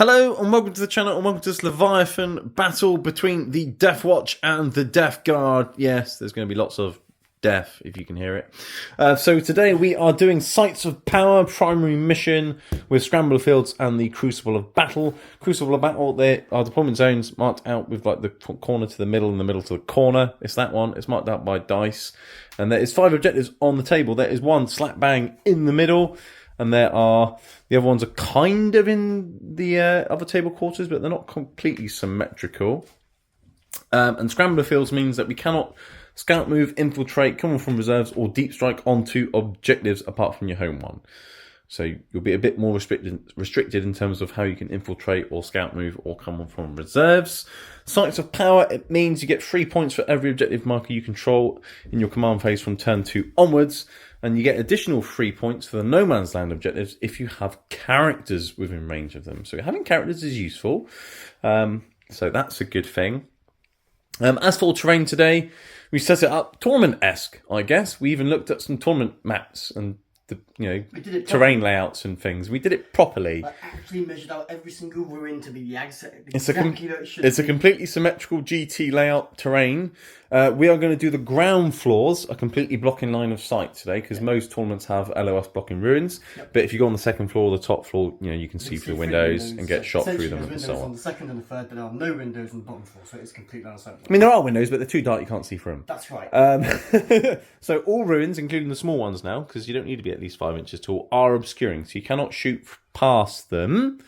Hello and welcome to the channel and welcome to this Leviathan battle between the Deathwatch and the Death Guard. Yes, there's going to be lots of death if you can hear it. So today we are doing Sites of Power primary mission with Scrambler Fields and the Crucible of Battle. Crucible of Battle, there are deployment zones marked out with like the corner to the middle and the middle to the corner. It's that one. It's marked out by dice. And there is 5 objectives on the table. There is one slap bang in the middle. And the other ones are kind of in the other table quarters, but they're not completely symmetrical. And Scrambler Fields means that we cannot scout move, infiltrate, come from reserves, or deep strike onto objectives apart from your home one. So you'll be a bit more restricted in terms of how you can infiltrate or scout move or come from reserves. Sites of Power, it means you get 3 points for every objective marker you control in your command phase from turn 2 onwards. And you get additional 3 points for the No Man's Land objectives if you have characters within range of them. So having characters is useful. So that's a good thing. As for terrain today, we set it up tournament-esque, I guess. We even looked at some tournament maps and the terrain layouts and things. We did it properly. I actually measured out every single ruin to be the exactly It's a completely symmetrical GT layout terrain. We are going to do the ground floors a completely blocking line of sight today because most tournaments have LOS blocking ruins. Yep. But if you go on the second floor, the top floor, you can see through the windows and get shot through them and so on. On the second and the third, but there are no windows on the bottom floor, so it's complete line of sight. I mean, there are windows, but they're too dark; you can't see through them. That's right. So all ruins, including the small ones now, because you don't need to be at least 5 inches tall, are obscuring, so you cannot shoot past them.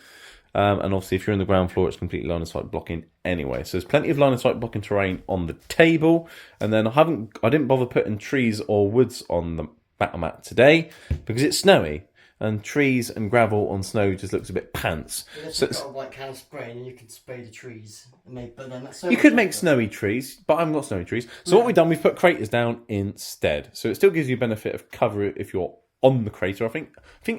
And obviously, if you're in the ground floor, it's completely line of sight blocking anyway. So there's plenty of line of sight blocking terrain on the table. And then I didn't bother putting trees or woods on the battle mat today because it's snowy. And trees and gravel on snow just looks a bit pants. So you've got a white can of spray and you can spray the trees. But then that's so you could make snowy trees, but I haven't got snowy trees. So what we've done, we've put craters down instead. So it still gives you a benefit of cover if you're on the crater. I think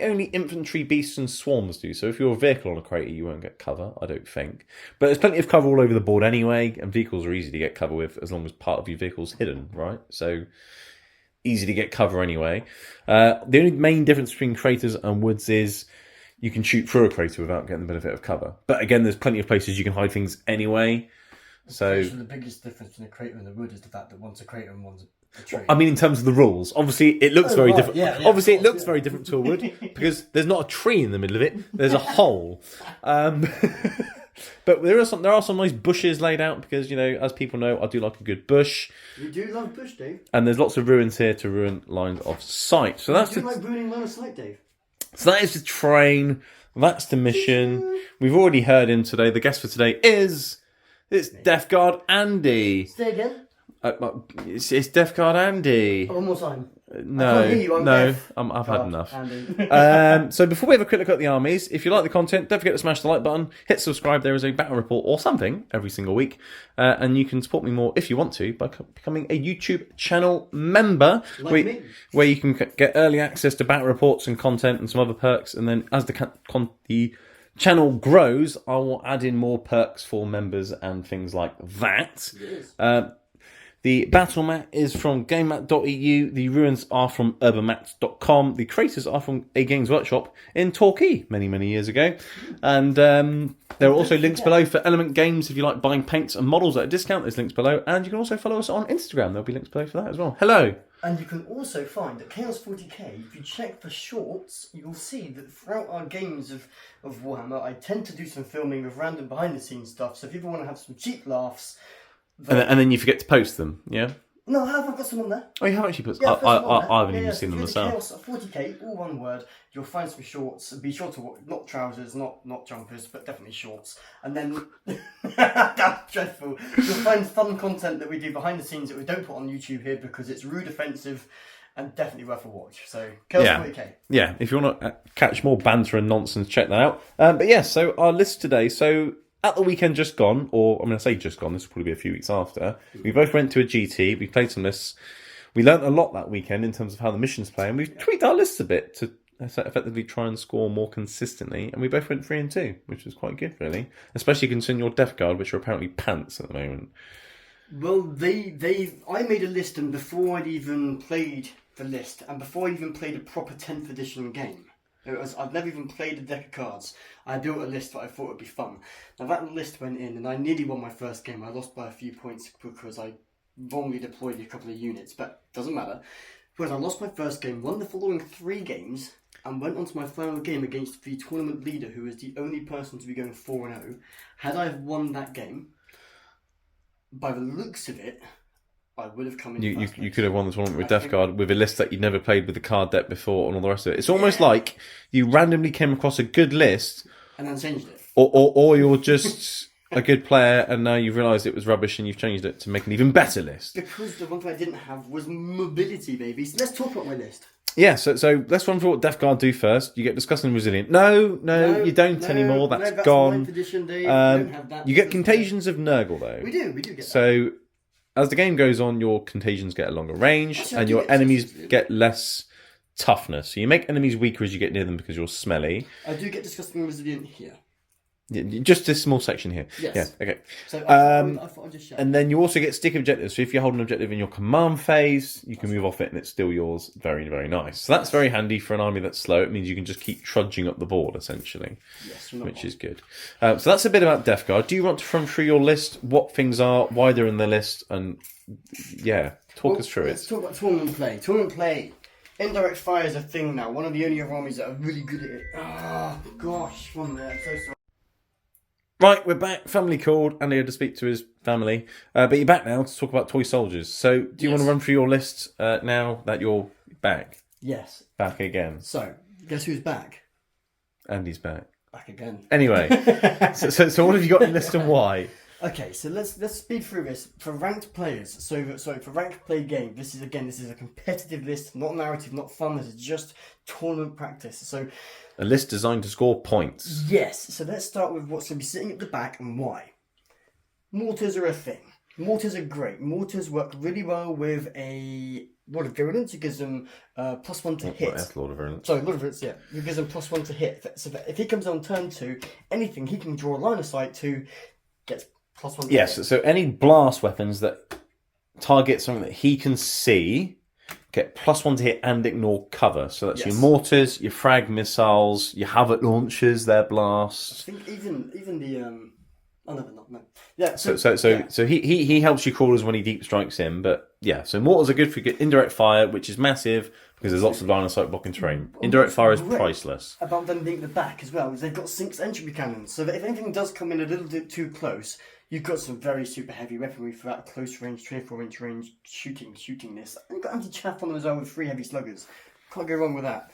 only infantry, beasts and swarms do. So if you're a vehicle on a crater, you won't get cover, I don't think. But there's plenty of cover all over the board anyway, and vehicles are easy to get cover with as long as part of your vehicle's hidden, right? So easy to get cover anyway. The only main difference between craters and woods is you can shoot through a crater without getting the benefit of cover. But again, there's plenty of places you can hide things anyway. So the biggest difference between a crater and a wood is the fact that one's a crater and one's a tree. I mean, in terms of the rules, obviously it looks very different. Yeah, obviously, it looks very different to a wood because there's not a tree in the middle of it. There's a hole. But there are some nice bushes laid out because, as people know, I do like a good bush. You do love bush, Dave. And there's lots of ruins here to ruin lines of sight. So that's like ruining line of sight, Dave. So that is the train. That's the mission. We've already heard him today. The guest for today it's Death Guard Andy. Say again. It's Death Guard Andy. One more time. No, I've had enough. So before we have a quick look at the armies, if you like the content, don't forget to smash the like button, hit subscribe. There is a battle report or something every single week, and you can support me more if you want to by becoming a YouTube channel member, where you can get early access to battle reports and content and some other perks. And then as the channel grows, I will add in more perks for members and things like that. Yes. The battle mat is from gamemat.eu. The ruins are from urbanmats.com. The craters are from A Games Workshop in Torquay many, many years ago. And there are also links below for Element Games if you like buying paints and models at a discount. There's links below. And you can also follow us on Instagram. There'll be links below for that as well. Hello. And you can also find at Chaos 40k, if you check for shorts, you'll see that throughout our games of Warhammer, I tend to do some filming of random behind-the-scenes stuff. So if you ever want to have some cheap laughs... And then you forget to post them, yeah? No, I've got some on there. Oh, you have actually put some? I haven't even seen them myself. Chaos 40k, all one word. You'll find some shorts. Be sure to not trousers, not jumpers, but definitely shorts. And then that's dreadful. You'll find fun content that we do behind the scenes that we don't put on YouTube here because it's rude, offensive, and definitely worth a watch. So Chaos 40k. Yeah, if you want to catch more banter and nonsense, check that out. But yeah, so our list today. So at the weekend just gone, I say just gone, this will probably be a few weeks after, we both went to a GT, we played some lists. We learnt a lot that weekend in terms of how the missions play, and we've tweaked our lists a bit to effectively try and score more consistently, and we both went 3 and 2, which was quite good, really. Especially considering your Death Guard, which are apparently pants at the moment. Well, I made a list, and before I'd even played the list, and before I even played a proper 10th edition game, I've never even played a deck of cards. I built a list that I thought would be fun. Now that list went in, and I nearly won my first game. I lost by a few points because I wrongly deployed a couple of units, but doesn't matter. Whereas I lost my first game, won the following 3 games, and went on to my final game against the tournament leader, who was the only person to be going 4-0. Had I won that game, by the looks of it, I would have come in. You could have won the tournament with Death Guard with a list that you'd never played with the card deck before and all the rest of it. It's almost like you randomly came across a good list and then changed it. Or you're just a good player and now you've realised it was rubbish and you've changed it to make an even better list. Because the one thing I didn't have was mobility, baby. So let's talk about my list. Yeah, so let's run through what Death Guard do first. You get Disgusting Resilient. No, you don't anymore. That's gone. 9th edition, Dave. We don't have that. You get Contagions of Nurgle, though. We do get that. So, as the game goes on, your contagions get a longer range, and your enemies get less toughness. So you make enemies weaker as you get near them because you're smelly. I do get Disgusting Resilient here. Yeah, just this small section here. Yes. Yeah, okay. So I thought I'd just show. And then you also get stick objectives. So if you hold an objective in your command phase, you can move off it and it's still yours. Very, very nice. So that's very handy for an army that's slow. It means you can just keep trudging up the board, essentially. Yes, which is good. So that's a bit about Death Guard. Do you want to run through your list, what things are, why they're in the list, and talk us through let's it. talk about tournament play. Tournament play. Indirect fire is a thing now. One of the only other armies that are really good at it. Oh, gosh. One minute. I'm so sorry. Right, we're back. Family called. Andy had to speak to his family. But you're back now to talk about toy soldiers. So do you want to run through your list now that you're back? Yes. Back again. So, guess who's back? Andy's back. Back again. Anyway, so what have you got in your list and why? Okay, so let's speed through this for ranked players. So for ranked play game, this is a competitive list, not narrative, not fun. This is just tournament practice. So a list designed to score points. Yes. So let's start with what's going to be sitting at the back and why. Mortars are a thing. Mortars are great. Mortars work really well with a Lord of Virulence. It gives them +1 to hit. That's Lord of Virulence. Sorry, Lord of Virulence, yeah. It gives them +1 to hit. So that if he comes on turn 2, anything he can draw a line of sight to gets +1 to hit. Yes, so any blast weapons that target something that he can see get +1 to hit and ignore cover. So that's your mortars, your frag missiles, your havoc launchers, their blasts. I think even the oh no. Yeah. So he helps your crawlers when he deep strikes in, but yeah. So mortars are good for indirect fire, which is massive because there's lots of line of sight blocking terrain. Indirect fire is priceless. About them being at the back as well is they've got 6 entry cannons, so that if anything does come in a little bit too close, you've got some very super heavy weaponry for that close range, 3-4 inch range shooting this. And you've got anti-chaff on them as well with 3 heavy sluggers. Can't go wrong with that.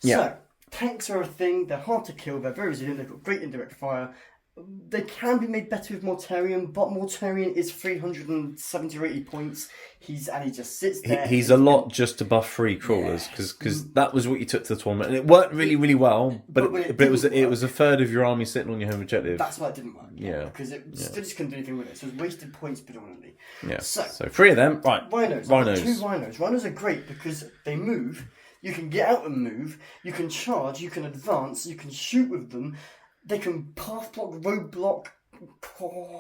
Yeah. So tanks are a thing. They're hard to kill. They're very resilient. They've got great indirect fire. They can be made better with Mortarion, but Mortarion is 370 or 80 points. He just sits there. He's a lot just to buff 3 crawlers because that was what you took to the tournament, and it worked really, really well. But it was a third of your army sitting on your home objective. That's why it didn't work. Yeah, because it still just couldn't do anything with it. So it was wasted points predominantly. Yeah. So 3 of them, right? Rhinos. 2 rhinos. Rhinos are great because they move. You can get out and move. You can charge. You can advance. You can shoot with them. They can path block, road block.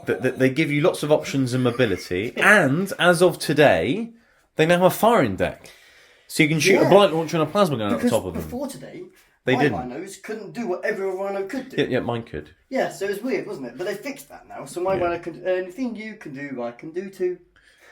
They give you lots of options and mobility, and as of today, they now have a firing deck, so you can shoot a blight launcher and a plasma gun out the top of them. Before today, my rhinos couldn't do what every rhino could do. Yeah, mine could. Yeah, so it was weird, wasn't it? But they fixed that now, so my rhino can anything you can do, I can do too.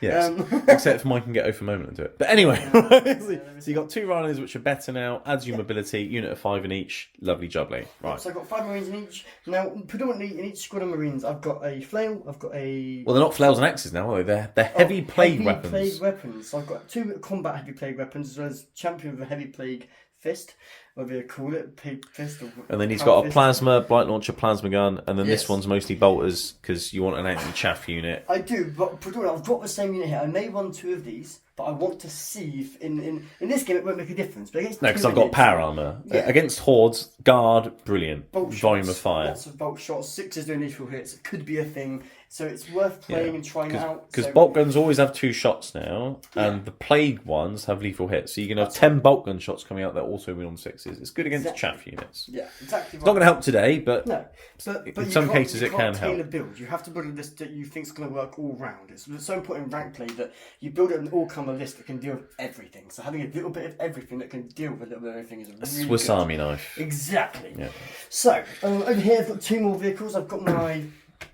Yes, except for mine can get over moment and do it. But anyway, so you got 2 rhinos which are better now, adds you mobility, unit of 5 in each, lovely jubbly. Right. So I've got 5 marines in each. Now, predominantly in each squad of marines, I've got a flail, I've got a... Well, they're not flails and axes now, are they? They're heavy plague weapons. Heavy plague weapons. So I've got 2 combat heavy plague weapons, as well as champion of a heavy plague fist, whatever you call it, fist. And then he's got a plasma, blight launcher, plasma gun, and then this one's mostly bolters because you want an anti-chaff unit. I do, but predominantly I've got the same unit here. I may run 2 of these, but I want to see if in this game it won't make a difference. But against because I've got power armor. Against hordes, guard, brilliant. Bolt volume shots, of fire. Lots of bolt shots, 6s doing lethal hits. It could be a thing. So it's worth playing and trying out. Because bolt guns always have 2 shots now, and the plague ones have lethal hits. So you can have 10 bolt gun shots coming out that also win on 6s. It's good against chaff units. Yeah, exactly. It's not going to help today, but, but in some cases it can help. Build. You have to build a list that you think is going to work all round. It's so important in rank play that you build it and it all comes become a list that can deal with everything. So having a little bit of everything that can deal with a little bit of everything is a really Swiss good. Army knife. Exactly. Yeah. So over here I've got 2 more vehicles. I've got my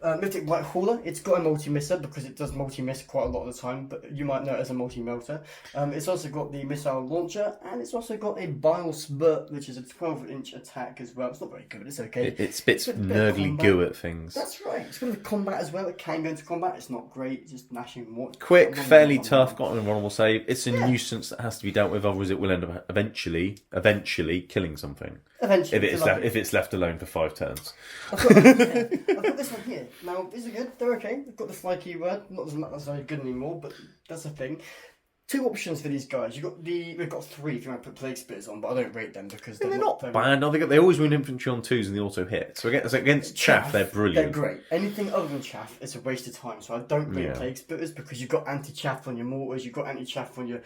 Mythic White Hauler. It's got a multi-misser because it does multi-miss quite a lot of the time, but you might know it as a multi-melter. It's also got the missile launcher, and it's also got a bile spurt, which is a 12-inch attack as well. It's not very good, but it's okay. It spits nerdly goo at things. That's right. It's got the combat as well. It can go into combat. It's not great. It's just gnashing water. Quick, fairly tough, got an invulnerable save. It's a nuisance that has to be dealt with, otherwise it will end up eventually killing something. Eventually. If it's left alone for 5 turns. I've got this one here. Now, these are good. They're okay. They've got the fly keyword. Not as very good anymore, but that's the thing. 2 options for these guys. We've got 3 if you want to put plague spears on, but I don't rate them because they're not bad. No, they always wound infantry on 2s and they auto hit. So against chaff, they're brilliant. They're great. Anything other than chaff is a waste of time. So I don't rate plague spears because you've got anti-chaff on your mortars, you've got anti-chaff on your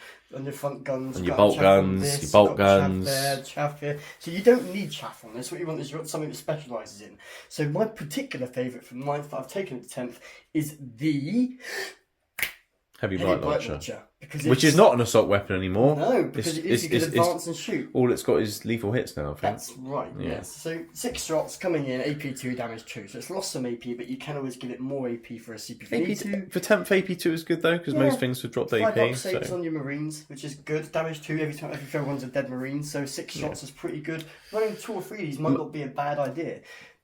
front guns, on your bolt guns, your bolt guns. Chaff there, chaff here. So you don't need chaff on this. What you want is you want something that specialises in. So my particular favourite from 9th that I've taken it to 10th is the Heavy Blight Launcher. Which is not an assault weapon anymore. No, because you can advance and shoot. All it's got is lethal hits now, I think. That's right, yes. So 6 shots coming in, AP 2, damage 2. So it's lost some AP, but you can always give it more AP for a CP if you need to. For 10th, AP 2 is good though, because most things would drop the AP. 5 saves on your Marines, which is good. Damage 2 every time everyone's a dead Marine, so 6 shots is pretty good. Running 2 or 3 of these might not be a bad idea.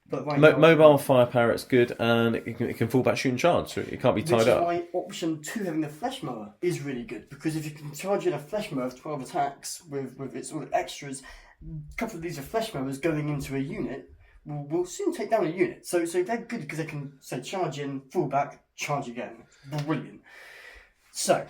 But mobile firepower, it's good, and it can fall back, shoot and charge, so it can't be tied up. Which is why option 2, having the flesh mower, is really good, because if you can charge in a flesh mower of 12 attacks with its sort of extras, a couple of these are flesh mowers going into a unit will soon take down a unit. So they're good because they can say charge in, fall back, charge again. Brilliant. So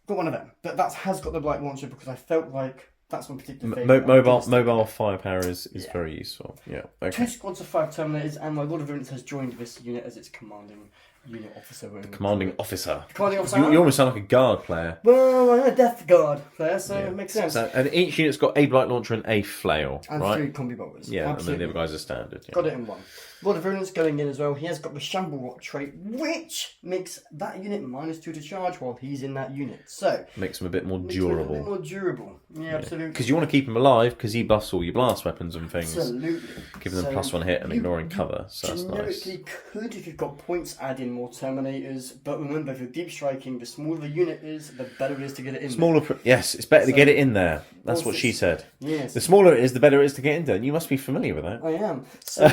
got one of them, but that has got the Blight Launcher because I felt like that's my particular favourite. Mobile firepower is very useful. Yeah. Okay. 2 squads of 5 Terminators, and my Lord of Violence has joined this unit as its commanding unit officer. Commanding officer. Commanding officer. You almost sound like a guard player. Well, I'm a Death Guard player, so it makes sense. And each unit's got a Blight Launcher and a flail, and right? 3 combi bolters. Yeah, absolutely. and then the other guys are standard. Yeah. Got it in 1. Lord of Violence going in as well. He has got the Shamble Rot trait, which makes that unit -2 to charge while he's in that unit. So makes him a bit more durable. Yeah, absolutely. Because you want to keep him alive because he buffs all your blast weapons and things. Absolutely. Giving them +1 hit and ignoring cover. So that's nice. Generically could, if you've got points, add in more Terminators. But remember, if you're deep striking, the smaller the unit is, the better it is to get it in. Yes, it's better to get it in there. That's what she said. Yes. The smaller it is, the better it is to get in there. And you must be familiar with that. I am. So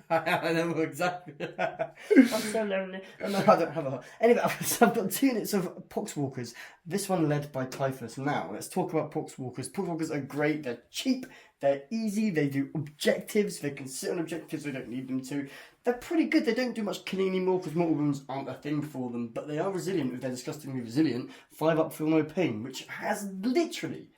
I know exactly. I'm so lonely. No, I don't have a. Anyway, I've got 2 units of Poxwalkers. This one led by Typhus. Now, let's talk about Poxwalkers. Poxwalkers are great. They're cheap. They're easy. They do objectives. They can sit on objectives. We don't need them to. They're pretty good. They don't do much killing anymore because mortal wounds aren't a thing for them. But they are resilient. If they're disgustingly resilient, 5 up, feel no pain, which has literally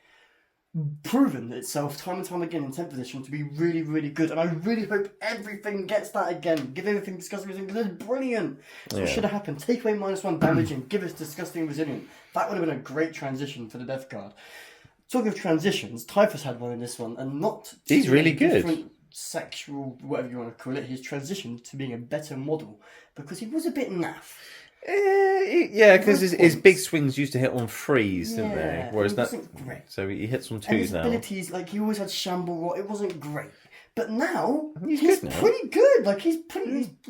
proven itself time and time again in 10th position to be really, really good, and I really hope everything gets that again. Give everything disgusting resilient because it's brilliant. So what should have happened? Take away -1 damage and give us disgusting resilient. That would have been a great transition for the Death Guard. Talking of transitions, Typhus had one in this one, and not he's really good. Different sexual, whatever you want to call it. He's transitioned to being a better model because he was a bit naff. Yeah, because his big swings used to hit on 3s, didn't they? Whereas it wasn't great. So he hits on 2s and his now. Abilities, like he always had Shamble Rot, it wasn't great. But now he's good now. pretty good. Like he's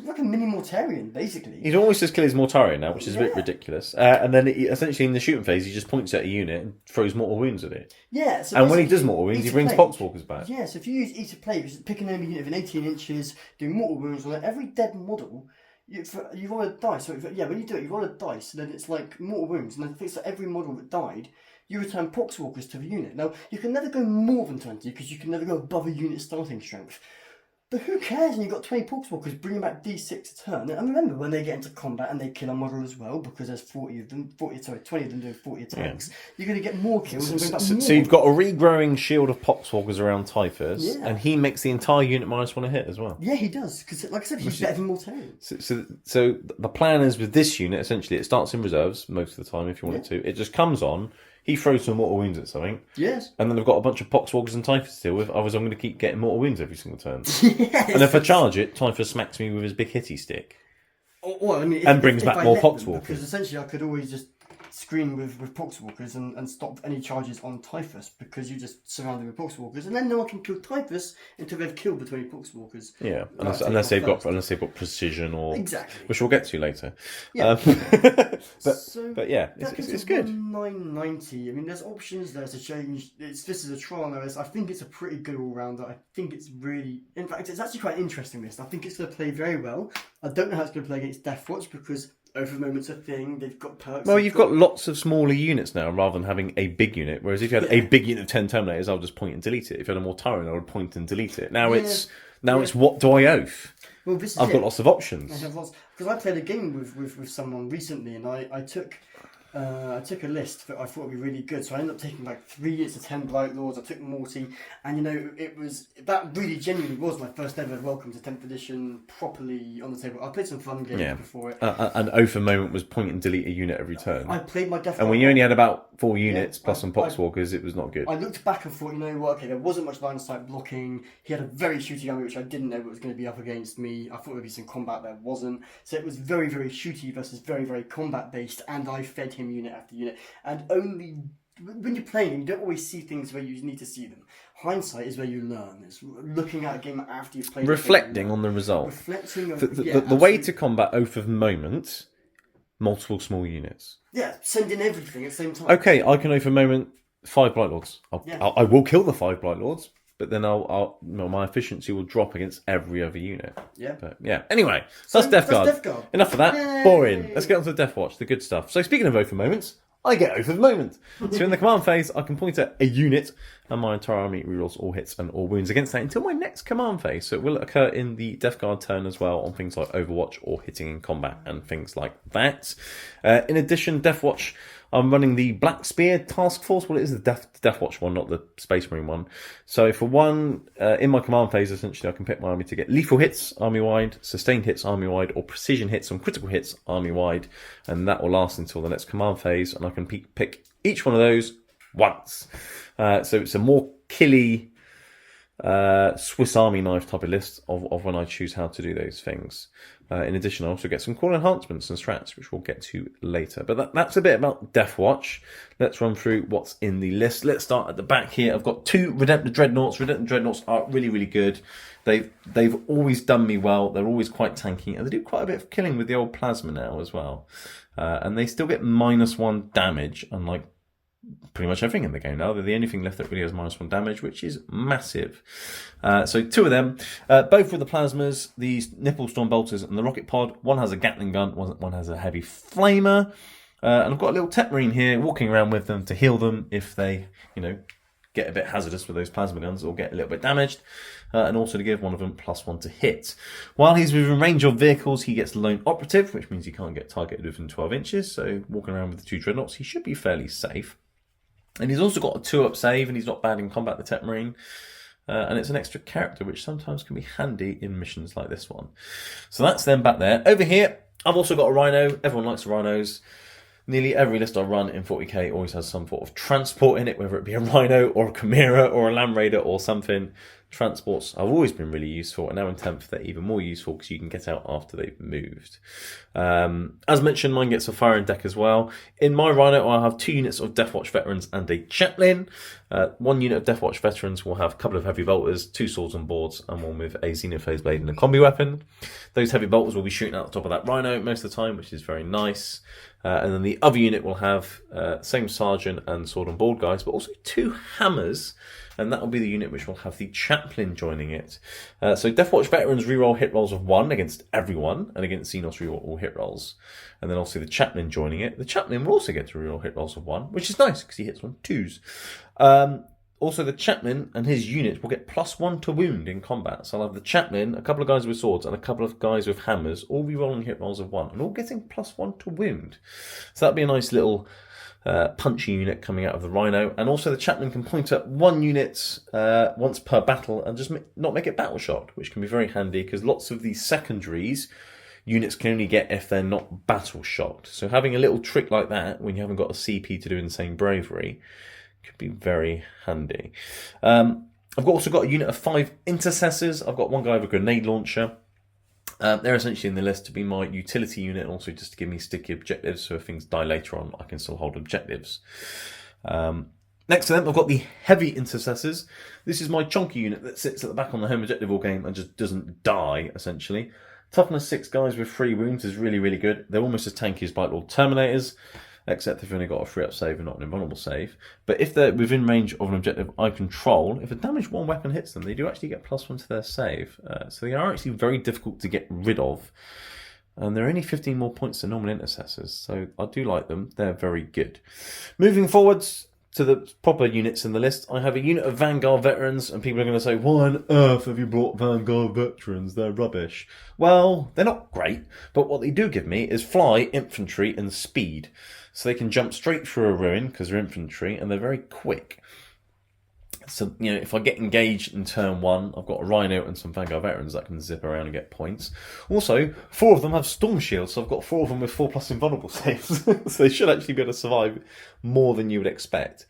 like a mini Mortarion, basically. He's almost as kill as Mortarion now, which is a bit ridiculous. And then essentially in the shooting phase, he just points at a unit and throws mortal wounds at it. Yeah. So and when he does mortal wounds, he brings Poxwalkers back. Yeah. So if you use Eat a Plague, which is pick an enemy unit within 18 inches, do mortal wounds on every dead model. You roll a dice. So when you do it, you roll a dice, and then it's like mortal wounds, and then it thinks that every model that died, you return Poxwalkers to the unit. Now you can never go more than 20 because you can never go above a unit starting strength. But who cares when you've got 20 Poxwalkers bringing back D6 a turn? And remember, when they get into combat and they kill a model as well, because there's 20 of them doing 40 attacks, you're going to get more kills and bring back more. So you've got a regrowing shield of Poxwalkers around Typhus, and he makes the entire unit -1 a hit as well. Yeah, he does, because like I said, he's better than Mortarion. So the plan is with this unit, essentially, it starts in reserves most of the time if you want it to. It just comes on. He throws some mortal wounds at something. Yes. And then I've got a bunch of Poxwalkers and Typhus to deal with. Otherwise, I'm going to keep getting mortal wounds every single turn. Yes. And if I charge it, Typhus smacks me with his big hitty stick. Well, I mean, and brings back more Poxwalkers. Because essentially, I could always just screen with Poxwalkers and stop any charges on Typhus, because you just surround them with Poxwalkers, and then no one can kill Typhus until they've killed the 20 Poxwalkers. Yeah, unless they've got precision, or exactly, which we'll get to later. Yeah. But yeah, it's good. 990. I mean, there's options there to change. This is a trial now. I think it's a pretty good all rounder. I think it's really, in fact, it's actually quite an interesting list. I think it's going to play very well. I don't know how it's going to play against Deathwatch, because over moments a thing. They've got perks. Well, you've got lots of smaller units now, rather than having a big unit. Whereas if you had a big unit of 10 Terminators, I'll just point and delete it. If you had a Mortarion, I would point and delete it. Now it's what do I oath? Well, this is I've got lots of options. I have lots, because I played a game with someone recently, and I took a list that I thought would be really good. So I ended up taking like 3 units of 10 Blight Lords. I took Morty, and that really genuinely was my first ever welcome to 10th edition properly on the table. I played some fun games before it. An oath moment was point and delete a unit every turn. I played my Death. And when you only had about 4 units plus some Poxwalkers, it was not good. I looked back and thought, you know what? Okay, there wasn't much line of sight blocking. He had a very shooty army, which I didn't know what was going to be up against me. I thought there would be some combat, there wasn't. So it was very, very shooty versus very, very combat based, and I fed him unit after unit. And only when you're playing, you don't always see things where you need to see them. Hindsight is where you learn. It's looking at a game after you've played. Reflecting on the result. Reflecting on the way to combat Oath of Moment, multiple small units. Yeah, send in everything at the same time. Okay, I can Oath of Moment 5 Blight Lords. I will kill the 5 Blight Lords, but then my efficiency will drop against every other unit. Yeah. But yeah. Anyway, so that's Death Guard. Enough of that. Yay! Boring. Let's get on to the Deathwatch, the good stuff. So speaking of Oath of Moments, I get Oath of Moment. So in the command phase, I can point at a unit, and my entire army rerolls all hits and all wounds against that until my next command phase. So it will occur in the Death Guard turn as well, on things like Overwatch or hitting in combat and things like that. In addition, Deathwatch, I'm running the Black Spear Task Force. Well, it is the Deathwatch one, not the Space Marine one. So for one, in my command phase, essentially, I can pick my army to get lethal hits army-wide, sustained hits army-wide, or precision hits and critical hits army-wide. And that will last until the next command phase. And I can pick each one of those once. So it's a more killy Swiss Army knife type of list of when I choose how to do those things. In addition, I also get some cool enhancements and strats, which we'll get to later. But that's a bit about Deathwatch. Let's run through what's in the list. Let's start at the back here. I've got 2 Redemptor Dreadnoughts. Redemptor Dreadnoughts are really, really good. They've always done me well. They're always quite tanky, and they do quite a bit of killing with the old plasma now as well. And they still get -1 damage, unlike pretty much everything in the game now. They're the only thing left that really has -1 damage, which is massive. So 2 of them, both with the plasmas, these Nipple Storm Bolters and the Rocket Pod. One has a Gatling gun, one has a heavy flamer. And I've got a little Tech Marine here walking around with them to heal them if they, get a bit hazardous with those plasma guns or get a little bit damaged. And also to give one of them +1 to hit. While he's within range of vehicles, he gets Lone Operative, which means he can't get targeted within 12 inches. So walking around with the 2 Dreadnoughts, he should be fairly safe. And he's also got a 2-up save, and he's not bad in combat, the Tech Marine. And it's an extra character, which sometimes can be handy in missions like this one. So that's them back there. Over here, I've also got a Rhino. Everyone likes Rhinos. Nearly every list I run in 40k always has some sort of transport in it, whether it be a Rhino or a Chimera or a Land Raider or something. Transports have always been really useful, and now in 10th they're even more useful because you can get out after they've moved. As mentioned, mine gets a firing deck as well. In my Rhino, I'll have 2 units of Deathwatch Veterans and a Chaplain. 1 unit of Deathwatch Veterans will have a couple of Heavy Bolters, 2 Swords and Boards, and one with a Xenophase Blade and a combi weapon. Those Heavy Bolters will be shooting out the top of that Rhino most of the time, which is very nice. And then the other unit will have same Sergeant and Sword and Board guys, but also 2 Hammers. And that will be the unit which will have the Chaplain joining it. So Deathwatch Veterans reroll hit rolls of 1 against everyone, and against Xenos reroll all hit rolls. And then obviously the Chaplain joining it. The Chaplain will also get to reroll hit rolls of 1, which is nice because he hits on 2s. Also, the Chaplain and his units will get +1 to wound in combat. So I'll have the Chaplain, a couple of guys with swords, and a couple of guys with hammers, all rerolling hit rolls of 1, and all getting +1 to wound. So that'd be a nice little punchy unit coming out of the Rhino. And also the Chaplain can point at 1 unit once per battle and just not make it battle shocked, which can be very handy because lots of these secondaries units can only get if they're not battle shocked. So having a little trick like that when you haven't got a CP to do Insane Bravery could be very handy. I've also got a unit of 5 Intercessors. I've got 1 guy with a grenade launcher. They're essentially in the list to be my utility unit and also just to give me sticky objectives, so if things die later on, I can still hold objectives. Next to them, I've got the heavy intercessors. This is my chunky unit that sits at the back on the home objective all game and just doesn't die, essentially. Toughness 6 guys with 3 wounds is really, really good. They're almost as tanky as Blight Lord Terminators, except they've only got a 3-up save and not an invulnerable save. But if they're within range of an objective I control, if a damaged 1 weapon hits them, they do actually get +1 to their save. So they are actually very difficult to get rid of. And they're only 15 more points than normal intercessors, so I do like them. They're very good. Moving forwards to the proper units in the list, I have a unit of Vanguard veterans, and people are going to say, why on earth have you brought Vanguard veterans? They're rubbish. Well, they're not great, but what they do give me is fly, infantry, and speed. So they can jump straight through a ruin, because they're infantry, and they're very quick. So, you know, if I get engaged in turn 1, I've got a Rhino and some Vanguard veterans that can zip around and get points. Also, 4 of them have Storm Shields, so I've got 4 of them with 4+ invulnerable saves. So they should actually be able to survive more than you would expect.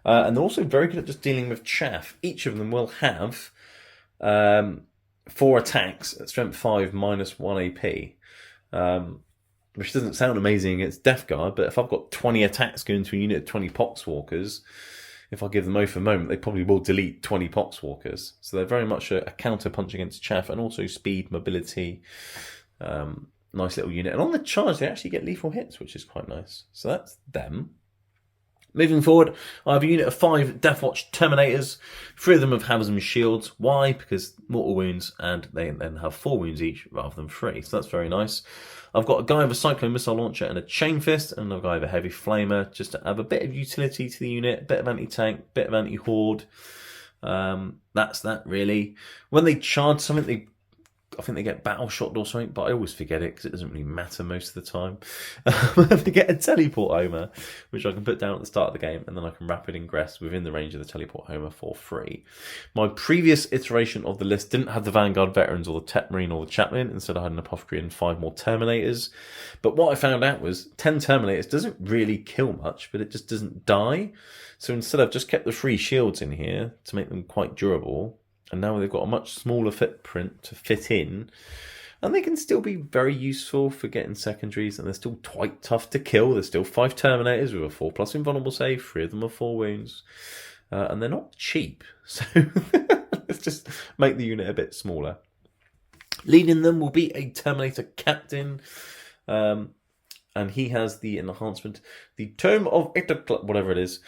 And they're also very good at just dealing with chaff. Each of them will have 4 attacks at strength 5 minus 1 AP. Which doesn't sound amazing against Death Guard, but if I've got 20 attacks going to a unit of 20 Poxwalkers, if I give them Oath of Moment, they probably will delete 20 Poxwalkers. So they're very much a counter punch against chaff, and also speed, mobility. Nice little unit. And on the charge, they actually get lethal hits, which is quite nice. So that's them. Moving forward, I have a unit of 5 Deathwatch Terminators. 3 of them have Hammers and Shields. Why? Because mortal wounds, and they then have 4 wounds each rather than 3. So that's very nice. I've got a guy with a Cyclone Missile Launcher and a Chain Fist, and another guy with a Heavy Flamer, just to add a bit of utility to the unit, a bit of anti-tank, a bit of anti-horde. That's that, really. When they charge something, I think they get battle shot or something, but I always forget it because it doesn't really matter most of the time. They get a teleport homer, which I can put down at the start of the game, and then I can rapid ingress within the range of the teleport homer for free. My previous iteration of the list didn't have the Vanguard veterans or the Tech Marine or the Chaplain. Instead, I had an Apothecary and 5 more Terminators. But what I found out was 10 Terminators doesn't really kill much, but it just doesn't die. So instead, I've just kept the 3 shields in here to make them quite durable. And now they've got a much smaller footprint to fit in. And they can still be very useful for getting secondaries. And they're still quite tough to kill. There's still 5 Terminators with a 4+ invulnerable save. 3 of them have 4 wounds. And they're not cheap. So let's just make the unit a bit smaller. Leading them will be a Terminator Captain. And he has the enhancement, the Tome of whatever it is,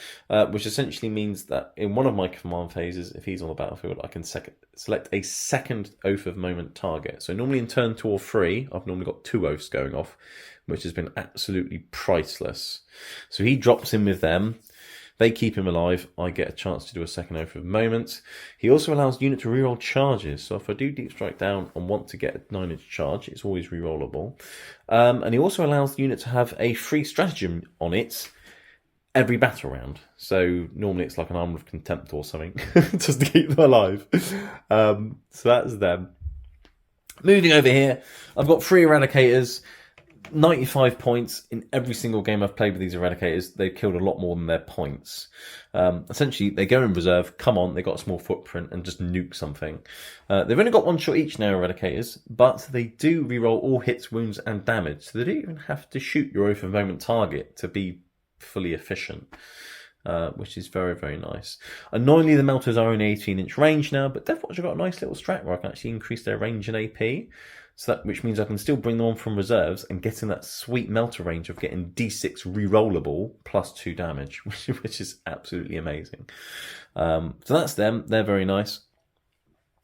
which essentially means that in one of my command phases, if he's on the battlefield, I can select a second Oath of Moment target. So normally in turn 2 or 3, I've normally got 2 oaths going off, which has been absolutely priceless. So he drops in with them. They keep him alive. I get a chance to do a second Oath of Moment. He also allows the unit to reroll charges. So if I do Deep Strike down and want to get a 9-inch charge, it's always rerollable. And he also allows the unit to have a free stratagem on it every battle round. So normally it's like an Armor of Contempt or something, just to keep them alive. So that's them. Moving over here, I've got 3 Eradicators. 95 points in every single game I've played with these Eradicators. They've killed a lot more than their points. Essentially, they go in reserve, come on, they've got a small footprint, and just nuke something. They've only got 1 shot each now, Eradicators, but they do reroll all hits, wounds, and damage, so they don't even have to shoot your Oath of Moment target to be fully efficient. Which is very, very nice. Annoyingly, the melters are only 18-inch range now, but Deathwatch have got a nice little strat where I can actually increase their range and AP. So that, which means I can still bring them on from reserves and get in that sweet melter range of getting D6 rerollable plus 2 damage, which is absolutely amazing. So that's them. They're very nice.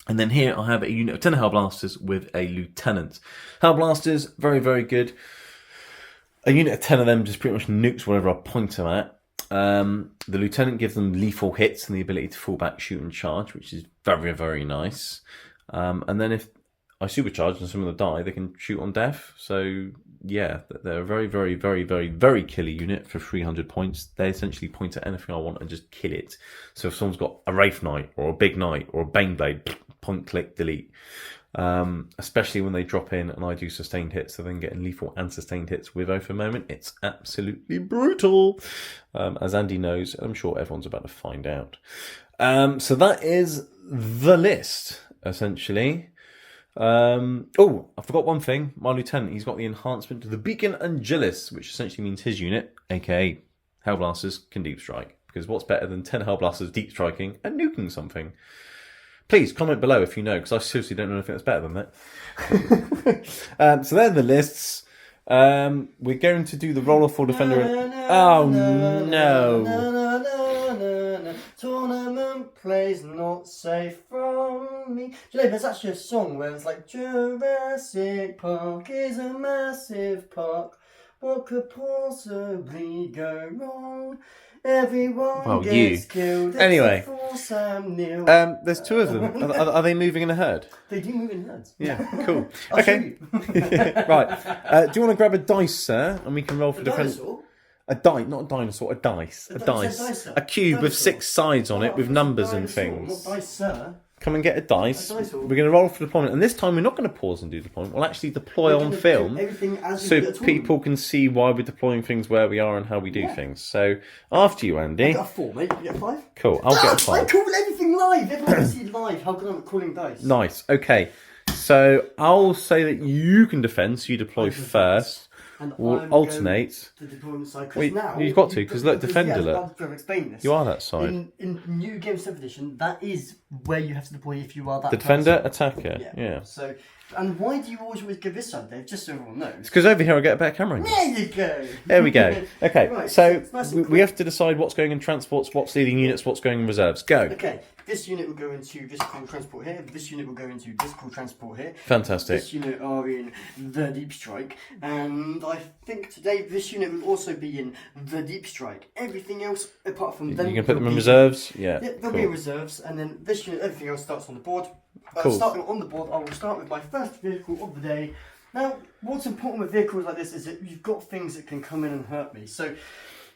And then here I have a unit of 10 Hellblasters with a Lieutenant. Hellblasters, very, very good. A unit of 10 of them just pretty much nukes whatever I point them at. The Lieutenant gives them lethal hits and the ability to fall back, shoot and charge, which is very, very nice. And then if I supercharge and some of them die, they can shoot on death. So yeah, they're a very, very, very, very, very killer unit for 300 points. They essentially point at anything I want and just kill it. So if someone's got a Wraith Knight or a Big Knight or a Baneblade, point, click, delete. Especially when they drop in and I do sustained hits, so then getting lethal and sustained hits with Oath of Moment, it's absolutely brutal. As Andy knows, I'm sure everyone's about to find out. So that is the list, essentially. Oh, I forgot one thing. My lieutenant, he's got the enhancement to the Beacon Angelis, which essentially means his unit, aka Hellblasters, can deep strike. Because what's better than 10 Hellblasters deep striking and nuking something? Please comment below if you know, because I seriously don't know anything that's better than that. So they're the lists. We're going to do the roll off for defender. Oh no! Tournament plays not safe from me. Do you know, there's actually a song where it's like Jurassic Park is a massive park. What could possibly go wrong? Everyone gets killed. Anyway, Sam Neill. There's two of them. Are they moving in a herd? They do move in herds. Yeah, cool. I'll Okay, right. Do you want to grab a dice, sir, and we can roll for defense? A die, not a dinosaur, a dice. A dice. A cube with 6 sides on it with numbers and things. Not dice, sir. Come and get a dice. We're going to roll for deployment, and this time we're not going to pause and do deployment. We'll actually deploy on film, so people can see why we're deploying things, where we are, and how we do things. So after you, Andy. I got a 4, mate. You get a 5. Cool. I'll get a 5. I call everything live. Everyone can see live. How come I'm calling dice? Nice. Okay. So I'll say that you can defend. So you deploy first. And we'll alternate. The deployment side. Wait, now you've got to, because look, defender, look. Explain this. You are that side. In New Game 7th Edition, that is where you have to deploy if you are that the defender, person. attacker. Yeah. So, and why do you always go this side, Dave? Just so everyone knows. It's because over here I get a better camera angle. There you go. There we go. Okay, Right, so nice we have to decide what's going in transports, what's leading units, what's going in reserves. Go. Okay, this unit will go into this cool transport here. This unit will go into this cool transport here. Fantastic. This unit are in the deep strike, and I think today this unit will also be in the deep strike. Everything else apart from them, you can put them in reserves. Yeah. Yeah, they'll be in reserves, and then this unit, everything else starts on the board. Cool. Starting on the board, I will start with my first vehicle of the day. Now, what's important with vehicles like this is that you've got things that can come in and hurt me. So,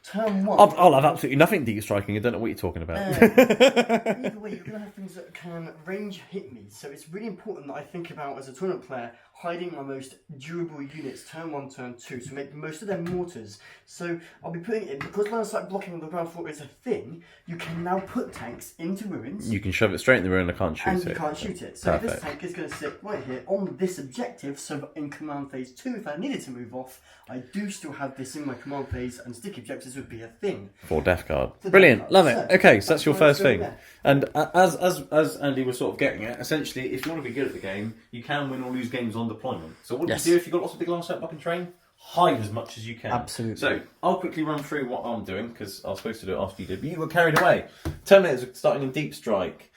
turn 1. I'll have absolutely nothing deep striking. I don't know what you're talking about. Either way, you're going to have things that can range hit me. So it's really important that I think about, as a tournament player, hiding my most durable units turn 1, turn 2 to make the most of their mortars. So I'll be putting it, because line of sight blocking on the ground floor is a thing, you can now put tanks into ruins. You can shove it straight in the ruin and I can't shoot it. And you can't shoot it. So Perfect. this tank is going to sit right here on this objective, so that in command phase 2, if I needed to move off, I do still have this in my command phase, and sticky objectives would be a thing. For Death Guard. For Brilliant. Death Love Guard. it. Okay, so that's your first go thing. there. And as Andy was sort of getting at, essentially, if you want to be good at the game, you can win or lose games on deployment. So what do you do if you've got lots of big line of sight blocking terrain? Hide as much as you can. Absolutely. So I'll quickly run through what I'm doing, because I was supposed to do it after you did, but you got carried away. Terminators are starting in deep strike.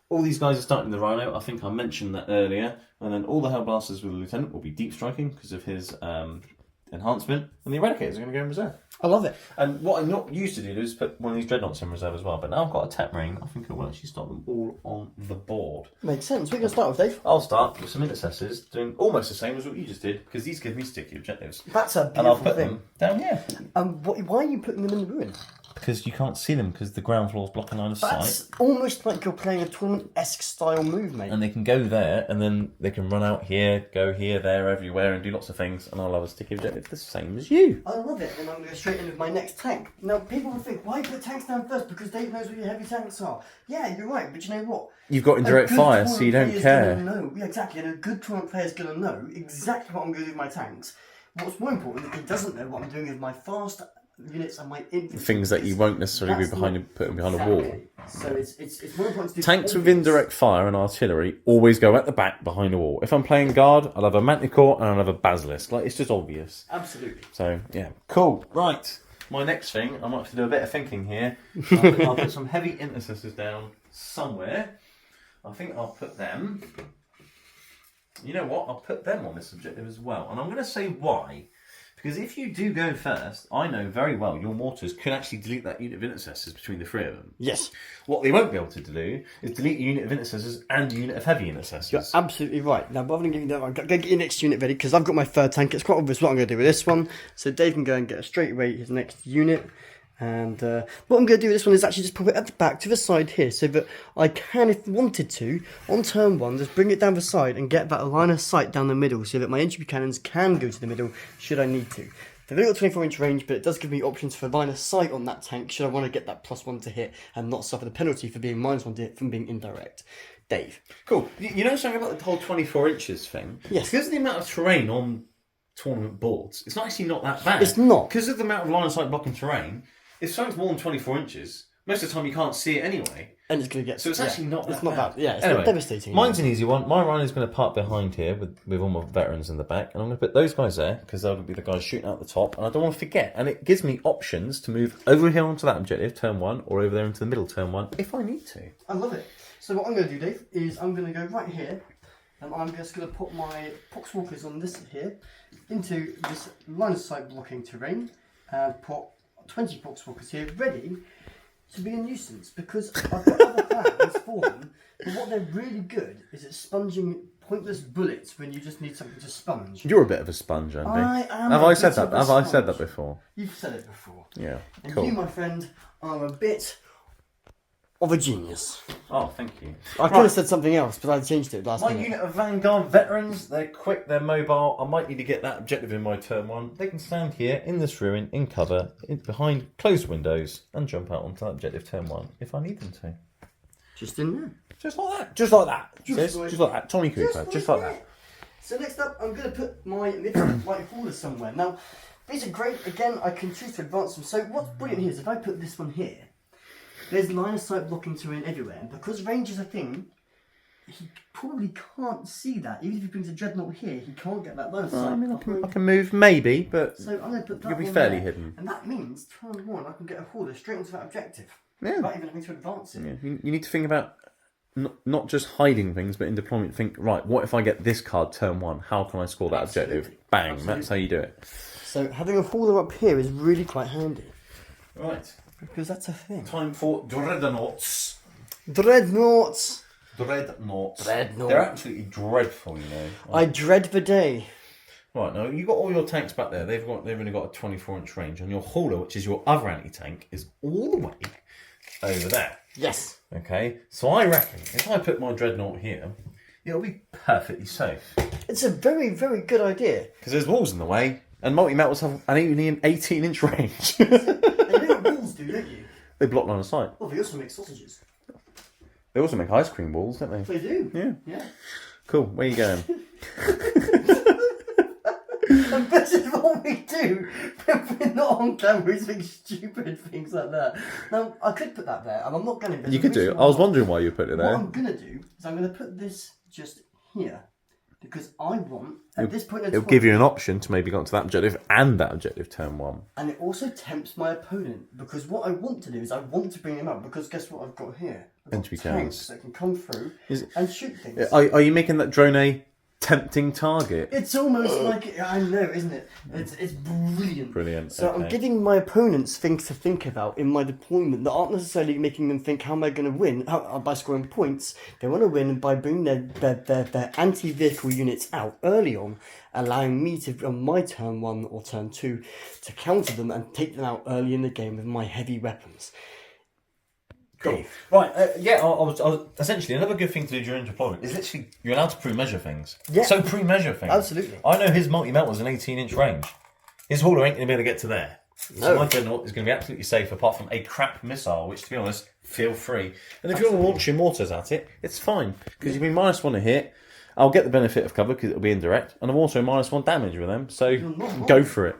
All these guys are starting the Rhino. I think I mentioned that earlier. And then all the Hellblasters with the Lieutenant will be deep striking because of his enhancement. And the Eradicators are going to go in reserve. I love it. And what I'm not used to do is put one of these Dreadnoughts in reserve as well. But now I've got a Tech Ring, I think I will actually start them all on the board. Makes sense. What are you going to start with, Dave? I'll start with some Intercessors, doing almost the same as what you just did, because these give me sticky objectives. That's a beautiful And I'll put thing. them down here. Why are you putting them in the ruin? Because you can't see them, because the ground floor's blocking line of That's sight. almost like you're playing a tournament-esque style move, mate. And they can go there, and then they can run out here, go here, there, everywhere, and do lots of things, and I'll have a sticky objective the same as you. I love it, and I'm going to go straight in with my next tank. Now, people will think, why put tanks down first? Because Dave knows what your heavy tanks are. Yeah, you're right, but you know what? You've got indirect fire, so you don't care. Yeah, exactly, and a good tournament player is going to know exactly what I'm going to do with my tanks. What's more important, he doesn't know what I'm doing with my fast units and my infantry. Things that you won't necessarily be putting behind a wall. So it's more important to do Tanks with indirect fire and artillery always go at the back behind a wall. If I'm playing guard, I'll have a Manticore and I'll have a Basilisk. Like, it's just obvious. Absolutely. So, yeah. Cool. Right. My next thing, I might have to do a bit of thinking here. I'll put some heavy Intercessors down somewhere. I think I'll put them... You know what? I'll put them on this objective as well. And I'm going to say why. Because if you do go first, I know very well your mortars could actually delete that unit of Intercessors between the three of them. Yes. What they won't be able to do is delete a unit of Intercessors and a unit of heavy Intercessors. You're absolutely right. Now, rather than giving that, I'm going to get your next unit ready, because I've got my third tank. It's quite obvious what I'm going to do with this one. So Dave can go and get straight away his next unit. And what I'm going to do with this one is actually just pop it at the back to the side here, so that I can, if wanted to, on turn 1, just bring it down the side and get that line of sight down the middle, so that my entry cannons can go to the middle should I need to. They've only got 24-inch range, but it does give me options for line of sight on that tank should I want to get that +1 to hit and not suffer the penalty for being -1 to hit from being indirect. Dave. Cool. You know something about the whole 24 inches thing? Yes. Because of the amount of terrain on tournament boards, it's actually not that bad. It's not. Because of the amount of line of sight blocking terrain, if something's more than 24 inches, most of the time you can't see it anyway. And it's going to get... So it's actually not that It's not bad. that... Yeah, it's Anyway, not devastating. Mine's an easy one. My rhino's going to park behind here with all my veterans in the back, and I'm going to put those guys there because they'll be the guys shooting out the top, and I don't want to forget. And it gives me options to move over here onto that objective, turn 1, or over there into the middle, turn 1, if I need to. I love it. So what I'm going to do, Dave, is I'm going to go right here, and I'm just going to put my poxwalkers on this here into this line of sight blocking terrain, and put 20 poxwalkers here ready to be a nuisance, because I've got other plans for them, but what they're really good is at sponging pointless bullets when you just need something to sponge. You're a bit of a sponge, Andy. I am. Have a I said bit that? of a Have I said sponge. that before? You've said it before. Yeah. And Cool. you, my friend, are a bit of a genius. Oh, thank you. I could have said something else, but I changed it last My minute. unit of Vanguard veterans, they're quick, they're mobile. I might need to get that objective in my turn 1. They can stand here in this ruin, in cover, behind closed windows, and jump out onto that objective turn 1 if I need them to. Just in there. Just like that. Just like that. Just Just like that. Tommy Cooper. Just like that. So next up, I'm going to put my midfield light haulers somewhere. Now, these are great. Again, I can choose to advance them. So what's brilliant here is if I put this one here, there's line of sight blocking terrain everywhere. And because range is a thing, he probably can't see that. Even if he brings a dreadnought here, he can't get that line of sight. I can move maybe, but So I'm going to put that you'll be one fairly there. hidden. And that means turn 1, I can get a hauler straight into that objective. Yeah. Without even having to advance it. Yeah, you need to think about not just hiding things, but in deployment, think, right, what if I get this card turn 1? How can I score that objective? Bang, Absolutely. that's how you do it. So having a hauler up here is really quite handy. Right. Because that's a thing. Time for dreadnoughts. Dreadnoughts! Dreadnoughts. Dreadnought. They're absolutely dreadful, you know. I dread the day. Right, now you got all your tanks back there. They've only got a 24-inch range, and your hauler, which is your other anti-tank, is all the way over there. Yes. Okay, so I reckon if I put my dreadnought here, it'll be perfectly safe It's a very, very good idea. because there's walls in the way, and multi-metals have only an 18-inch range. And you know what walls do, don't you? They block line of sight. Well, they also make sausages. They also make ice cream walls, don't they? They do. Yeah. Yeah. Cool. Where you going? And this is what we do when we're not on camera. We think stupid things like that. Now, I could put that there, and I'm not going to. You could do. I was wondering why you put it What there. I'm going to do is I'm going to put this just here. Because I want, at this point in the It'll give you an option to maybe go onto that objective and that objective turn 1. and it also tempts my opponent, because what I want to do is I want to bring him up, because guess what I've got here? I've got Entry tanks cannons. that can come through Is it- and shoot things. Are you making that drone a tempting target? It's almost like, I know, isn't it? It's brilliant. Brilliant. So I'm okay. giving my opponents things to think about in my deployment that aren't necessarily making them think, how am I going to win by scoring points. They want to win by bringing their anti-vehicle units out early on, allowing me to, on my turn 1 or turn 2, to counter them and take them out early in the game with my heavy weapons. Cool. Dave. Right, I was essentially another good thing to do during deployment is literally you're allowed to pre-measure things. Yeah. So pre-measure things. Absolutely. I know his multi-melt was an 18-inch range. His hauler ain't going to be able to get to there. So No. my dreadnought is going to be absolutely safe apart from a crap missile, which to be honest, feel free. And if you want to launch your mortars at it, it's fine. Because you'll be -1 a hit. I'll get the benefit of cover because it'll be indirect. And I'm also -1 damage with them. So not go wrong. for it.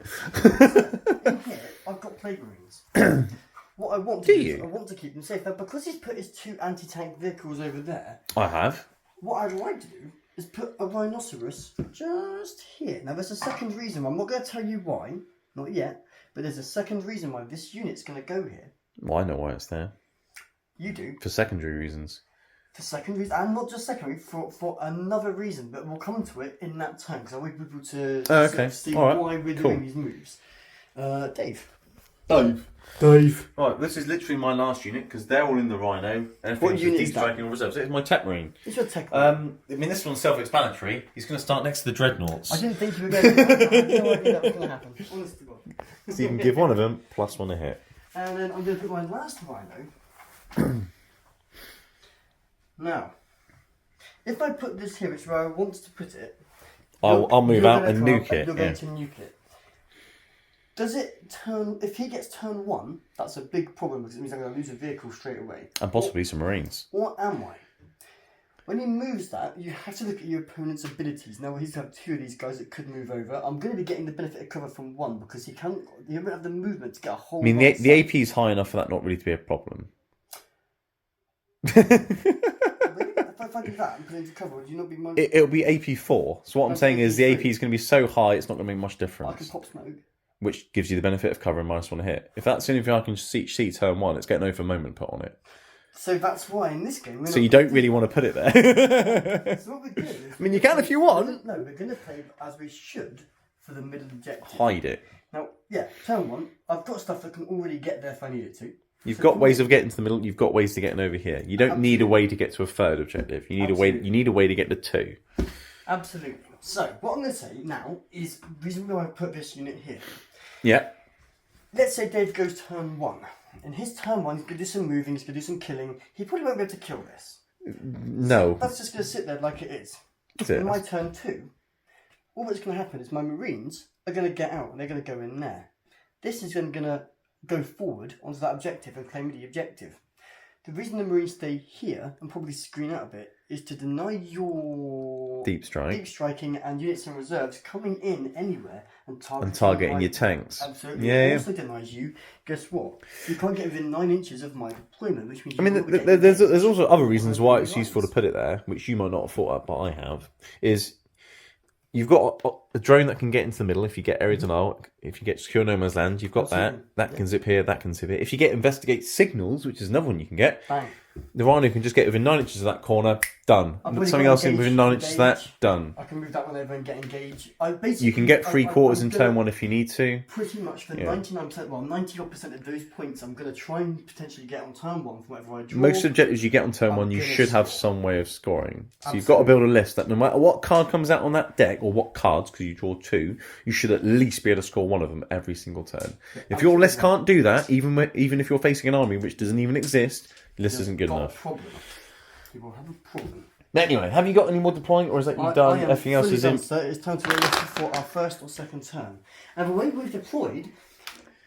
In here, I've got plague marines. What I want to Do do you? is I want to keep them safe. Now, because he's put his 2 anti-tank vehicles over there, I have. what I'd like to do is put a rhinoceros just here. Now, there's a second reason. I'm not going to tell you why, not yet, but there's a second reason why this unit's going to go here. Well, I know why it's there. You do. For secondary reasons. For second reason, and not just secondary, for another reason, but we'll come to it in that time, because I want people to Oh, sort okay. of see All right. why we're Cool. doing these moves. Dave. Dave. Right, this is literally my last unit because they're all in the Rhino. And What unit is that? striking or reserves. It's my Tech Marine. It's your tech. I mean, this one's self-explanatory. He's going to start next to the Dreadnoughts. I didn't think you were going to. I had no idea that was going to happen. Honest to God. So you can give one of them +1 a hit. And then I'm going to put my last rhino. Now, if I put this here, which is where I want to put it, I'll move you're out gonna and come nuke up it. You're Yeah. going to nuke it. Does it turn? If he gets turn 1, that's a big problem because it means I'm going to lose a vehicle straight away. And possibly some Marines. Or am I? When he moves that, you have to look at your opponent's abilities. Now he's got 2 of these guys that could move over. I'm going to be getting the benefit of cover from 1 because he won't have the movement to get a whole. I mean, the AP is high enough for that not really to be a problem. If I do that and put it into cover, would you not be mindful? It'll be AP4. So what I'm saying is the AP is going to be so high, it's not going to make much difference. I can pop smoke. Which gives you the benefit of cover and -1 hit. If that's the only thing I can see turn 1, it's getting over moment put on it. So that's why in this game... So you don't really want to put it there. So what we're doing is... I mean, you can if you want. No, we're going to play as we should for the middle objective. Hide it. Now, yeah, turn 1, I've got stuff that can already get there if I need it to. You've got ways of getting to the middle. You've got ways to getting over here. You don't need a way to get to a 3rd objective. You need a way. You need a way to get to 2. Absolutely. So what I'm going to say now is the reason why I put this unit here. Yeah. Let's say Dave goes turn 1. In his turn 1, he's going to do some moving. He's going to do some killing. He probably won't be able to kill this. No. So that's just going to sit there like it is. That's it. In my turn 2, all that's going to happen is my Marines are going to get out and they're going to go in there. This is then going to go forward onto that objective and claim the objective. The reason the Marines stay here and probably screen out a bit is to deny your deep striking and units and reserves coming in anywhere and targeting your tanks. Absolutely. Yeah. It also denies you. Guess what? You can't get within 9 inches of my deployment, which means. I mean, there's also other reasons why it's useful to put it there, which you might not have thought of, but I have. Is you've got a drone that can get into the middle if you get area denial. If you get secure no man's land, you've got that can zip here, that can zip here. If you get investigate signals, which is another one you can get, bang. The Rhino can just get within 9 inches of that corner, done. Something else in within 9 inches of that, done. I can move that one over and get engaged. You can get 3/4 in turn 1 if you need to. Pretty much for 99%, well, 90% of those points, I'm going to try and potentially get on turn 1 from whatever I draw. Most objectives you get on turn 1, you should have some way of scoring. So you've got to build a list that no matter what card comes out on that deck, or what cards, because you draw 2, you should at least be able to score 1 of them every single turn. If your list can't do that, even if you're facing an army which doesn't even exist, your list isn't good enough. You will have a problem. Anyway, have you got any more deploying, or is that you done? Everything else is in. So it's time to roll for our 1st or 2nd turn. And the way we've deployed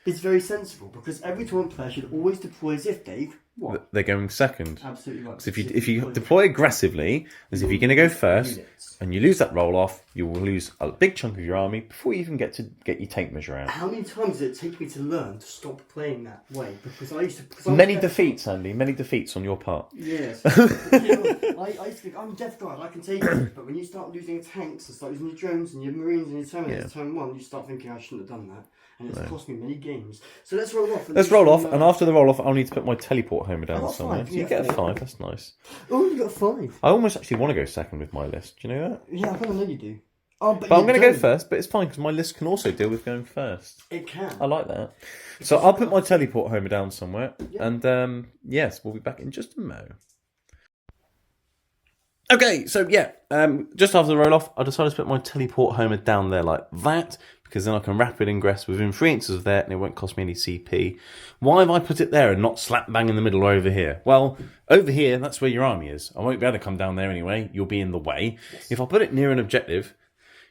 is very sensible because every tournament player should always deploy as if, Dave, what? They're going 2nd. Absolutely right. So if you deploy aggressively, as if you're going to go 1st, and you lose that roll off, you will lose a big chunk of your army before you even get your tank measure out. How many times did it take me to learn to stop playing that way? Because I used to. Many defeats, Andy. Many defeats on your part. Yes. I used to think I'm Death Guard, I can take it. But when you start losing tanks and start losing your drones and your Marines and your terminators, turn 1, you start thinking I shouldn't have done that. And it's cost me many games. So let's roll off. And after the roll off, I'll need to put my teleport homer down somewhere. 5, so you get a 5, that's nice. Oh, you got 5. I almost actually want to go 2nd with my list. Do you know that? Yeah, I kind of know you do. Oh, but I'm going to go 1st, but it's fine because my list can also deal with going 1st. It can. I like that. So I'll put my teleport homer down somewhere. Yeah. And yes, we'll be back in just a mo. Okay, so yeah, just after the roll off, I decided to put my teleport homer down there like that, because then I can rapid ingress within 3 inches of there and it won't cost me any CP. Why have I put it there and not slap bang in the middle or over here? Well, over here, that's where your army is. I won't be able to come down there anyway. You'll be in the way. Yes. If I put it near an objective,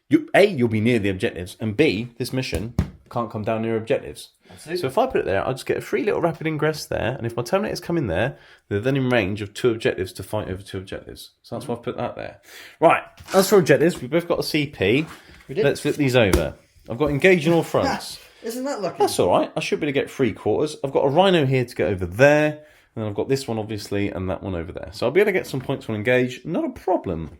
you'll be near the objectives, and B, this mission can't come down near objectives. Absolutely. So if I put it there, I'll just get a free little rapid ingress there, and if my Terminators come in there, they're then in range of 2 objectives to fight over 2 objectives. So that's why I've put that there. Right, as for objectives, we've both got a CP. Let's flip these over. I've got engage on all fronts. Isn't that lucky? That's all right. I should be able to get 3/4. I've got a Rhino here to get over there, and then I've got this one, obviously, and that one over there. So I'll be able to get some points on engage. Not a problem.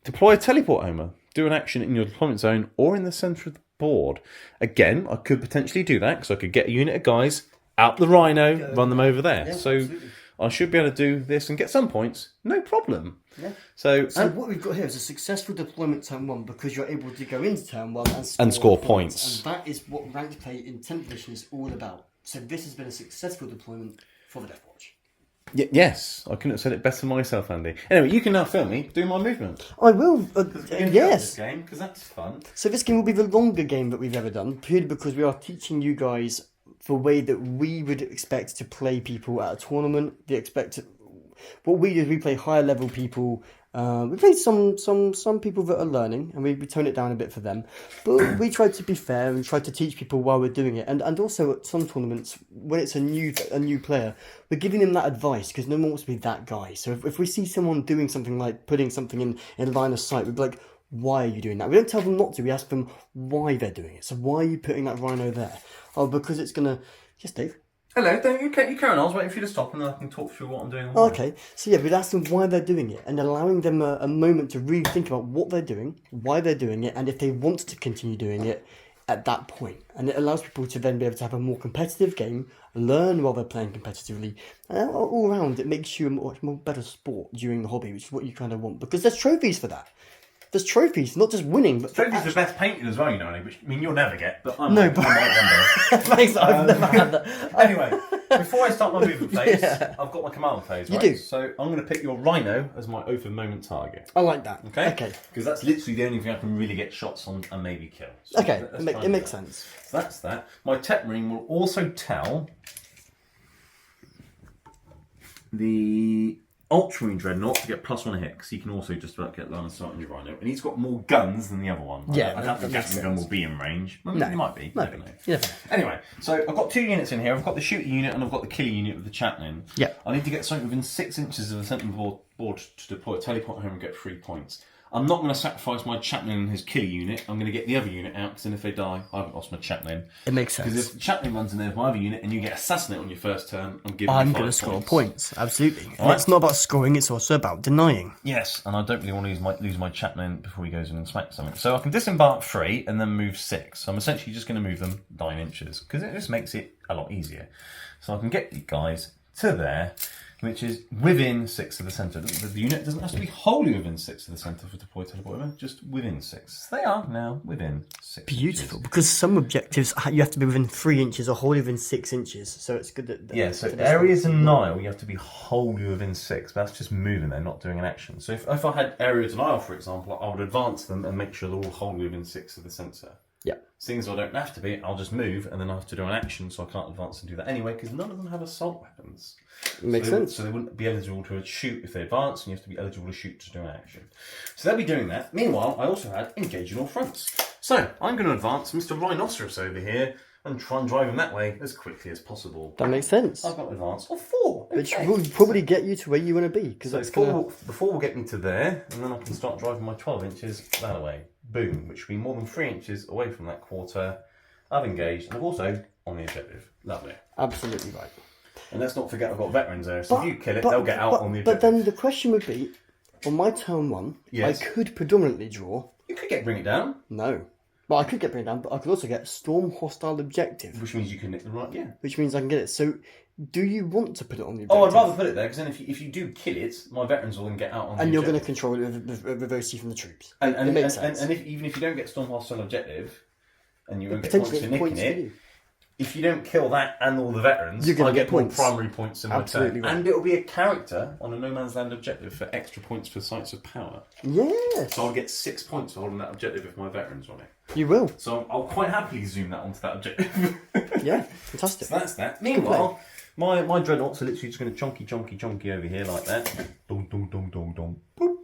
Deploy a teleport homer. Do an action in your deployment zone or in the centre of the board. Again, I could potentially do that because I could get a unit of guys out the Rhino, run them over there. Yeah, so absolutely. I should be able to do this and get some points, no problem. Yeah. So what we've got here is a successful deployment turn 1 because you're able to go into turn 1 and score points. And that is what ranked play in 10th edition is all about. So this has been a successful deployment for the Deathwatch. Yes, I couldn't have said it better myself, Andy. Anyway, you can now film me do my movement. I will. Yes, because that's fun. So this game will be the longer game that we've ever done, purely because we are teaching you guys the way that we would expect to play people at a tournament. What we do is we play higher level people We've had some people that are learning, and we tone it down a bit for them. But we try to be fair and try to teach people while we're doing it. And also at some tournaments, when it's a new player, we're giving them that advice because no one wants to be that guy. So if we see someone doing something like putting something in line of sight, we'd be like, why are you doing that? We don't tell them not to. We ask them why they're doing it. So why are you putting that rhino there? Oh, because it's gonna. Yes, Dave. Hello, you carry on. I was waiting for you to stop and then I can talk through what I'm doing. Oh, okay, so yeah, we'd ask them why they're doing it and allowing them a moment to really think about what they're doing, why they're doing it, and if they want to continue doing it at that point. And it allows people to then be able to have a more competitive game, learn while they're playing competitively, and all around it makes you a much more better sport during the hobby, which is what you kind of want, because there's trophies for that. There's trophies, not just winning, but trophies are best painted as well, you know, which I mean you'll never get, but I No, might but- one day. Thanks, I've never had that. Anyway, before I start my movement phase, Yeah. I've got my command phase, You right? do. So I'm going to pick your rhino as my oath of moment target. I like that. Okay? Okay. Because that's literally the only thing I can really get shots on and maybe kill. So Okay, let's it try and do makes that. sense. So that's that. My tech marine will also tell the Ultramarine Dreadnought to get +1 hit, because he can also just about get line of sight on your rhino. And he's got more guns than the other one. Yeah, I doubt the that makes Gatling gun sense. will be in range. Well, No, it might be. no, Never know. yeah. Anyway, so I've got 2 units in here. I've got the shooter unit and I've got the killer unit with the chaplain. Yeah. I need to get something within 6 inches of the centre of the board to deploy a teleport home and get 3 points. I'm not going to sacrifice my chaplain and his killer unit. I'm going to get the other unit out, because then if they die, I haven't lost my chaplain. It makes Because sense. if the chaplain runs in there with my other unit and you get assassinated on your first turn, I'm giving I'm you 5 going to score points. points, absolutely. And Alright. it's not about scoring, it's also about denying. Yes, and I don't really want to lose my chaplain before he goes in and smacks something. So I can disembark 3 and then move 6. So I'm essentially just going to move them 9 inches, because it just makes it a lot easier. So I can get you guys to there, which is within 6 of the centre. The unit doesn't have to be wholly within 6 of the centre for deploy teleport, just within 6. They are now within 6 Beautiful, inches. because some objectives you have to be within 3 inches or wholly within 6 inches. So it's good that. Yeah, so for this areas one. in Nile, you have to be wholly within 6. That's just moving there, not doing an action. So if I had areas in Nile, for example, I would advance them and make sure they're all wholly within 6 of the centre. Yeah. Seeing as I don't have to be, I'll just move and then I have to do an action, so I can't advance and do that anyway, because none of them have assault weapons. Makes so sense. So they wouldn't be eligible to shoot if they advance, and you have to be eligible to shoot to do an action. So they'll be doing that. Meanwhile, I also had engage in all fronts. So I'm going to advance Mr. Rhinoceros over here and try and drive him that way as quickly as possible. That makes sense. I've got advance of 4. Which Okay. will probably get you to where you want to be. Because So that's 4 gonna... will get me to there, and then I can start driving my 12 inches that way. Boom, which will be more than 3 inches away from that quarter. I've engaged, and I've also on the objective. Lovely. Absolutely right. And let's not forget I've got veterans there, so if you kill it, they'll get out on the objective. But then the question would be, on my turn 1, Yes. I could predominantly draw. You could bring it down, No. Well, I could get bring it down, but I could also get storm hostile objective, which means you can nick the right, yeah. which means I can get it. So, do you want to put it on the objective? Oh, I'd rather put it there, because then if you do kill it, my veterans will then get out on the And you're going to objective. control it with OC from the troops. And it makes sense. And even if you don't get Storm Hostile Objective, and you won't get Potentially points for points nicking for it, you. if you don't kill that and all the veterans, You're gonna I get get more points. primary points in my Absolutely turn. right. And it'll be a character on a No Man's Land objective for extra points for sites of power. Yes, So I'll get 6 points for holding that objective if my veterans on it. you will. So I'll quite happily zoom that onto that objective. Yeah, fantastic. So that's that. Meanwhile, my dreadnoughts are literally just going to chonky over here like that. Dong, dong, dong, dong, dong. Boop.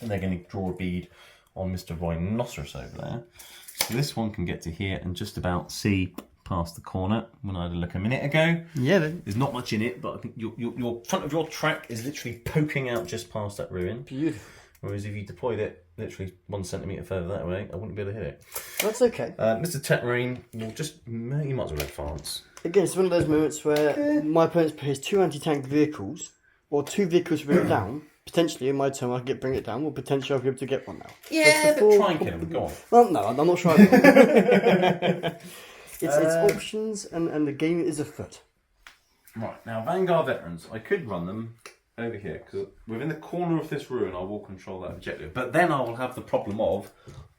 And they're going to draw a bead on Mr. Rhinoceros over there. So this one can get to here and just about see past the corner. When I had a look a minute ago, Yeah, then. there's not much in it, but I think your front of your track is literally poking out just past that ruin. Beautiful. Whereas if you deployed it literally 1 centimetre further that way, I wouldn't be able to hit it. That's okay. Mr. Tetmarine will just, you might as well advance. Again, it's one of those moments where my opponent's plays 2 anti-tank vehicles, or 2 vehicles to bring it down. Potentially, in my turn, I can bring it down, or potentially I'll be able to get one now. Yeah, But but try and kill him. Go on. Well, no, I'm not sure. It's options, and the game is afoot. Right, now Vanguard Veterans, I could run them over here, because within the corner of this ruin I will control that objective. But then I will have the problem of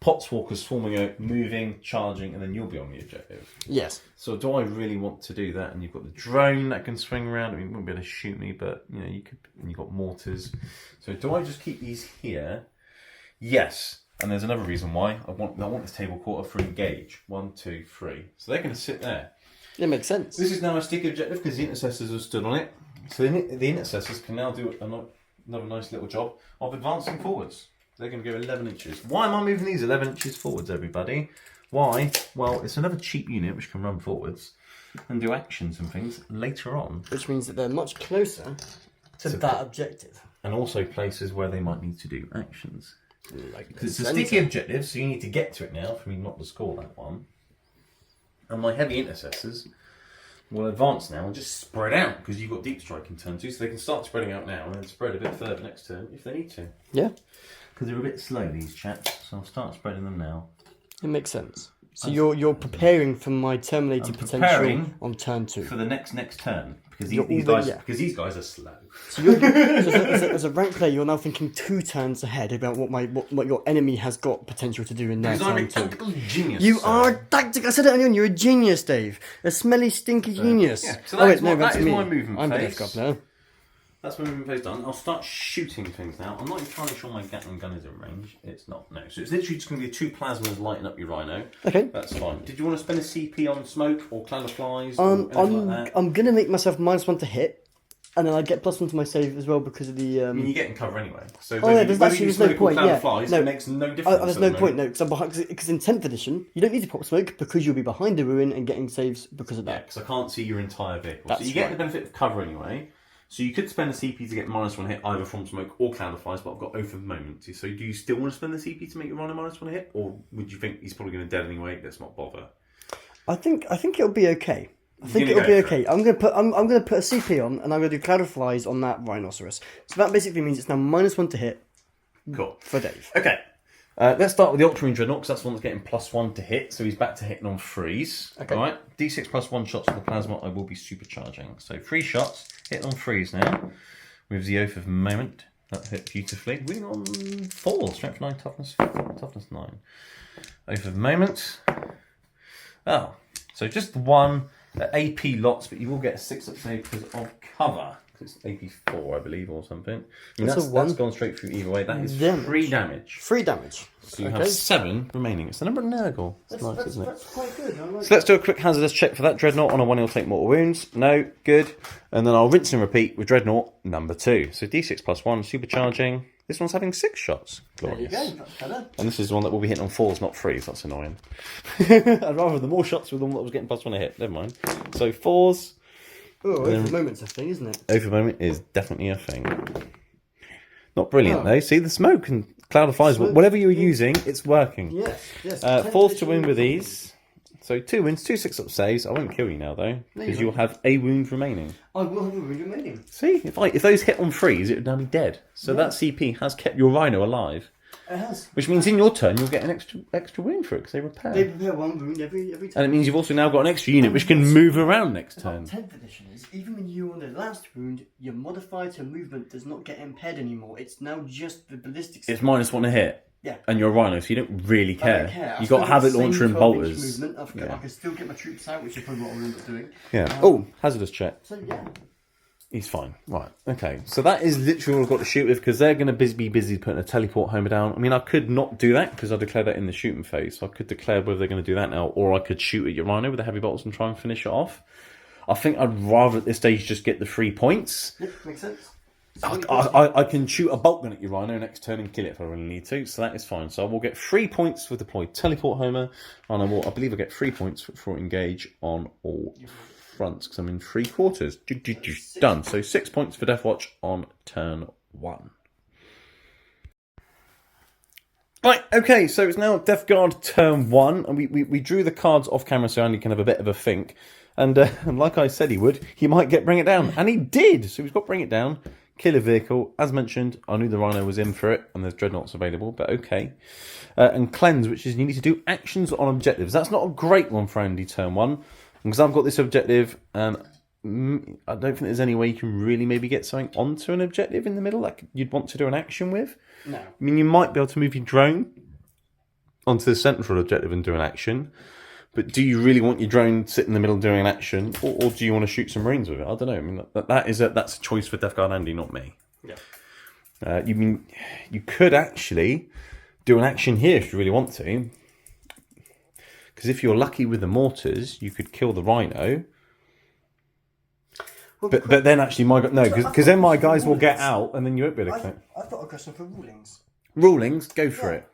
Potswalkers forming out, moving, charging, and then you'll be on the objective. Yes. So do I really want to do that? And you've got the drone that can swing around. I mean, you wouldn't be able to shoot me, but you know, you could. And you've got mortars. So do I just keep these here? Yes. And there's another reason why. I want this table quarter for engage. 1, 2, 3. So they're going to sit there. It makes sense. This is now a sticky objective because the intercessors have stood on it. So the intercessors can now do another nice little job of advancing forwards. They're going to go 11 inches. Why am I moving these 11 inches forwards, everybody? Why? Well, it's another cheap unit which can run forwards and do actions and things later on. Which means that they're much closer to that objective. And also places where they might need to do actions. Like Because it's a sticky objective, so you need to get to it now for me not to score that one. And my heavy intercessors will advance now and just spread out because you've got deep strike in turn 2, so they can start spreading out now and then spread a bit further next turn if they need to. Yeah. Because they're a bit slow, these chaps, so I'll start spreading them now. It makes sense. So you're preparing for my terminating potential on turn 2. For the next turn. Because these guys are slow. So as a rank player, you're now thinking 2 turns ahead about what your enemy has got potential to do in their turn 2. I'm a tactical genius. You are a tactical. I said it earlier on. You're a genius, Dave. A smelly, stinky genius. Yeah. So that is my movement I'm the phase. Death Guard now. That's my movement phase done. I'll start shooting things now. I'm not entirely sure my Gatling gun is in range. It's not, no. So it's literally just going to be 2 plasmas lighting up your rhino. Okay. That's fine. Did you want to spend a CP on smoke or cloud of flies? Or anything like that? I'm going to make myself -1 to hit, and then I get +1 to my save as well because of the... I mean, you get in cover anyway. So there's no point. Cloud of flies, it makes no difference. There's no point, no. Because in 10th edition, you don't need to pop smoke because you'll be behind the ruin and getting saves because of that. Yeah, because I can't see your entire vehicle. That's so you get the benefit of cover anyway. So you could spend a CP to get -1 hit either from smoke or cloud of flies, but I've got oath of moment. So do you still want to spend the CP to make your rhino -1 hit, or would you think he's probably going to dead anyway? Let's not bother. I think it'll be okay. I think it'll be okay. I'm gonna put a CP on, and I'm gonna do cloud of flies on that rhinoceros. So that basically means it's now -1 to hit. Cool. For Dave. Okay. Let's start with the Ultramarine Dreadnought, because that's the one that's getting +1 to hit, so he's back to hitting on 3s. Okay. Alright, D6 +1 shots with the plasma I will be supercharging. So 3 shots, hitting on 3s now, with the Oath of Moment. That hit beautifully. Winning on 4, Strength 9, Toughness 9. Oath of Moment. Oh, so just 1 AP lots, but you will get a 6-up save because of cover. It's AP4, I believe, or something. That's gone straight through either way. That is 3 damage. 3 damage. So you have 7 remaining. It's the number of Nurgle. It's nice, isn't it? That's quite good. So let's do a quick hazardous check for that Dreadnought. On a 1 he'll take mortal wounds. No, good. And then I'll rinse and repeat with Dreadnought number 2. So D6 +1, supercharging. This one's having 6 shots. Glorious. There you go. That's better. And this is the one that will be hitting on 4s, not 3s. That's annoying. I'd rather the more shots with the one that was getting +1 a hit. Never mind. So 4s. Oh, Oath of Moment's a thing, isn't it? Oath of Moment is definitely a thing. Not brilliant though. See the smoke and cloud of flies. Whatever you're using, it's working. Yes. 4s to win with these. So 2 wins, 2 6-up saves. I won't kill you now though, because you'll have a wound remaining. I will have a wound remaining. See, if those hit on 3s, it would now be dead. So that CP has kept your rhino alive. It has. Which means in your turn you'll get an extra wound for it because they repair. They repair 1 wound every turn. And it means you've also now got an extra unit which can move around next turn. 10th edition is, even when you're on the last wound, your modifier to movement does not get impaired anymore. It's now just the ballistics. It's -1 a hit. Yeah. And you're a rhino, so you don't really care. I don't care. You've got a habit launcher and bolters. Movement. I can still get my troops out, which is probably what I'll end up doing. Yeah. Hazardous check. So yeah. He's fine. Right. Okay. So that is literally all I've got to shoot with because they're going to be busy putting a teleport homer down. I mean, I could not do that because I declared that in the shooting phase. So I could declare whether they're going to do that now, or I could shoot at your rhino with the heavy bolts and try and finish it off. I think I'd rather at this stage just get the 3 points. Yep, makes sense. I can shoot a bolt gun at your rhino next turn and kill it if I really need to, so that is fine. So I will get 3 points for deployed teleport homer, and I believe I get 3 points for engage on all fronts because I'm in 3/4. Done. So 6 points for Deathwatch on turn 1. Right, okay, so it's now Death Guard turn 1, and we drew the cards off camera so Andy can have a bit of a think. And like I said he would, he might get Bring It Down. And he did! So he's got Bring It Down, kill a vehicle. As mentioned, I knew the Rhino was in for it, and there's Dreadnoughts available, but okay. And Cleanse, which is you need to do actions on objectives. That's not a great one for Andy turn 1, because I've got this objective, and I don't think there's any way you can really maybe get something onto an objective in the middle that you'd want to do an action with. No. I mean, you might be able to move your drone onto the central objective and do an action. But do you really want your drone sit in the middle doing an action, or do you want to shoot some Marines with it? I don't know. I mean, that's a choice for Death Guard Andy, not me. Yeah. You could actually do an action here if you really want to, because if you're lucky with the mortars, you could kill the Rhino. But then actually because then my guys will get out and then you won't be able to claim. I've got a question for rulings. Rulings, go for it.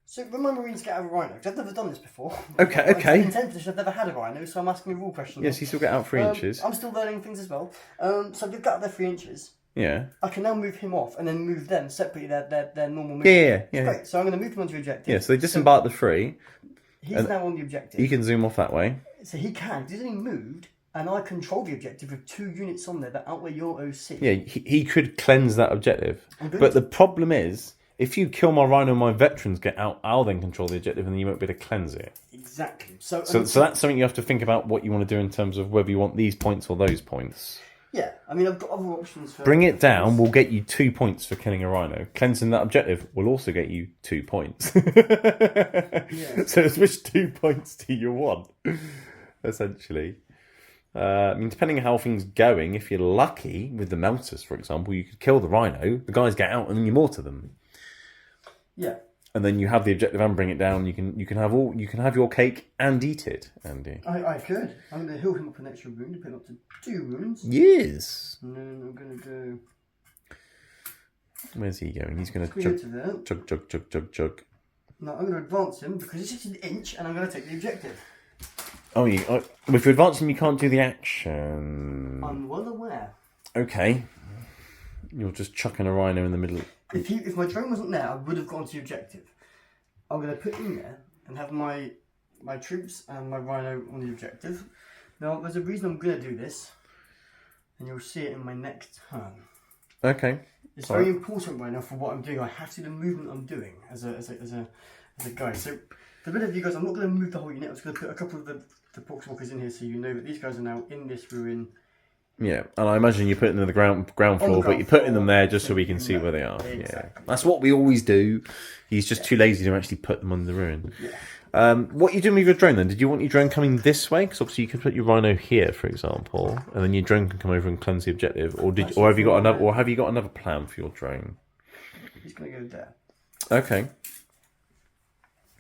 So when my Marines get out of a rhino, because I've never done this before. Okay. In 10th edition, I've never had a rhino, so I'm asking a rule question. Yes, you still get out 3 inches. I'm still learning things as well. So they've got out there 3 inches. Yeah. I can now move him off and then move them separately their normal movement. Yeah. Great. So I'm going to move him onto the objective. Yeah, so they disembark the 3. He's now on the objective. You can zoom off that way. So he can. He's only moved, and I control the objective with 2 units on there that outweigh your OC. Yeah, he could cleanse that objective. But the problem is, if you kill my rhino and my veterans get out, I'll then control the objective and then you won't be able to cleanse it. Exactly. So that's something you have to think about what you want to do in terms of whether you want these points or those points. Yeah, I mean, I've got other options for... Bring it down will get you 2 points for killing a rhino. Cleansing that objective will also get you 2 points. Yeah. So it's which 2 points do you want, essentially? I mean, depending on how things going, if you're lucky with the melters, for example, you could kill the rhino, the guys get out and then you mortar them. Yeah. And then you have the objective and bring it down. You can have your cake and eat it, Andy. I could. I'm going to heal him up an extra wound, put him up to 2 wounds. Yes. And then I'm going to go... Where's he going? He's going to chug. No, I'm going to advance him because he's just an inch and I'm going to take the objective. Oh, if you advance him, you can't do the action. I'm well aware. Okay. You're just chucking a rhino in the middle. If my drone wasn't there, I would have gone to the objective. I'm going to put him there and have my troops and my rhino on the objective. Now, there's a reason I'm going to do this, and you'll see it in my next turn. Okay. It's very important right now for what I'm doing. I have to see the movement I'm doing as a guy. So, for the benefit of you guys, I'm not going to move the whole unit. I'm just going to put a couple of the poxwalkers in here so you know that these guys are now in this ruin. Yeah, and I imagine you're putting them in the ground floor, but you're putting them there just so we can see where they are. Exactly. Yeah, that's what we always do. He's just too lazy to actually put them on the ruin. Yeah. What are you doing with your drone then? Did you want your drone coming this way? Because obviously you could put your rhino here, for example, and then your drone can come over and cleanse the objective. Or have you got another plan for your drone? He's going to go there. Okay.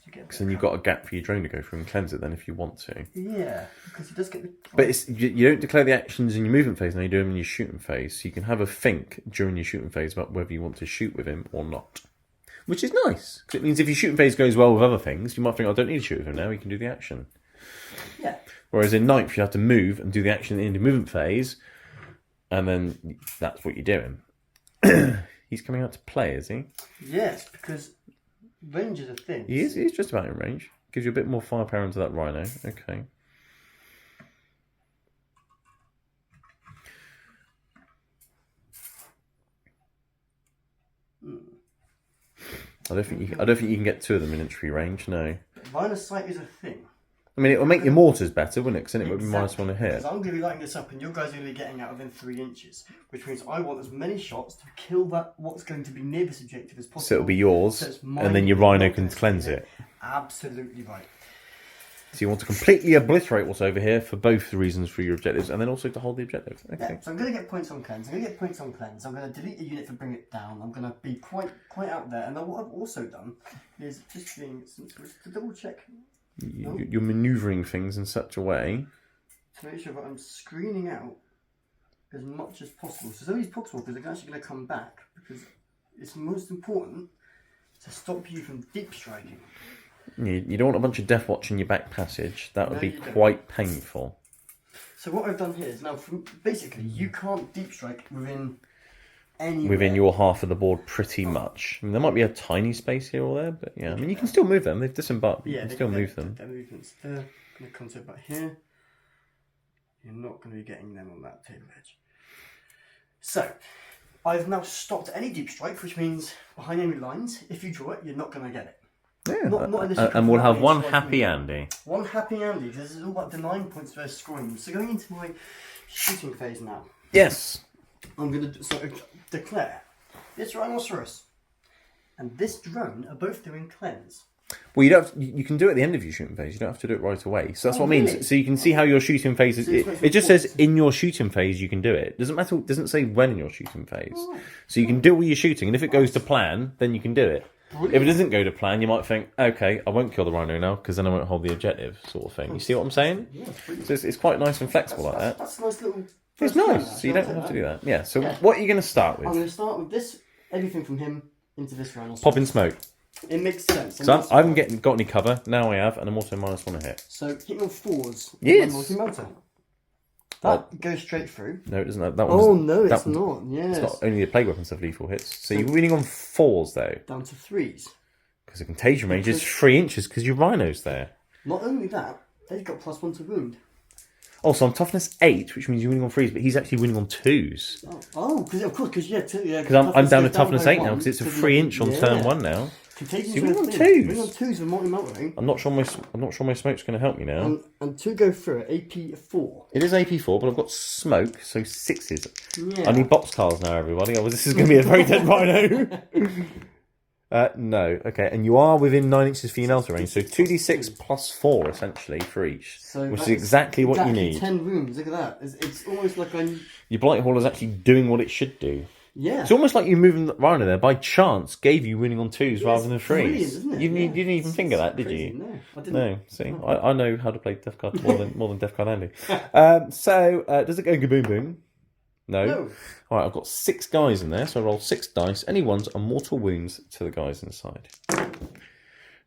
Because then you've got a gap for your drone to go through and cleanse it then if you want to. Yeah, because he does get the... But you don't declare the actions in your movement phase, now you do them in your shooting phase. So you can have a think during your shooting phase about whether you want to shoot with him or not. Which is nice. Because it means if your shooting phase goes well with other things, you might think, I don't need to shoot with him now, he can do the action. Yeah. Whereas in ninth, you have to move and do the action in the movement phase, and then that's what you're doing. He's coming out to play, is he? Yes, because... range is a thing. He's just about in range. Gives you a bit more firepower into that rhino. Okay. I don't think you can get 2 of them in entry range. No. Line of sight is a thing. I mean, it will make your mortars better, wouldn't it? Because then it would be -1 a hit. Because I'm going to be lighting this up, and you guys are going to be getting out within 3 inches, which means I want as many shots to kill what's going to be near this objective as possible. So it'll be yours, and then your rhino can cleanse it. Absolutely right. So you want to completely obliterate what's over here for both the reasons for your objectives, and then also to hold the objective. Okay. Yeah, so I'm going to get points on cleanse. I'm going to get points on cleanse. I'm going to delete a unit to bring it down. I'm going to be quite out there. And then what I've also done is just to double check. You're manoeuvring things in such a way to make sure that I'm screening out as much as possible. So some of these poxwalkers are actually going to come back because it's most important to stop you from deep striking. You don't want a bunch of Deathwatch in your back passage. That would be quite painful. So what I've done here is now, basically, you can't deep strike within anywhere. Within your half of the board, pretty much. I mean, there might be a tiny space here or there, but yeah. I mean, you can still move them. They've disembarked. You can still move them. Their movements there. I'm going to come to it back here. You're not going to be getting them on that table edge. So, I've now stopped any deep strike, which means behind enemy lines, if you draw it, you're not going to get it. Yeah, and we'll have one happy Andy. One happy Andy, because this is all about denying points versus scoring them. So going into my shooting phase now. Yes. I'm going to declare this rhinoceros and this drone are both doing cleanse. Well, you can do it at the end of your shooting phase. You don't have to do it right away. So that's what I mean. So you can see how your shooting phase is. It just says in your shooting phase you can do it. Doesn't matter. It doesn't say when in your shooting phase. Oh. So you can do it while you're shooting, and if it goes to plan, then you can do it. Brilliant. If it doesn't go to plan, you might think, okay, I won't kill the rhino now because then I won't hold the objective, sort of thing. You see what I'm saying? Yeah, so it's quite nice and flexible like that. That's a nice little It's nice, so you don't have to do that. Yeah, so what are you going to start I'm with? going to start with this, everything from him into this round. Pop in smoke. It makes sense. So I haven't got any cover, now I have, and I'm also -1 to hit. So hit your 4s. Yes. Multi-motor. That goes straight through. No, it doesn't. That Oh, no, it's not. Yes. It's not only the plague weapons have lethal hits. So you're winning on 4s, though. Down to 3s. Because the contagion range is 3 inches because your rhino's there. Not only that, they've got +1 to wound. Oh, so I'm toughness 8, which means you're winning on 3s, but he's actually winning on 2s. Because I'm down to toughness 8 now, because it's a 3 inch on turn 1 now. Contagion So you win on 2s. Win on 2s with multi-melting. I'm not sure my smoke's going to help me now. And 2 go through at AP4. It is AP4, but I've got smoke, so 6s. Yeah. I need boxcars now, everybody. Oh, this is going to be a very dead rhino. No. Okay, and you are within 9 inches for your Nelta range, so 2d6 +4, essentially, for each. So which is exactly what you need. 10 wounds, look at that. It's almost like Your Blight Hauler's actually doing what it should do. Yeah. It's almost like you moving the rhino there by chance gave you winning on 2s rather than 3s. Brilliant, isn't it? You didn't even think of that, did crazy. you? No, I didn't. No, see, I know how to play Death Guard more than Death Guard Andy. Does it go kaboom boom? No. All right, I've got 6 guys in there, so I roll 6 dice. Any ones are mortal wounds to the guys inside.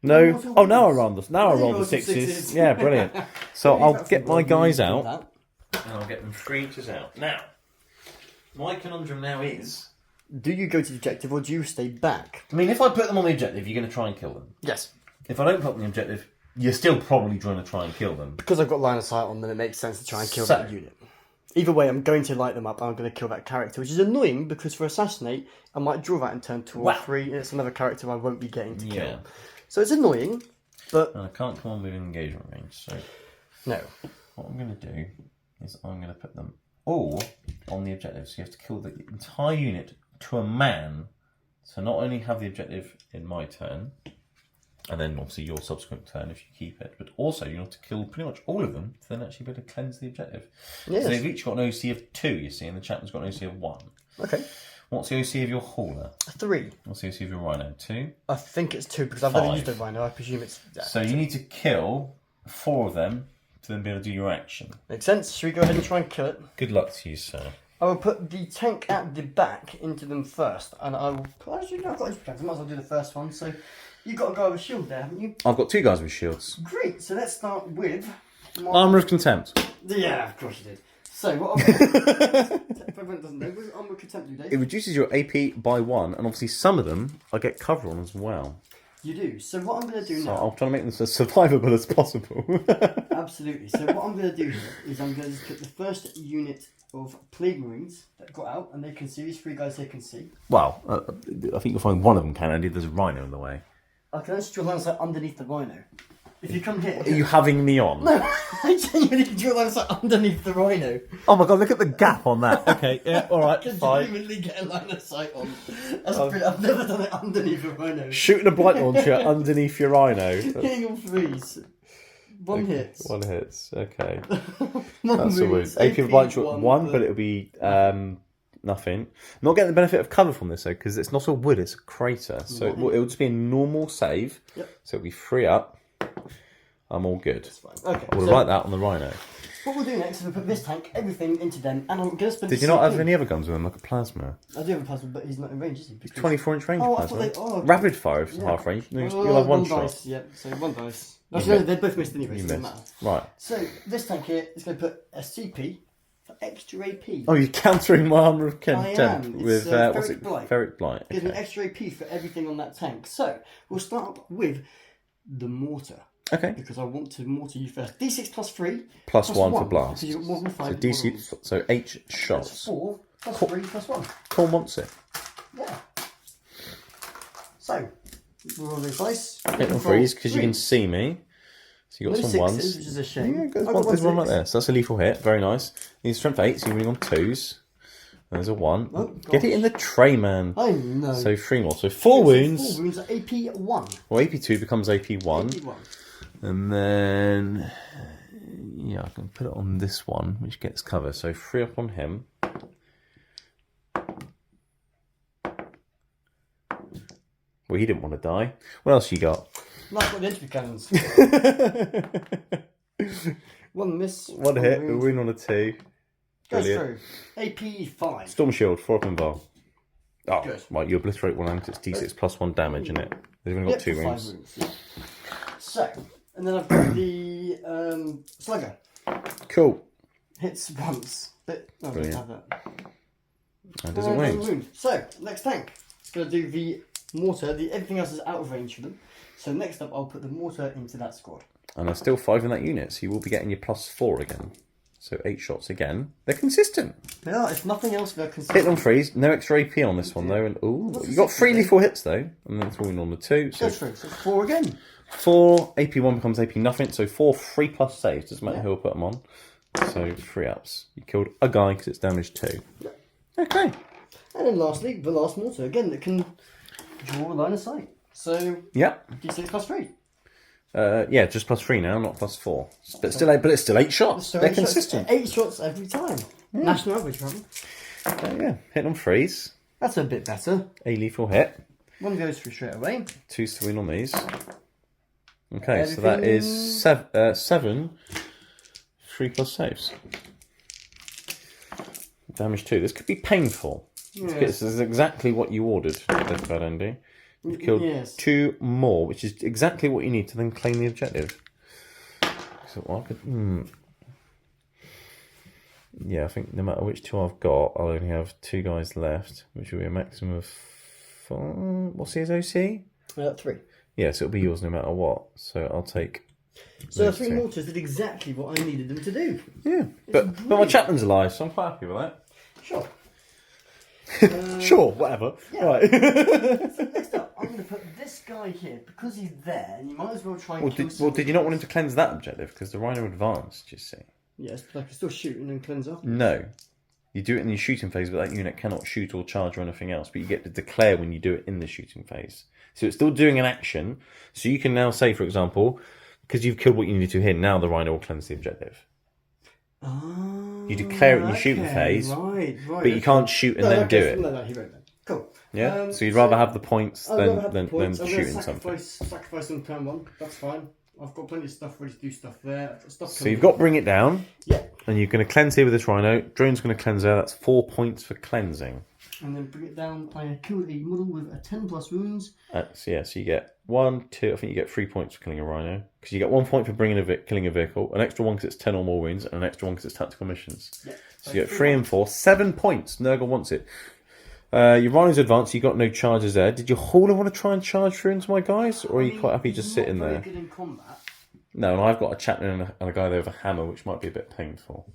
No. Oh, now I roll the 6s. Yeah, brilliant. So I'll get my guys out, and I'll get them 3 inches out. Now, my conundrum now is: do you go to the objective or do you stay back? I mean, if I put them on the objective, you're going to try and kill them. Yes. If I don't put them on the objective, you're still probably trying to try and kill them. Because I've got line of sight on them, it makes sense to try and kill that unit. Either way, I'm going to light them up and I'm going to kill that character, which is annoying because for Assassinate, I might draw that in turn 2 or 3, and it's another character I won't be getting to kill. So it's annoying, but... And I can't come on within engagement range, so... No. What I'm going to do is I'm going to put them all on the objective. So you have to kill the entire unit to a man. So not only have the objective in my turn, and then obviously your subsequent turn if you keep it, but also you have to kill pretty much all of them to then actually be able to cleanse the objective. Yes. So they've each got an OC of 2, you see, and the chaplain's got an OC of 1. Okay. What's the OC of your hauler? 3. What's the OC of your rhino? 2? I think it's 2 because I've never used a rhino. I presume it's... So you need to kill 4 of them to then be able to do your action. Makes sense. Should we go ahead and try and kill it? Good luck to you, sir. I will put the tank at the back into them first, and I will... Actually, no, I've got his plans. I might as well do the first one. So you've got a guy with a shield there, haven't you? I've got 2 guys with shields. Great. So let's start with... Armour of Contempt. Yeah, of course you did. So what I'm going to... If everyone doesn't know, what does Armour of Contempt do, Dave? It reduces your AP by 1, and obviously some of them I get cover on as well. You do. So what I'm going to do So now... I'll try to make them as survivable as possible. Absolutely. So what I'm going to do here is I'm going to just put the first unit of Plague Marines that got out, and they can see, these 3 guys they can see. Well, I think you'll find one of them can, Andy. There's a rhino in the way. I can actually draw line of sight underneath the rhino. If you come here... Are you having me on? No, I genuinely can draw line of sight underneath the rhino. Oh my god, look at the gap on that. Okay, yeah, alright, I can fine. genuinely get a line of sight on. That's brilliant. I've never done it underneath a rhino. Shooting a blight launcher underneath your rhino. Hitting all 3s. One hits. 1 hits, okay. One That's a weird. moves. AP of blight one, 1, but it'll be nothing. Not getting the benefit of cover from this though, because it's not a wood, it's a crater. So it will just be a normal save. Yep. So it'll be 3 up. I'm all good. That's fine. Okay. I would write that on the rhino. What we'll do next is we'll put this tank, everything into them, and I'm going to spend... Did you not have any other guns with him, like a plasma? I do have a plasma, but he's not in range, is he? Because... 24-inch range Oh, I plasma. thought they... Oh, Rapid fire if it's half range. No, you'll have one shot. dice, yeah. So 1 dice. Actually, no, they're both missed anyway, so it doesn't matter. Right. So, this tank here is going to put a CP for extra AP. Oh, you're countering my armour of I contempt am. with, It's, what's Ferric it? Blight. Ferric Blight. Gives me Okay. extra AP for everything on that tank. So, we'll start with the mortar. Okay. Because I want to mortar you first. D6 plus 3. Plus 1 for blast. Because you've got 1 from 5. So DC, so 8 That's shots. 4 plus 3 plus 1. Corn wants it. Yeah. So, roll those dice. Hit on freeze because you can see me. So you got No some 6s, ones. which is a shame. Yeah, I've got there's one right 6. there. So that's a lethal hit. Very nice. Need strength 8, so you're winning on 2s. There's a 1. Oh, Get it in the tray, man. I know. So 3 more. So 4 wounds. 4 wounds at AP 1. Well, AP2 becomes AP1. AP 1. And then, yeah, I can put it on this one, which gets cover. So 3 up on him. Well, he didn't want to die. What else you got? No, I've got the entry cannons. 1 miss. 1 hit, a wound. win on a 2. Goes Brilliant. through. AP 5. Storm Shield, 4 up and bar. Oh, Good. right, you obliterate one and it's D6 plus 1 damage, isn't it? They've only got 2 5 wounds. wounds. Yeah. So, and then I've got the Slugger. Cool. Hits once. But no, I don't have that. And doesn't wound. So, next tank. It's going to do the mortar. Everything else is out of range for them. So next up, I'll put the mortar into that squad. And there's still 5 in that unit, so you will be getting your +4 again. So 8 shots again. They're consistent. They are. If nothing else, they're consistent. Hit on freeze. No extra AP on this one though. And you got 3 lethal hits though, and then 3 on the 2. So Goes through. So 4 again. 4 AP1 becomes AP nothing. So 4 3+ saves. Doesn't matter who will put them on. So 3 ups. You killed a guy because it's damage 2. Yeah. Okay. And then lastly, the last mortar again that can draw a line of sight. So yeah, D6 plus 3. Yeah, just +3 now, not +4. But it's still 8 shots. They're consistent. 8 shots every time. Yeah. National average, right? Yeah, hit on freeze. That's a bit better. A lethal hit. 1 goes through straight away. 2's to win on these. Okay, so that is 7 3+ saves. Damage 2. This could be painful. Yes. This is exactly what you ordered, Deathbed Andy. You've killed 2 more, which is exactly what you need to then claim the objective. So I could, yeah, I think no matter which 2 I've got, I'll only have 2 guys left, which will be a maximum of 4. What's his OC? 3. Yeah, so it'll be yours no matter what. So I'll take. So the 3 mortars did exactly what I needed them to do. Yeah, but my chaplain's alive, so I'm quite happy with that. Sure. Sure, whatever. Yeah. Right. So next up, I'm going to put this guy here because he's there, and you might as well try and kill. Did you not want him to cleanse that objective because the Rhino advanced? You see. Yes, but I can still shoot and then cleanse after. No, you do it in your shooting phase, but that unit cannot shoot or charge or anything else. But you get to declare when you do it in the shooting phase. So it's still doing an action. So you can now say, for example, because you've killed what you need to here, now the Rhino will cleanse the objective. Oh, you declare it in your shooting phase, right. But you can't shoot and then do it. No, he won't then. Cool. Yeah. So you'd rather have the points than shooting something. Sacrifice on turn 1. That's fine. I've got plenty of stuff ready to do stuff there. So you've got to bring it down. Yeah. And you're going to cleanse here with this Rhino. Drone's going to cleanse there. That's 4 points for cleansing. And then bring it down. I killed a model with a 10 plus wounds. So you get 1, 2. I think you get 3 points for killing a Rhino because you get 1 point for killing a vehicle, an extra 1 because it's 10 or more wounds, and an extra 1 because it's tactical missions. Yeah. So you get 3 and 4, 7 points. Nurgle wants it. Your Rhino's advanced. You got no charges there. Did your Hauler want to try and charge through into my guys, or are you quite happy just sitting there? Good in combat. No, and I've got a chaplain and a guy there with a hammer, which might be a bit painful.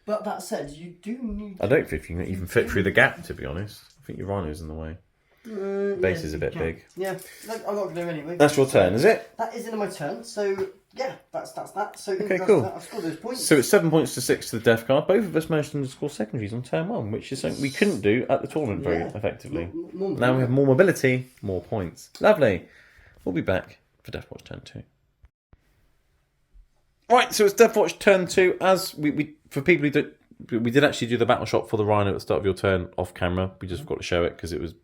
But that said, you do need. I don't think you can even fit through the gap, to be honest. I think your Rhino's in the way. Base is a bit big. Yeah, I'm not going to do anyway. That's your turn, is it? That is my turn. So yeah, that's that. So okay, cool. I've scored those points. So it's 7 points to 6 to the Death Guard. Both of us managed to score secondaries on turn 1, which is something we couldn't do at the tournament very effectively. Now we have more mobility, more points. Lovely. We'll be back for Deathwatch turn 2. Right, so it's Deathwatch turn 2. As we for people who don't, we did actually do the battle shot for the Rhino at the start of your turn off camera. We just forgot to show it because it was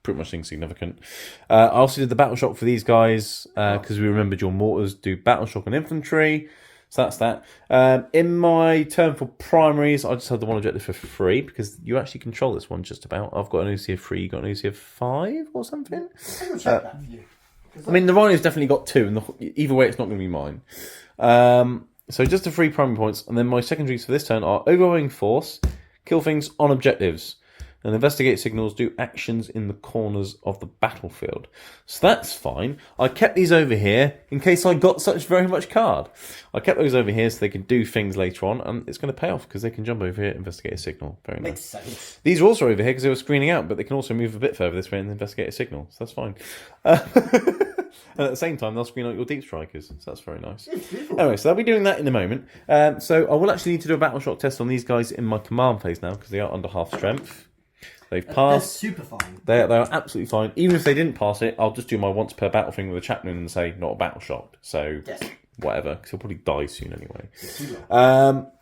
pretty much insignificant. I also did the battle shot for these guys because we remembered your mortars do battle shock and infantry. So that's that. In my turn for primaries, I just had the one objective for free because you actually control this one just about. I've got an OC of 3, you got an OC of 5 or something. I will check that for you. I mean, the Rhino's definitely got 2, and either way, it's not going to be mine. So just the 3 primary points, and then my secondaries for this turn are Overwhelming Force, kill things on objectives, and Investigate Signals do actions in the corners of the battlefield. So that's fine. I kept these over here in case I got such very much card. I kept those over here so they can do things later on, and it's going to pay off because they can jump over here, Investigate a Signal. Very nice. Makes sense. These are also over here because they were screening out, but they can also move a bit further this way and investigate a signal. So that's fine. And at the same time, they'll screen out your deep strikers. So that's very nice. Anyway, so I'll be doing that in a moment. So I will actually need to do a battle shock test on these guys in my command phase now because they are under half strength. They've passed. They're super fine. They are absolutely fine. Even if they didn't pass it, I'll just do my once per battle thing with a chaplain and say not a battle shock. So whatever, because he'll probably die soon anyway.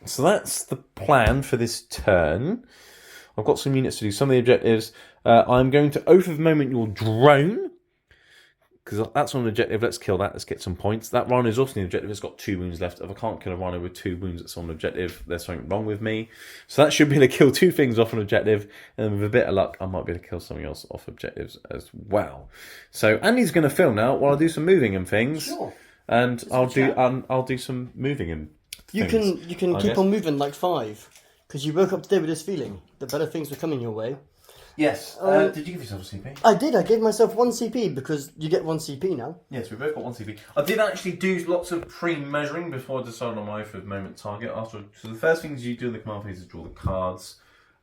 So that's the plan for this turn. I've got some units to do. Some of the objectives. I'm going to Oath of Moment your drone. because that's on an objective. Let's kill that. Let's get some points. That rhino is also on the objective. It's got 2 wounds left. If I can't kill a rhino with 2 wounds that's on an objective, there's something wrong with me. So that should be able to kill 2 things off an objective. And with a bit of luck, I might be able to kill something else off objectives as well. So Andy's going to film now while I do some moving and things. Sure. And I'll do some moving and things. You can keep on moving like 5. Because you woke up today with this feeling that better things were coming your way. Yes. Did you give yourself a CP? I did. I gave myself 1 CP because you get 1 CP now. Yes, we both got 1 CP. I did actually do lots of pre-measuring before I decided on my for moment target. So the first things you do in the command phase is draw the cards.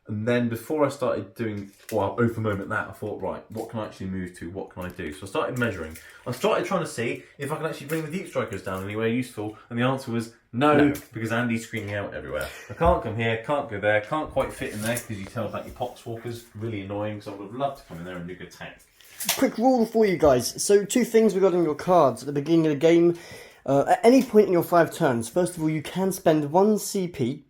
And then before I started doing, over moment that, I thought, right, what can I actually move to? What can I do? So I started measuring. I started trying to see if I can actually bring the deep strikers down anywhere useful. And the answer was no, because Andy's screaming out everywhere. I can't come here, can't go there, can't quite fit in there because you tell about your poxwalkers. Really annoying, so I would have loved to come in there and do a good tank. Quick rule for you guys. So 2 things regarding your cards at the beginning of the game. At any point in your 5 turns, first of all, you can spend 1 CP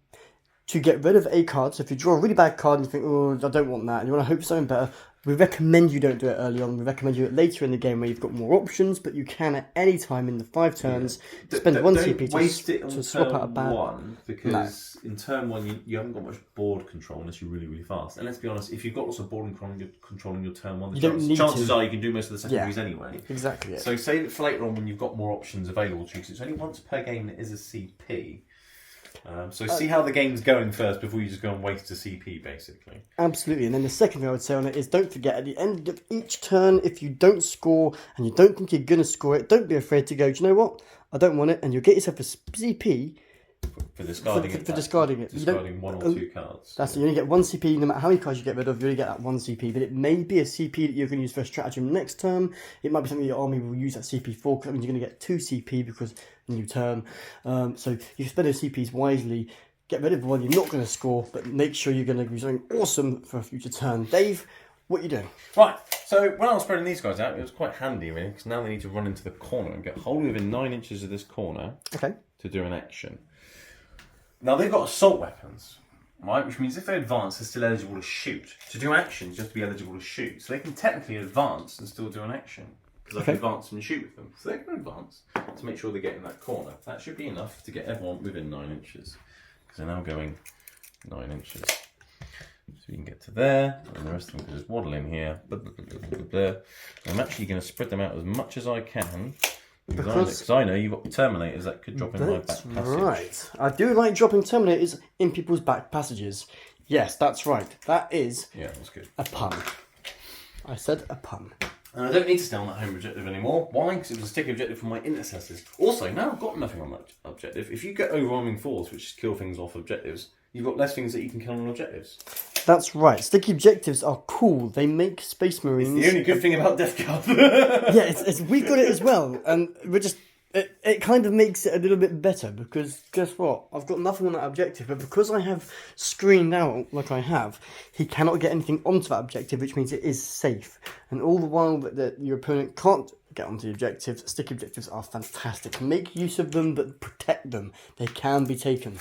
to get rid of a card. So if you draw a really bad card and you think, oh, I don't want that, and you want to hope for something better, we recommend you don't do it early on. We recommend you do it later in the game where you've got more options, but you can at any time in the 5 turns spend 1 CP to swap out a bad one, because in turn 1 you haven't got much board control unless you're really, really fast. And let's be honest, if you've got lots of board control in your turn 1, the chances are you can do most of the secondaries anyway. Exactly. So save it for later on when you've got more options available to you, because it's only once per game that is a CP. So see how the game's going first before you just go and waste a CP, basically. Absolutely. And then the second thing I would say on it is don't forget, at the end of each turn, if you don't score and you don't think you're going to score it, don't be afraid to go, do you know what? I don't want it. And you'll get yourself a CP for discarding it. For discarding it. Discarding 1 or 2 cards. That's it. You only get 1 CP, no matter how many cards you get rid of, you only get that 1 CP. But it may be a CP that you're going to use for a stratagem next turn. It might be something your army will use that CP for, because that means you're going to get 2 CP because new turn. So you spend those CPs wisely. Get rid of the one you're not going to score, but make sure you're going to do something awesome for a future turn. Dave, what are you doing? Right, so when I was spreading these guys out, it was quite handy, really, because now they need to run into the corner and get wholly within 9 inches of this corner to do an action. Now, they've got assault weapons, right, which means if they advance, they're still eligible to shoot. To do actions, you have to be eligible to shoot. So they can technically advance and still do an action, because I can advance and shoot with them. So they can advance to make sure they get in that corner. That should be enough to get everyone within 9 inches. They're now going 9 inches. So you can get to there, and the rest of them can just waddle in here. Blah, blah, blah, blah, blah, blah. I'm actually going to spread them out as much as I can, because I know you've got Terminators that could drop in my back passage. Right. I do like dropping Terminators in people's back passages. Yes, that's right. That is that's good. A pun. I said a pun. And I don't need to stay on that home objective anymore. Why? Because it was a sticky objective for my intercessors. Also, now I've got nothing on that objective. If you get overwhelming force, which is kill things off objectives, you've got less things that you can kill on objectives. That's right. Sticky objectives are cool. They make Space Marines. It's the only good thing about Death Guard. We've got it as well, and we're just. It kind of makes it a little bit better, because guess what? I've got nothing on that objective, but because I have screened out like I have, he cannot get anything onto that objective, which means it is safe. And all the while that your opponent can't get onto the objectives, sticky objectives are fantastic. Make use of them, but protect them. They can be taken.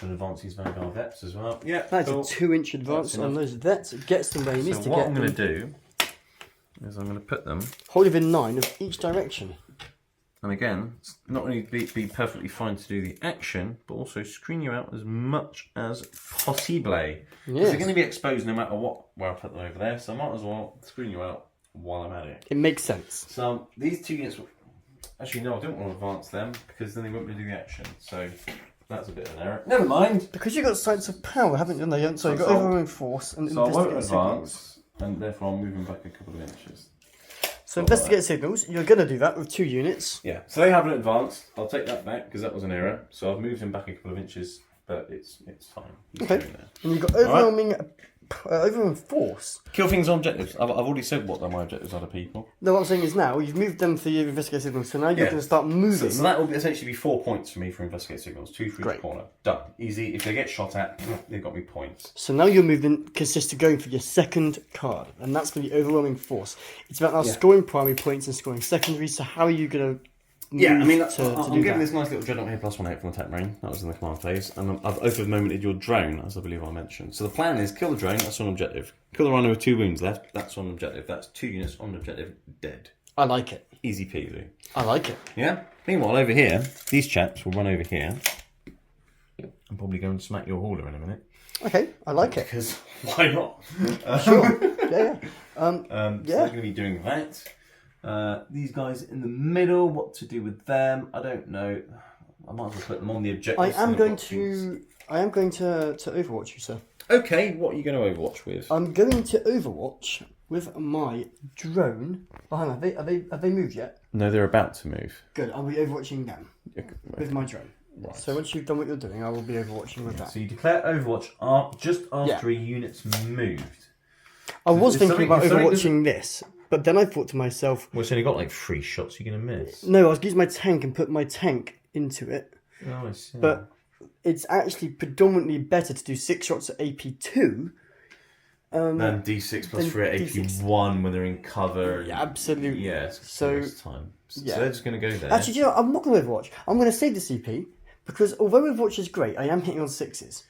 And advance these Vanguard Vets as well. Yeah, that's a 2-inch advance on those Vets. It gets them where he needs to get them. So what I'm going to do is I'm going to put them wholly within 9 of each direction. And again, not only be perfectly fine to do the action, but also screen you out as much as possible. Yes. Because they're going to be exposed no matter what, where I put them over there, so I might as well screen you out while I'm at it. It makes sense. So these 2 units, actually no, I don't want to advance them, because then they won't be able to do the action. So that's a bit of an error. Never mind. Because you've got Sights of Power, haven't you? So you've got Overwhelming Force. And so I won't advance, and therefore I'm moving back a couple of inches. So investigate signals, you're going to do that with 2 units. Yeah, so they haven't advanced. I'll take that back because that was an error. So I've moved him back a couple of inches, but it's fine. Okay, and you've got overwhelming force. Kill things on objectives. I've already said what my objectives are to people. No, what I'm saying is now, you've moved them for your investigate signals, so now you're going to start moving. So that will essentially be 4 points for me for investigate signals. 2 for each corner. Done. Easy. If they get shot at, they've got me points. So now your movement consists of going for your second card, and that's going to be overwhelming force. It's about now scoring primary points and scoring secondaries, so how are you going to... Yeah, I mean, I'm giving this nice little Dreadnought here +1 hit from attack marine. That was in the command phase. And I've over-momented your drone, as I believe I mentioned. So the plan is kill the drone, that's on objective. Kill the rhino with 2 wounds left, that's on objective. That's 2 units on objective, dead. I like it. Easy peasy. I like it. Yeah? Meanwhile, over here, these chaps will run over here. I'm probably going to smack your hauler in a minute. Okay, I like it. Because why not? Sure. Yeah. So they're going to be doing that. These guys in the middle, what to do with them? I don't know. I might as well put them on the objectives. I am going to Overwatch you, sir. Okay, what are you going to Overwatch with? I'm going to Overwatch with my drone behind me. Have they moved yet? No, they're about to move. Good. I'll be overwatching them with my drone. Right. So once you've done what you're doing, I will be overwatching with that. So you declare Overwatch just after a unit's moved. I was thinking about overwatching this, but then I thought to myself, well, it's only got like 3 shots you're going to miss. no, I was using my tank and put my tank into it. Oh, I see. But it's actually predominantly better to do 6 shots at AP2 than D6 plus 3 at AP1 when they're in cover. Yeah, absolutely. Yes. So, time. So they're just going to go there. Actually, you know, I'm not going to Overwatch. I'm going to save the CP because although Overwatch is great, I am hitting on 6s.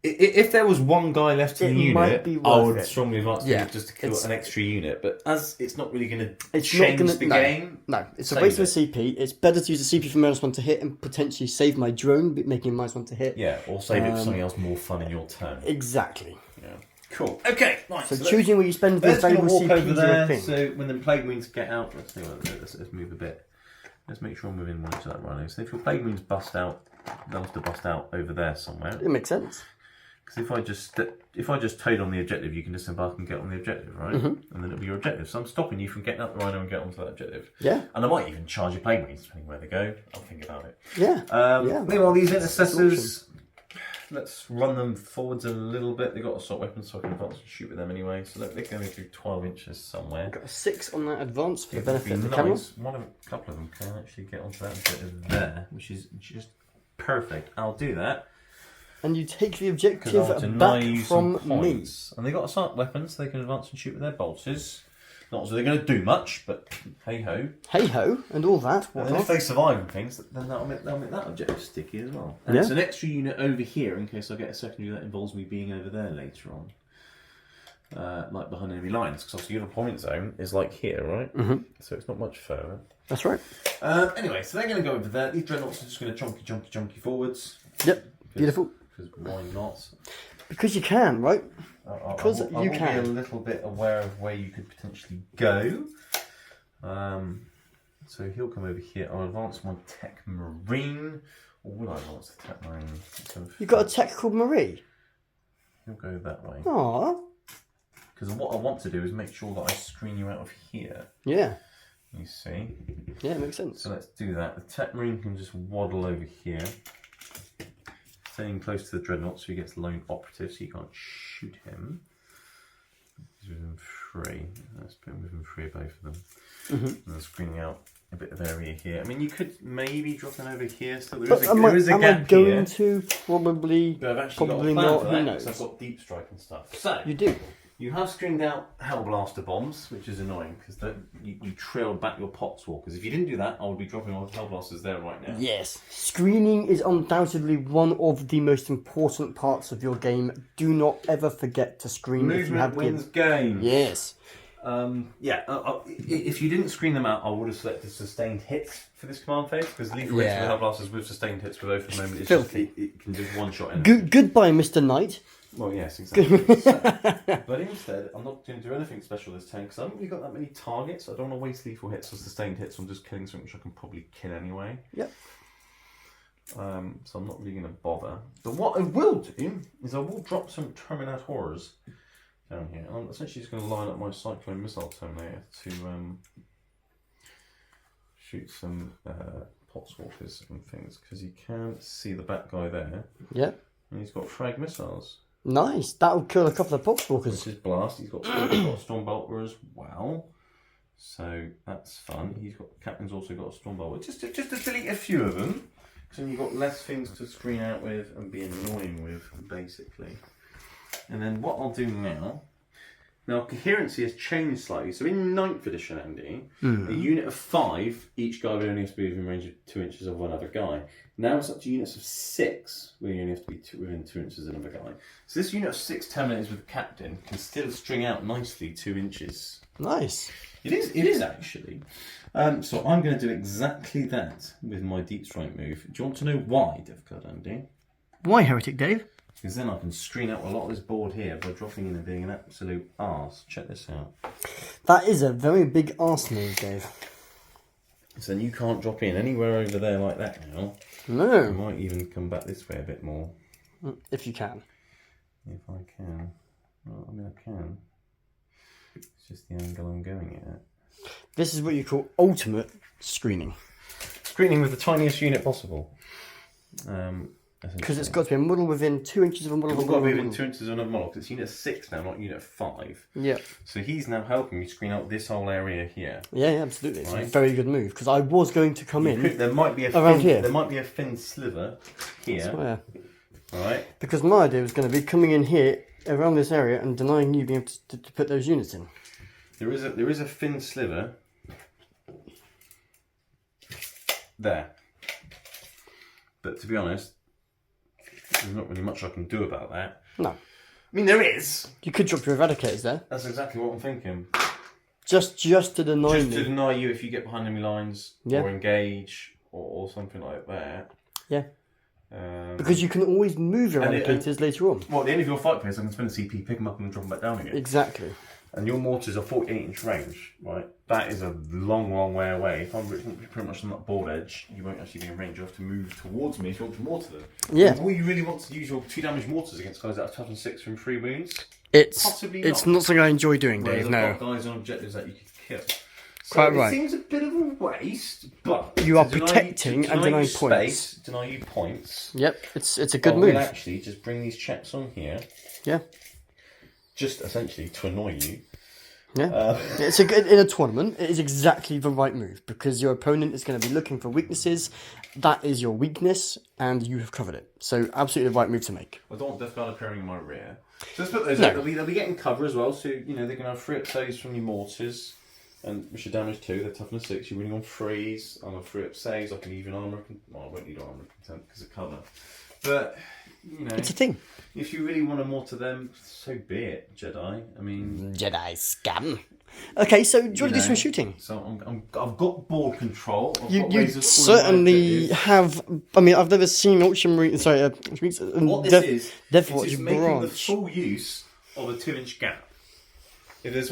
If there was one guy left in the unit, might be worth I would it. strongly advise just to kill an extra unit. But as it's not really going to change the game. No, it's a waste of a CP. It's better to use the CP for -1 to hit and potentially save my drone, making -1 to hit. Yeah, or save it for something else more fun in your turn. Exactly. Yeah. Cool. Okay, nice. So choosing where you spend the valuable CP is a thing. So when the Plague Marines get out, let's move a bit. Let's make sure I'm within 1 inch of that running. So if your Plague Marines bust out, they'll have to bust out over there somewhere. It makes sense. Because if I just towed on the objective, you can disembark and get on the objective, right? Mm-hmm. And then it'll be your objective. So I'm stopping you from getting up the rhino and get onto that objective. Yeah. And I might even charge your Plague Marines depending where they go. I'll think about it. Yeah. Meanwhile, these intercessors, let's run them forwards a little bit. They've got assault weapons, so I can advance and shoot with them anyway. So they're going through 12 inches somewhere. Got a 6 on that advance for the benefit of the cameras. A couple of them can actually get onto that objective there, which is just perfect. I'll do that. And you take the objective back from me. And they got assault weapons, so they can advance and shoot with their bolters. Not so they're going to do much, but hey ho. Hey ho, and all that. And if they survive and things, then they'll make that objective sticky as well. And it's an extra unit over here in case I get a secondary that involves me being over there later on. Like behind enemy lines, because obviously your point zone is like here, right? Mm-hmm. So it's not much further. That's right. Anyway, so they're going to go over there. These dreadnoughts are just going to chunky forwards. Yep, beautiful. Because why not? Because you can, right? Because I will be a little bit aware of where you could potentially go. So he'll come over here. I'll advance my Tech Marine. Or will I advance the Tech Marine? You've got a Tech called Marie? He'll go that way. Aww. Because what I want to do is make sure that I screen you out of here. Yeah. You see? Yeah, it makes sense. So let's do that. The Tech Marine can just waddle over here. Staying close to the dreadnought so he gets lone operative, so you can't shoot him. He's within 3. Let's put him within 3 of both of them. Mm-hmm. And then screening out a bit of area here. I mean, you could maybe drop him over here. So there is a gap am I going here. To probably? But I've actually probably got a plan not. for that, Who knows? I've got deep strike and stuff. So you do. You have screened out Hellblaster bombs, which is annoying because you trailed back your Poxwalkers. If you didn't do that, I would be dropping all the Hellblasters there right now. Yes. Screening is undoubtedly one of the most important parts of your game. Do not ever forget to screen. Movement if you have wins games. Yes. If you didn't screen them out, I would have selected sustained hits for this command phase because lethal hits with Hellblasters with sustained hits with both at the moment. It's filthy. Just, it can just one shot. Goodbye, Mr. Knight. Well, yes, exactly. But instead, I'm not going to do anything special this turn because I haven't really got that many targets. I don't want to waste lethal hits or sustained hits on just killing something which I can probably kill anyway. Yep. So I'm not really going to bother. But what I will do is I will drop some Terminators down here. And I'm essentially just going to line up my Cyclone Missile Terminator to shoot some Poxwalkers and things because you can't see the back guy there. Yep. And he's got frag missiles. Nice. That'll kill a couple of Poxwalkers. This is blast. He's got a Stormbolter as well. So that's fun. Captain's also got a Stormbolter. Just to delete a few of them. So you've got less things to screen out with and be annoying with, basically. And then what I'll do now... Now, coherency has changed slightly. So in 9th edition, Andy, a unit of 5, each guy would only have to be within range of 2 inches of one other guy. Now it's up to units of 6, where you only have to be within 2 inches of another guy. So this unit of 6 Terminators with the captain can still string out nicely 2 inches. Nice. It is actually. So I'm going to do exactly that with my deep strike move. Do you want to know why, Deathguard Andy? Why, Heretic Dave? Because then I can screen out a lot of this board here by dropping in and being an absolute arse. Check this out. That is a very big arse move, Dave. So then you can't drop in anywhere over there like that now. I No. might even come back this way a bit more. If you can. If I can. Well, I mean, I can. It's just the angle I'm going at. This is what you call ultimate screening. Screening with the tiniest unit possible. Because it's got to be a model within 2 inches of a model. It's got to be within 2 inches of another model, because it's unit 6 now, not unit 5. Yeah. So he's now helping me screen out this whole area here. Yeah, absolutely. It's Right. a very good move. Because I was going to come in There might be a around thin, here. There might be a thin sliver here. Where? Right. Because my idea was going to be coming in here around this area and denying you being able to put those units in. There is a thin sliver there. But to be honest, there's not really much I can do about that. No. I mean, there is. You could drop your eradicators there. That's exactly what I'm thinking. Just to deny Just me. to deny you if you get behind enemy lines Yeah. or engage or something like that. Yeah. Because you can always move your eradicators later on. Well, at the end of your fight phase, I can spend a CP, pick them up and drop them back down again. Exactly. And your mortars are 48-inch range, right? That is a long, long way away. If I'm pretty much on that board edge, you won't actually be in range. You have to move towards me if you want to mortar them. Yeah. All you really want to use your 2 damage mortars against guys that have tough and 6 from 3 wounds. Possibly It's not something I enjoy doing, Whereas Dave. I've No. got guys on objectives that you could kill. So Quite right. It seems a bit of a waste, but You are to deny protecting and denying space, points. Deny you points. Yep. It's a good I move. will actually just bring these checks on here, Yeah. just essentially to annoy you. Yeah. It's a good in a tournament. It is exactly the right move because your opponent is going to be looking for weaknesses. That is your weakness, and you have covered it. So absolutely the right move to make. I don't want Death Guard appearing in my rear. So let's put those out. They'll be getting cover as well. So you know they're going to have 3 up saves from your mortars, and which are damage 2. They're toughness 6. You're winning on 3s. I'm on 3 up saves. I can even armor. Well, I won't need armor content because of cover. But you know, It's a thing. if you really want to mortar them, so be it, Jedi. I mean, Jedi scam. Okay, so do you want to do some shooting? So I've got board control. I've got You lasers certainly have. I mean, I've never seen Ultramarine. Sorry, what this is Deathwatch just making the branch. full use of a 2-inch gap. If there's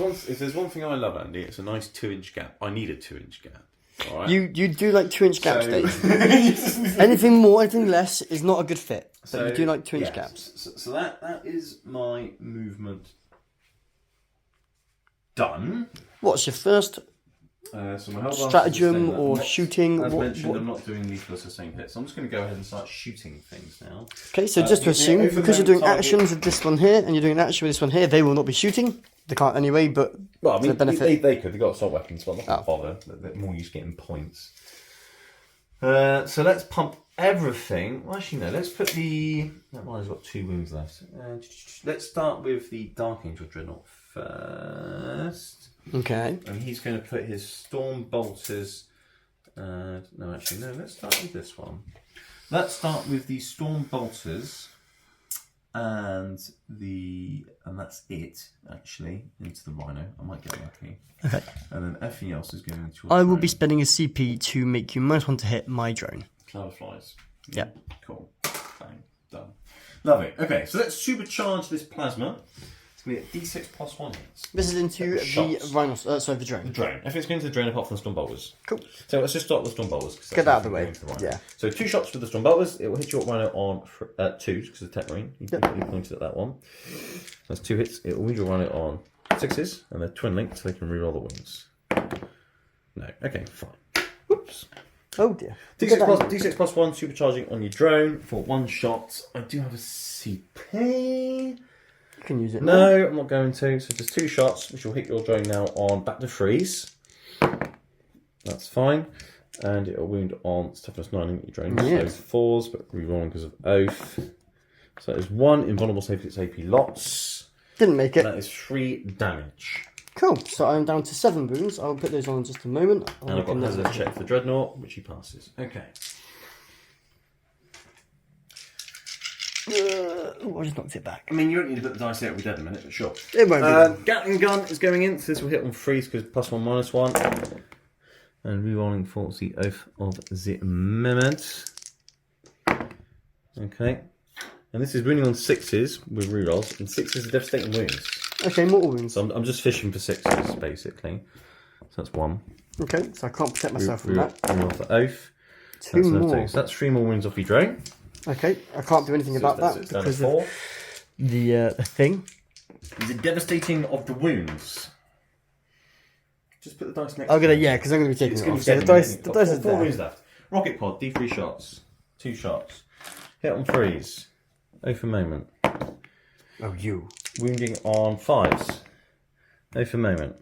one thing I love, Andy, it's a nice 2-inch gap. I need a 2-inch gap. All right? You do like 2-inch gaps, Dave. Anything more, anything less is not a good fit. So you do like 2-inch gaps. So that is my movement done. What's your first So my health bar is stratagem sustained. or shooting? As mentioned, what- I'm not doing lethal sustained hits. So I'm just going to go ahead and start shooting things now. Okay, so just to assume, over because you're the doing target- actions with this one here, and you're doing an action with this one here, they will not be shooting. They can't anyway, but Well, I for the mean, benefit. they could. They've got assault weapons, but I'm not going to bother. They're more used to getting points. So let's pump everything. Well, actually, no. Let's put the... That one has got 2 wounds left. Let's start with the Dark Angel Dreadnought first. Okay. And he's going to put his Storm Bolters... no, actually, no. Let's start with this one. Let's start with the Storm Bolters... And that's it, actually, into the Rhino. I might get lucky. Okay. And then everything else is going to... I will be spending a CP to make you -1 to hit my drone. Cloud of Flies. Yeah. Cool. Bang. Done. Lovely. Okay, so let's supercharge this plasma. It's going to be a D6 plus 1 hits. This is into the Shots. rhino. Sorry, the The drone. drone. Everything's going to the drone apart from the Storm Bolters. Cool. So let's just start with the Storm Bolters. Get that out of the way. Yeah. So 2 shots with the Storm Bolters. It will hit your Rhino on 2 because of the Tech Marine. You pointed at that one. That's 2 hits. It will wound your Rhino on 6s, and they're twin linked, so they can reroll the wings. No. Okay, fine. Whoops. Oh dear. D6 plus 1 supercharging on your drone for 1 shot. I do have a CP. You can use it now. No, I'm not going to. So just 2 shots, which will hit your drone now on back to freeze. That's fine. And it will wound on toughness 9 in your drone. Yes. So 4s, but rerolling because of oath. So there's 1 invulnerable save its AP lots. Didn't make it. That is 3 damage. Cool. So I'm down to 7 wounds. I'll put those on in just a moment. And I've got a hazard check for the Dreadnought, which he passes. Okay. I just knocked it back. I mean, you don't need to put the dice out with dead in a minute, but sure. It won't be. Gatling gun is going in, so this will hit on freeze because +1, -1. And rerolling for the Oath of the Mehmet. Okay. And this is wounding on 6s with rerolls, and 6s are devastating wounds. Okay, mortal wounds. So I'm just fishing for 6s, basically. So that's 1. Okay, so I can't protect myself from that. Reroll for Oath. Two more. 2. So that's 3 more wounds off your drone. Okay, I can't do anything about that because of the thing. Is it devastating of the wounds? Just put the dice next. I'm gonna because I'm gonna be taking it off. So the dice is 4 there. wounds left. Rocket pod, D3 shots, 2 shots. Hit on 3s. Oath for moment. Oh, you. Wounding on 5s. Oath for moment.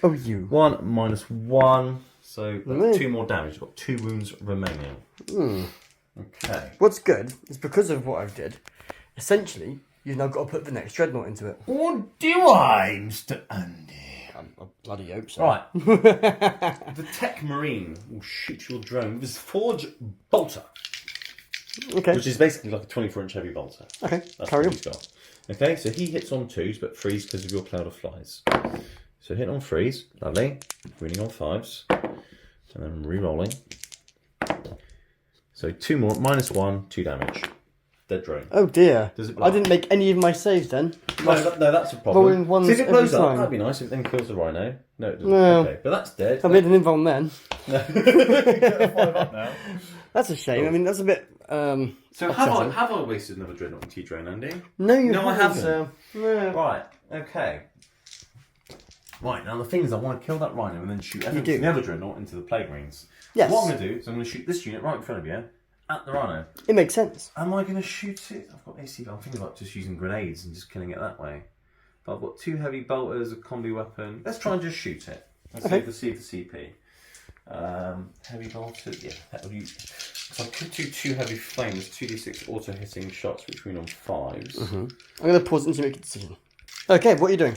Oh, you. 1 -1. So that's 2 more damage. You've got 2 wounds remaining. Okay. What's good is because of what I did. Essentially, you've now got to put the next dreadnought into it. Or do I, Mr. Andy? I bloody hope so. Right. The Tech Marine will shoot your drone with his Forge Bolter. Okay. Which is basically like a 24-inch heavy bolter. Okay, That's carry what on. he's got. Okay, so he hits on 2s, but 3s because of your cloud of flies. So hit on 3s, lovely. Winning on 5s. And then re-rolling. So 2 more, -1, 2 damage. Dead drone. Oh dear. Does it blow I didn't make any of my saves then. No, that's a problem. Rolling ones See if it blows every up, time. that'd be nice if it then kills the rhino. No, it doesn't. No. Okay, but that's dead. I made an invuln then. No. Get a 5 up now. That's a shame. I mean, that's a bit. So upsetting. have I wasted another dreadnought on T-Drone, Andy? No, you No, I haven't. haven't. No. Right, okay. Right, now the thing is I want to kill that rhino and then shoot do. the other dreadnought into the plague rings. Yes. So what I'm going to do is I'm going to shoot this unit right in front of you at the rhino. It makes sense. Am I going to shoot it? I've got AC. I'm thinking about just using grenades and just killing it that way. But I've got 2 heavy bolters, a combi weapon. Let's try and just shoot it. Let's see the CP. Heavy bolters, yeah, that would use. So I could do 2 heavy flames, 2d6 auto hitting shots between on 5s. I'm going to pause it until you make a decision. Okay, what are you doing?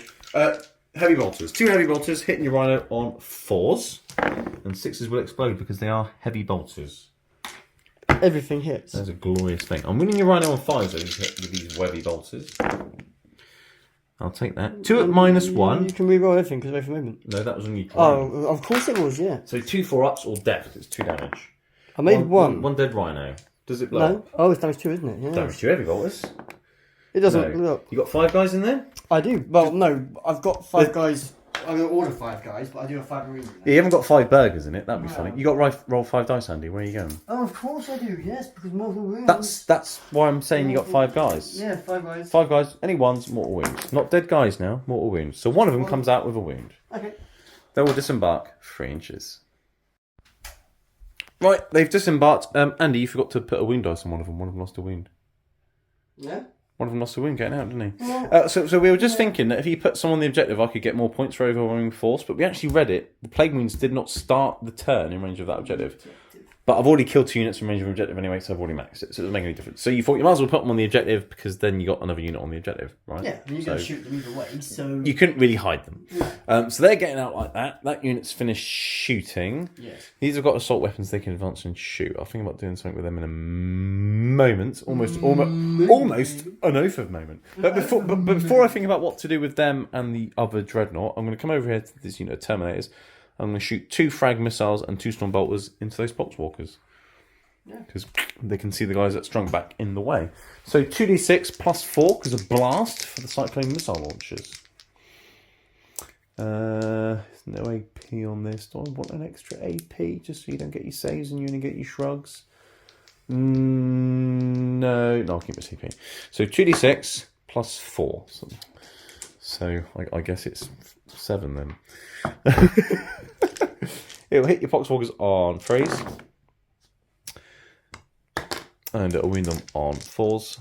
Heavy bolters. 2 heavy bolters hitting your rhino on 4s, and 6s will explode because they are heavy bolters. Everything hits. That's a glorious thing. I'm winning your rhino on 5s with these webby bolters. I'll take that. 2 at -1. You can re-roll everything because of every moment. No, that was on you. Oh, of course it was, yeah. So 2 4-ups or death. It's 2 damage. I made one. One dead rhino. Does it blow? No? Oh, it's damage 2, isn't it? Yeah. Damage 2 heavy bolters. It doesn't No. look. You got 5 guys in there? I do. Well, no, I've got 5 guys. I'm going to order 5 guys, but I do have 5 marines in there. Yeah, you haven't got 5 burgers in it. That'd be funny. You got roll 5 dice, Andy. Where are you going? Oh, of course I do, yes, because mortal wounds. That's why I'm saying you got 5 guys. Yeah, 5 guys. 5 guys, any ones, mortal wounds. Not dead guys now, mortal wounds. So one of them comes out with a wound. Okay. They will disembark 3 inches. Right, they've disembarked. Andy, you forgot to put a wound dice on one of them. One of them lost a wound. Yeah? One of them lost a wound getting out, didn't he? Yeah. So we were just thinking that if you put someone on the objective, I could get more points for overwhelming force, but we actually read it. The plague wounds did not start the turn in range of that objective. But I've already killed 2 units in range of objective anyway, so I've already maxed it, so it doesn't make any difference. So you thought you might as well put them on the objective because then you got another unit on the objective, right? Yeah, and you're going to shoot them either way, so... You couldn't really hide them. So they're getting out like that. That unit's finished shooting. Yes. These have got assault weapons they can advance and shoot. I'll think about doing something with them in a moment. Almost an oath of moment. But before I think about what to do with them and the other dreadnought, I'm going to come over here to this unit of Terminators. I'm going to shoot 2 frag missiles and 2 storm bolters into those poxwalkers. Because they can see the guys that strung back in the way. So 2d6 plus 4 because of blast for the cyclone missile launchers. There's no AP on this. Do I want an extra AP just so you don't get your saves and you only get your shrugs? No, I'll keep my CP. So 2d6 plus 4. So I guess it's 7 then. It'll hit your poxwalkers on 3s. And it'll wound them on 4s.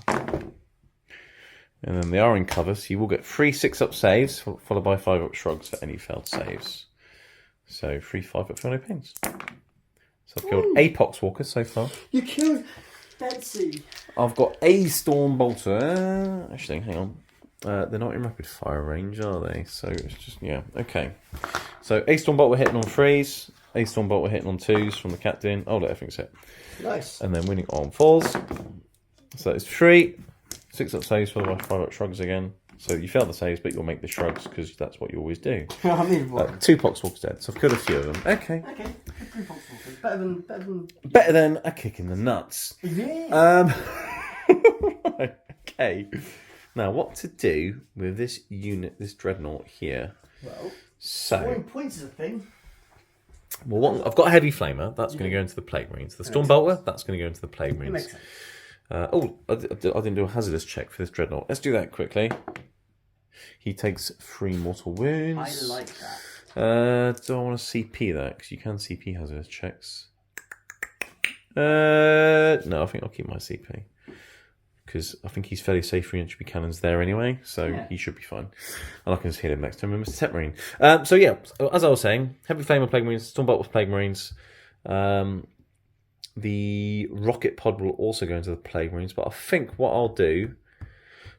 And then they are in cover, so you will get 3 6-up saves, followed by 5-up shrugs for any failed saves. So 3 5-up for no pains. So I've killed a poxwalker so far. You killed Betsy. I've got a storm bolter. Actually, hang on. They're not in rapid fire range, are they? So it's just, yeah, okay. So a storm bolt we're hitting on 3s. A storm bolt we're hitting on 2s from the captain. Oh, look, everything's hit. Nice. And then winning on 4s. So it's 3, 6 up saves, followed by 5 up shrugs again. So you fail the saves, but you'll make the shrugs because that's what you always do. I mean, what? 2 Poxwalkers dead, so I've killed a few of them. Okay. Okay, 3 Poxwalkers. Better than a kick in the nuts. Yeah. Okay. Now, what to do with this unit, this dreadnought here? Well, So, scoring points is a thing. well, I've got a heavy flamer. That's going to go into the Plague Marines. The Storm Bolter, that's going to go into the Plague It Marines. makes sense. I didn't do a hazardous check for this dreadnought. Let's do that quickly. He takes 3 mortal wounds. I like that. Do I want to CP that? Because you can CP hazardous checks. No, I think I'll keep my CP. Because I think he's fairly safe for entry cannons there anyway, so he should be fine. And I can just hit him next time with Mr. Tech Marine. So yeah, as I was saying, Heavy Flame with Plague Marines, Stormbolt with Plague Marines. The Rocket Pod will also go into the Plague Marines, but I think what I'll do,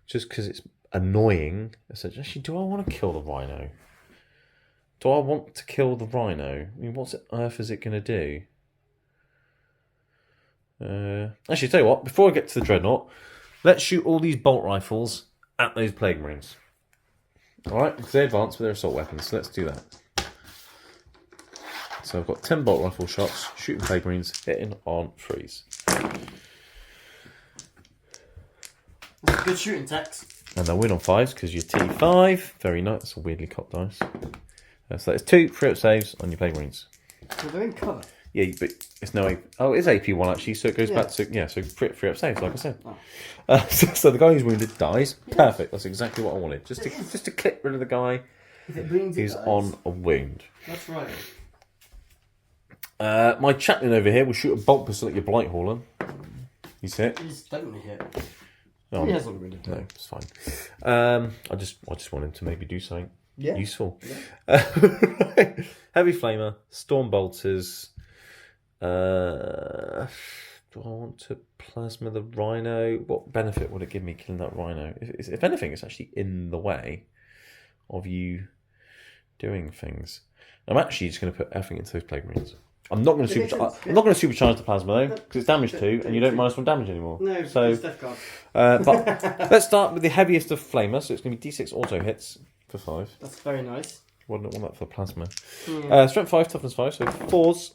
just because it's annoying, actually, do I want to kill the Rhino? Do I want to kill the Rhino? I mean, what on earth is it going to do? Actually, tell you what, before I get to the Dreadnought, let's shoot all these bolt rifles at those Plague Marines. Alright, because they advance with their assault weapons, so let's do that. So I've got 10 bolt rifle shots, shooting Plague Marines, hitting on 3s. That's a good shooting text. And they'll win on 5s because you're T5. Very nice, that's a weirdly cocked dice. So that's 2 3 up saves on your Plague Marines. So they're in cover. Yeah, but it's no. Oh, it is AP1 actually, so it goes back to so 3 up saves, like I said. Oh. So the guy who's wounded dies. Perfect. That's exactly what I wanted. Just to clip rid of the guy If it bleeds, who's on a wound. That's right. My chaplain over here will shoot a bolt pistol at your Blight Hauler. He's hit. He's definitely hit. Oh, He hasn't wounded. no, it's fine. I just want him to maybe do something useful. Yeah. Heavy Flamer, Storm Bolters. Do I want to plasma the Rhino? What benefit would it give me killing that Rhino? If anything, it's actually in the way of you doing things. I'm actually just going to put everything into those Plague Marines. I'm not going to supercharge the plasma though, because it's damage 2, and you don't -1 damage anymore. No, so it's Death Guard. but let's start with the heaviest of Flamer. So it's going to be D6 auto hits for 5. That's very nice. Wouldn't want that for plasma. Yeah. Strength 5, toughness 5, so 4s.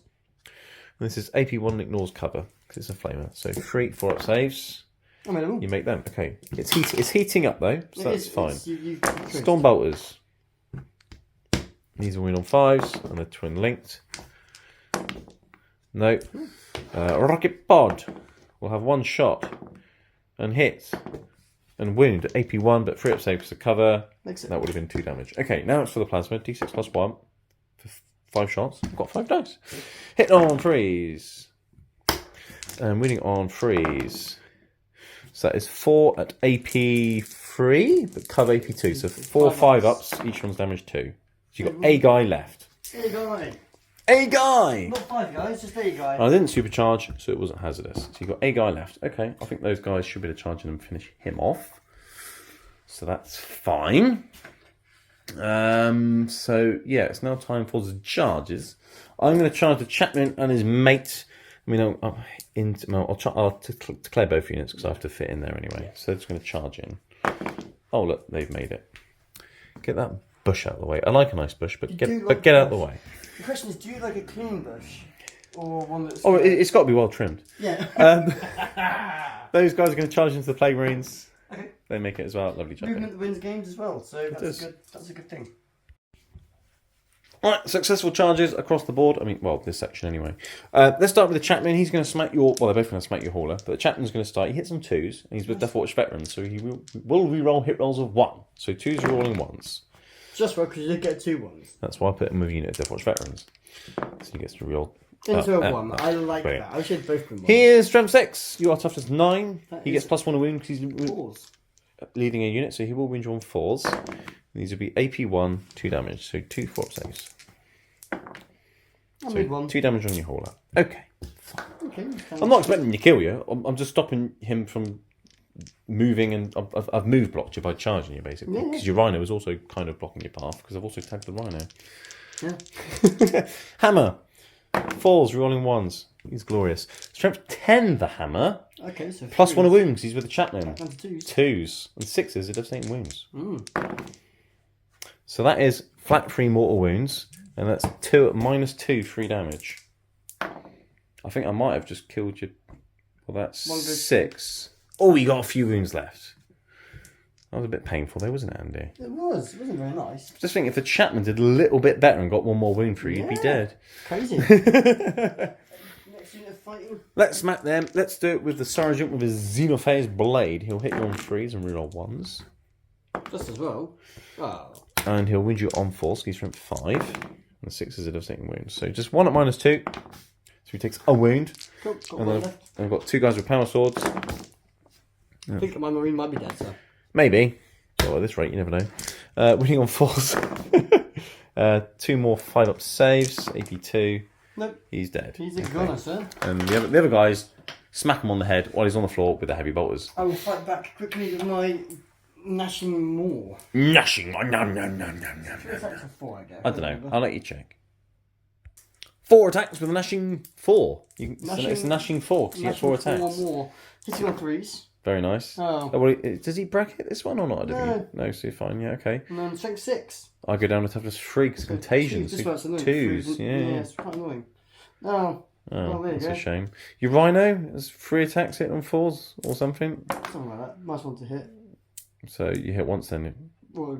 And this is AP1 and ignores cover because it's a Flamer. So 3 4 up saves. I made them all. You make them. Okay, it's heating up though, so that's fine. You Storm Bolters. These will win on 5s and they're twin linked. No. Rocket Pod will have 1 shot and hit and wound at AP1, but 3 up saves to cover. That would have been 2 damage. Okay, now it's for the plasma. D6 plus 1 for 5 shots. I've got 5 dice. Hit on 3s. And winning on 3s. So that is 4 at AP3, but cover AP2. So 4 5 ups, each one's damage 2. So you've got a guy left. A guy. A guy! Not 5 guys, just a guy. I didn't supercharge, so it wasn't hazardous. So you've got a guy left. Okay, I think those guys should be able to charge him and finish him off. So that's fine. So yeah, it's now time for the charges. I'm going to charge the chaplain and his mate. I mean, I'll declare both units because I have to fit in there anyway. So it's going to charge in. Oh look, they've made it. Get that bush out of the way. I like a nice bush, but get out of the way. The question is, do you like a clean bush or one that's? Oh, it's got to be well trimmed. Yeah. Those guys are going to charge into the Plague Marines. Okay. They make it as well. Lovely job. Movement that wins games as well, so that's a good thing. Alright, successful charges across the board. I mean, well, this section anyway. Let's start with the chaplain. He's going to smack your... Well, they're both going to smack your hauler, but the chaplain's going to start. He hits on 2s, and he's with Deathwatch veterans, so he will re-roll hit rolls of 1. So 2s are rolling 1s. Just well, because you did get 2 1s. That's why I put him with unit of Deathwatch veterans. So he gets to re-roll. Into a 1. I like that. I should both been 1. He is strength 6. You are toughness 9. He gets +1 a wound because he's 4s. leading a unit, so he will wound you on 4s. These will be AP1, 2 damage, so 2 4 saves. So 2 damage on your hauler. Okay. Okay. I'm not expecting to kill you. I'm just stopping him from moving, and I've move blocked you by charging you basically because your rhino is also kind of blocking your path because I've also tagged the rhino. Yeah. Hammer. 4s, rolling 1s. He's glorious. Strength 10, the hammer. Okay, so Plus 3. 1 of wounds. He's with the chaplain. Down to 2s. 2s. And 6s, it does 8 wounds. Mm. So that is flat 3 mortal wounds. And that's 2 at -2, 3 damage. I think I might have just killed you. Well, that's 6. Oh, you got a few wounds left. That was a bit painful though, wasn't it, Andy? It was. It wasn't very nice. Just think if the chapman did a little bit better and got 1 more wound for you, you'd be dead. Crazy. Next unit of fighting. Let's smack them. Let's do it with the sergeant with his Xenophase blade. He'll hit you on 3s and reroll 1s. Just as well. Oh. And he'll wound you on 4, so he's from 5. And 6 is a devastating wound. So just 1 at -2. So he takes a wound. Cool. Got And one then left. I've got 2 guys with power swords. I think my marine might be dead, sir. Maybe. Well, at this rate, you never know. Winning on 4s. 2 more 5-up saves. AP2. Nope. He's dead. He's a gunner, sir. And the other guys smack him on the head while he's on the floor with the heavy bolters. I will fight back quickly with my gnashing maw. Gnashing. Nom, nom, nom, nom, What's that for 4, I guess? I don't know. I'll let you check. 4 attacks with a gnashing 4. It's a gnashing 4 because you get 4 attacks. 1 more. Hitting on 3s. Very nice. Oh. Well, does he bracket this one or not? No. So you're fine. Yeah, okay. And then strength 6. I go down to toughness 3 because contagion. This one's annoying. 2s. Yeah. It's quite annoying. Oh. Well, there you That's go. a shame. Your rhino has 3 attacks hit on 4s or something. Something like that. Nice one to hit. So you hit once then. Oh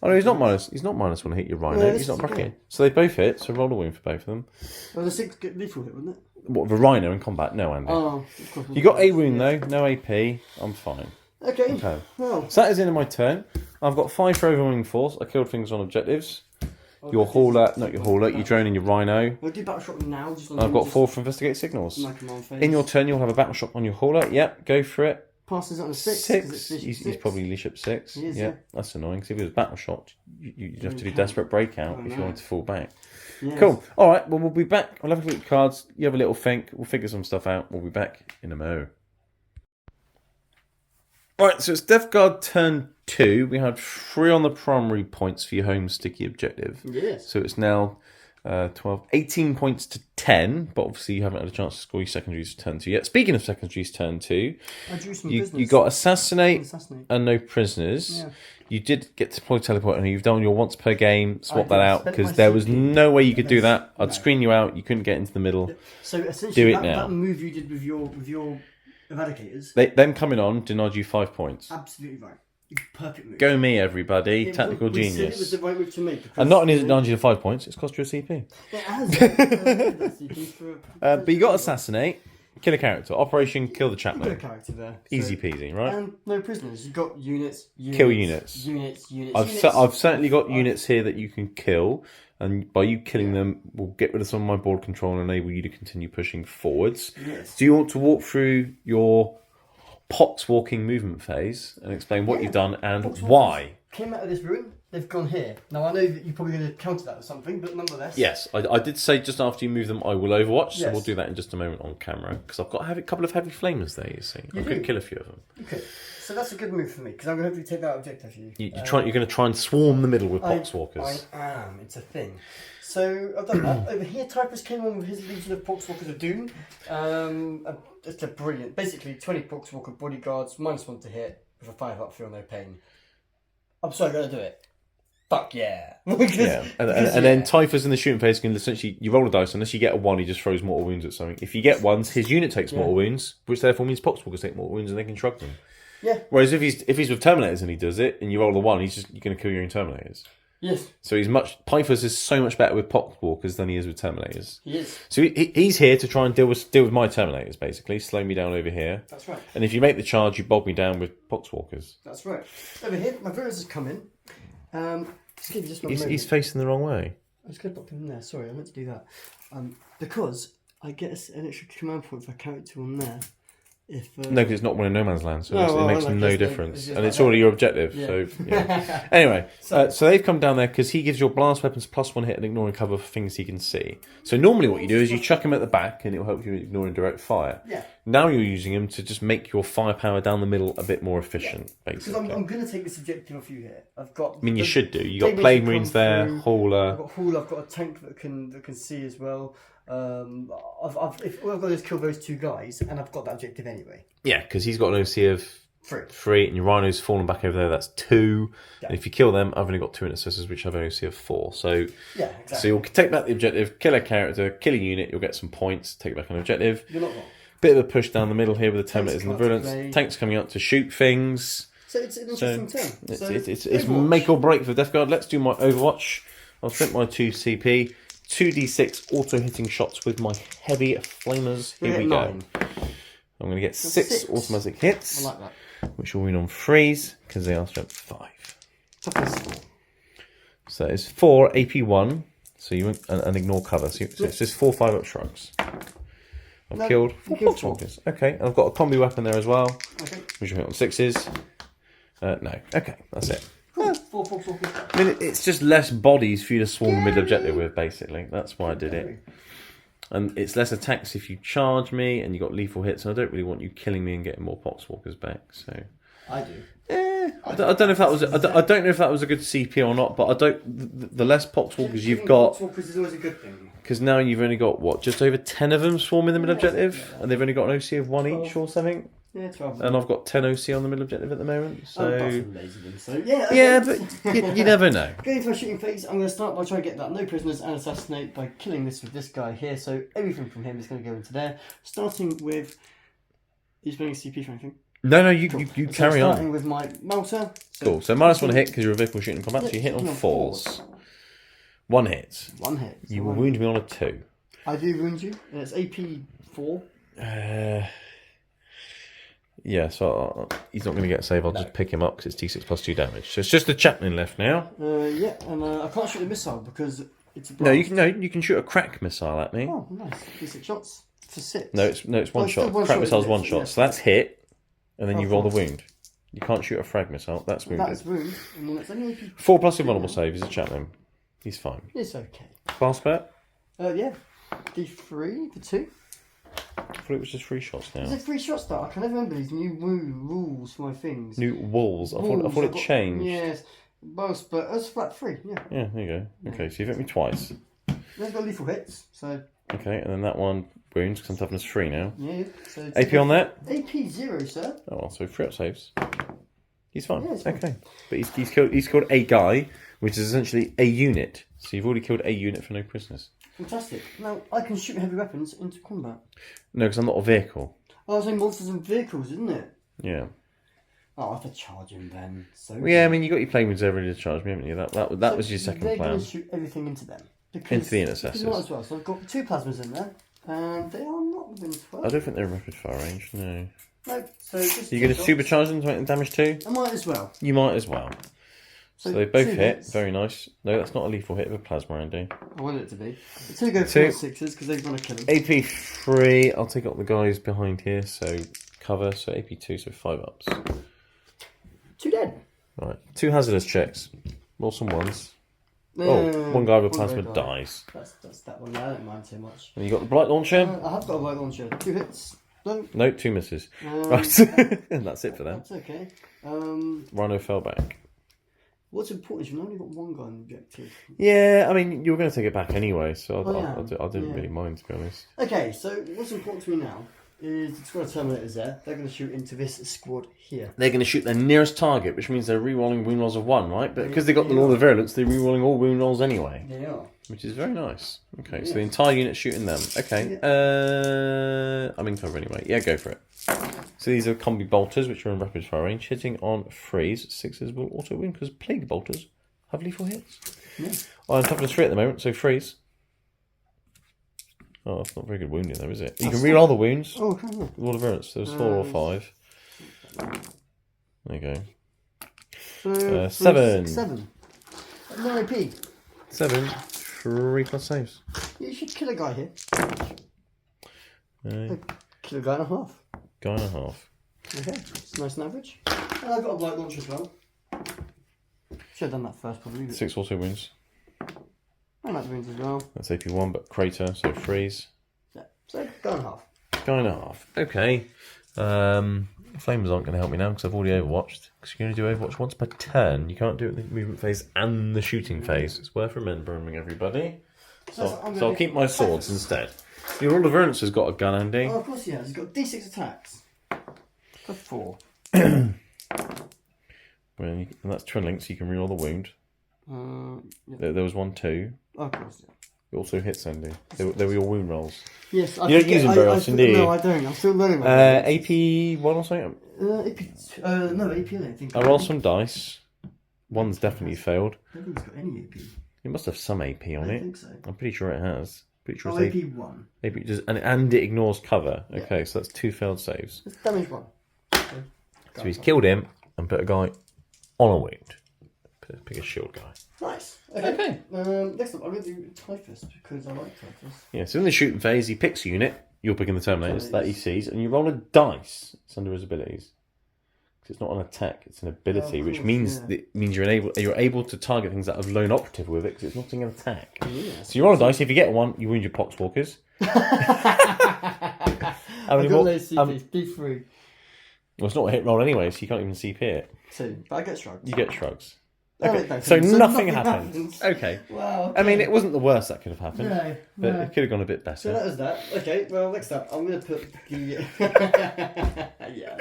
no, he's not minus. He's not minus 1 to hit your rhino. No, He's not this is bracketed. okay. So they both hit. So roll a wound for both of them. Well, the 6 get lethal hit, wouldn't it? What, the rhino in combat? No, Andy. Oh, of course. You got a wound though. No AP. I'm fine. Okay. Okay. Well, So that is the end of my turn. I've got 5 for overwhelming force. I killed things on objectives. Your hauler, not your hauler, your drone and your rhino. we'll do battle shock now. Just on I've got 4 for investigate signals. Smack him on face. In your turn, you'll have a battle shock on your hauler. Yep, go for it. passes on a 6. 6. He's probably leadership 6. He is, yeah, yeah. that's annoying. Because if it was battle shot, you'd have to do desperate breakout if you wanted to fall back. Yes. Cool. All right. Well, we'll be back. I'll have a look at the cards. You have a little think. We'll figure some stuff out. We'll be back in a mo. All right. So it's Death Guard turn 2. We had 3 on the primary points for your home sticky objective. Yes. So it's now 18 points to 10. But obviously you haven't had a chance to score your secondaries turn 2 yet. Speaking of secondaries turn 2, I drew some you got assassinate Assassinate. and no prisoners. Yeah. You did get to deploy teleport, and you've done your once per game. Swap I that did. out Spent because my there was CP. no way you could do that. I'd No. screen you out. You couldn't get into the middle. So essentially, Do it now. that move you did with your eradicators, Them coming on denied you 5 points. absolutely right. Perfect move. Go me, everybody! It Tactical we said it genius. was the right move to make. And not only has it denied you the 5 points, it's cost you a CP. It has. But you got assassinate, kill a character, operation kill the Good chaplain. character there. Easy peasy, right? And no prisoners. You've got units. Kill units. Units. I've certainly got units here that you can kill, and by you killing them, we'll get rid of some of my board control and enable you to continue pushing forwards. Yes. Do you want to walk through your pox walking movement phase and explain what you've done and Pox why? Came out of this ruin. They've gone here. Now I know that you're probably going to counter that with something, but nonetheless. Yes, I did say just after you move them, I will overwatch, so Yes. we'll do that in just a moment on camera, because I've got a couple of heavy flamers there, you see. I'm going to kill a few of them. Okay. So that's a good move for me because I'm going to hopefully take that objective for you. You're going to try and swarm the middle with poxwalkers. I am. It's a thing. So I've done that. Over here, Typhus came on with his Legion of Poxwalkers of Doom. It's a brilliant. Basically, 20 Poxwalker bodyguards, -1 to hit, with a 5-up, feel no pain. I'm sorry, I'm going to do it. Fuck yeah. Yeah, and then Typhus in the shooting phase can essentially, you roll a dice, unless you get a 1, he just throws mortal wounds at something. If you get 1s, his unit takes mortal wounds, which therefore means poxwalkers take mortal wounds and they can shrug them. Yeah. Whereas if he's with Terminators and he does it, and you roll a 1, you're going to kill your own Terminators. Yes. So Typhus is so much better with poxwalkers than he is with Terminators. He is. So he's here to try and deal with my Terminators, basically, slow me down over here. That's right. And if you make the charge, you bog me down with poxwalkers. That's right. Over here, my Virus has come in. Just give you just one moment. He's facing the wrong way. I was going to pop him in there. Sorry, I meant to do that. Because I get an extra command point for a character on there. If No, because it's not one in no man's land, so it makes no it's difference. just And like it's already that. your objective. Yeah. So yeah. Anyway, so they've come down there because he gives your blast weapons +1 hit and ignoring cover for things he can see. So normally what you do is you chuck him at the back and it'll help you ignore indirect fire. Yeah. Now you're using him to just make your firepower down the middle a bit more efficient, Because basically. I'm going to take this objective off you here. I've got. I mean, you should do. You got Plague Plague Marines Marines there, come through. Hauler. I've got Hauler. I've got a tank that can see as well. if all I've got to do is kill those 2 guys, and I've got that objective anyway. Yeah, because he's got an OC of 3. 3, and your rhino's fallen back over there. That's 2. Yeah. And if you kill them, I've only got 2 intercessors, which have an OC of 4. So Yeah, exactly. So you'll take back the objective, kill a character, kill a unit. You'll get some points. Take back an objective. You're not wrong. Bit of a push down the middle here with the Terminators and the come out to Virulence. play. Tanks coming out to shoot things. So it's an interesting turn. So It's Overwatch. make or break for Death Guard. Let's do my Overwatch. I'll spend my 2 CP, 2d6 auto hitting shots with my heavy flamers. Here we go. 9. I'm going to get 6 automatic hits, I like that. which will win on freeze because they are strength 5. Toughness 4. So it's 4 AP1. So you and ignore cover. So it's just 4 5-up shrugs. I've killed 4 Poxwalkers. Okay, and I've got a combi weapon there as well, Okay. which will hit on 6s. No. Okay, that's it. Cool. 4 Poxwalkers. I mean, it's just less bodies for you to swarm the middle objective with, basically. That's why I did it. And it's less attacks if you charge me, and you got lethal hits. And I don't really want you killing me and getting more Poxwalkers back. So I do. I don't know if that was. I don't know if that was a good CP or not. But I don't. The less Poxwalkers you've got, Poxwalkers is always a good thing. because now you've only got what, just over 10 of them swarming the middle objective, and they've only got an OC of 1 each or something. Yeah, 12. And I've got 10 OC on the middle objective at the moment. So yeah, yeah, but you never know. Going into my shooting phase, I'm going to start by trying to get that no prisoners and assassinate by killing this with this guy here. So everything from him is going to go into there. Starting with. Are you spending CP for anything? No, you So carry starting on. with my Malta. Cool. So -1 hit because you're a vehicle shooting combat. So you hit on on 4s. 1 hit. 1 hit. So You will wound me on a 2. I do wound you, and it's AP 4. Yeah, so he's not going to get a save. I'll just pick him up because it's D6 plus 2 damage. So it's just the chaplain left now. Yeah, and I can't shoot a missile because it's a No, blast. you can shoot a crack missile at me. Oh, nice. D6 shots for 6. No, it's one Oh, shot. still one Crack shot, missile's isn't it? 1 shot. Yeah. So that's hit, and then Oh, you roll the fine. wound. You can't shoot a frag missile. That's wounded. That is wound, and then it's only AP. 4 plus invulnerable save. He's a chaplain. He's fine. It's okay. Fast bet. Yeah. D3 for 2. I thought it was just 3 shots Is now. it 3 shots though? I can never remember these new rules for my things. New walls. I Rules, thought I've it got- changed. Yes. Both, but it's flat 3, yeah. Yeah, there you go. Okay, so you've hit me twice. They've got lethal hits, so Okay, and then that one wounds because I'm toughness 3 now. yeah. So AP on that? AP 0, sir. Oh, well, so 3 up saves. He's fine. Yeah, he's fine. Okay, but he's killed a guy, which is essentially a unit. So you've already killed a unit for no prisoners. Fantastic. Now I can shoot heavy weapons into combat. No, because I'm not a vehicle. Oh, I was saying monsters and vehicles, isn't it? Yeah. Oh, I have to charge him then. So Well, yeah, I mean, you got your plane wings there ready to charge me, haven't you? That was your second They're plan. going to shoot everything into them. Because, Into the because intercessors. might as well. So I've got 2 plasmas in there, and they are not within 12. I don't think they're rapid fire range. No. No, so just You're going to 2 shots. supercharge them to make them damage too? I might as well. You might as well. So they 2 both hit. hits. Very nice. No, that's not a lethal hit of a plasma, Andy. I wanted it to be. The 2 go for 2. 6s because they want to kill him. AP3. I'll take out the guys behind here. So cover. So AP2. So 5 ups. 2 dead. Right. 2 hazardous checks. Roll some ones. Oh, one guy with a one plasma guy dies. That's that one. I don't mind too much. And you got the blight launcher. I have got a light launcher. 2 hits. No. No, 2 misses. Um, Right. And that's it for them. That's okay. Rhino fell back. What's important is you've only got 1 guy on the objective. Yeah, I mean, you were going to take it back anyway, so Oh, yeah. I didn't Yeah. really mind, to be honest. Okay, so what's important to me now is the squad of Terminators there. They're going to shoot into this squad here. They're going to shoot their nearest target, which means they're re-rolling wound rolls of 1, right? But because they got the Lord of Virulence, they're re-rolling all wound rolls anyway, They are. which is very nice. Okay, so Yeah. the entire unit's shooting them. Okay, I'm in cover anyway. Yeah, go for it. So these are combi bolters, which are in rapid fire range, hitting on freeze. 6s will auto wound because plague bolters have lethal hits. Yeah. I'm toughness 3 at the moment, so freeze. Oh, that's not very good wounding though, is it? You can re-roll the wounds. Oh, come on. Lord of Virulence, there was 4 or 5. There you go. So, 7. 7. No AP. 7, 3 plus saves. You should kill a guy here. Uh, Kill a guy and a half. guy and a half. Okay, it's nice and average. And I've got a blight launcher as well. Should have done that first, probably. 6 auto wounds. And that wins as well. That's AP1, but crater, so freeze. Yeah, so guy and a half. Guy and a half. Okay. Flamers aren't going to help me now because I've already overwatched. Because you can only do Overwatch once per turn. You can't do it in the movement phase and the shooting phase. It's worth remembering, everybody. So I'll keep my swords instead. Your Lord of Ernst has got a gun, Andy. Oh, of course he has. He's got D6 attacks. For 4. And that's twin links, so you can reroll the wound. Yeah. There was one too. Oh, of course, yeah. It also hits, Andy. They were your wound rolls. Yes, you don't use them very often, do you? No, I don't. I'm still learning. AP 1 or something? No, AP I don't think. I roll some dice. One's definitely failed. I don't think it's got any AP. It must have some AP on I it. think so. I'm pretty sure it has. Pretty sure Oh, it's AP 1. AP and it ignores cover. Yeah. Okay, so that's 2 failed saves. It's damage 1. So he's killed him and put a guy on a wound. Pick a shield guy. Nice. Okay. Next up, I'm going to do Typhus because I like Typhus. Yeah, so in the shooting phase, he picks a unit. You're picking the Terminators that he sees, and you roll a dice. It's under his abilities. It's not an attack; it's an ability, which means you're able to target things that have lone operative with it because it's not an attack. Yeah. So you roll a dice. If you get one, you wound your poxwalkers. I've got those CPs. D3. Well, it's not a hit roll anyway, so you can't even CP it. 2. But I get shrugs. You get shrugs. Oh, Okay. no, So nothing happens. happens. Okay. Wow. Okay. I mean, it wasn't the worst that could have happened. No. But it could have gone a bit better. So that was that. Okay, well, next up, I'm going to put the... yeah.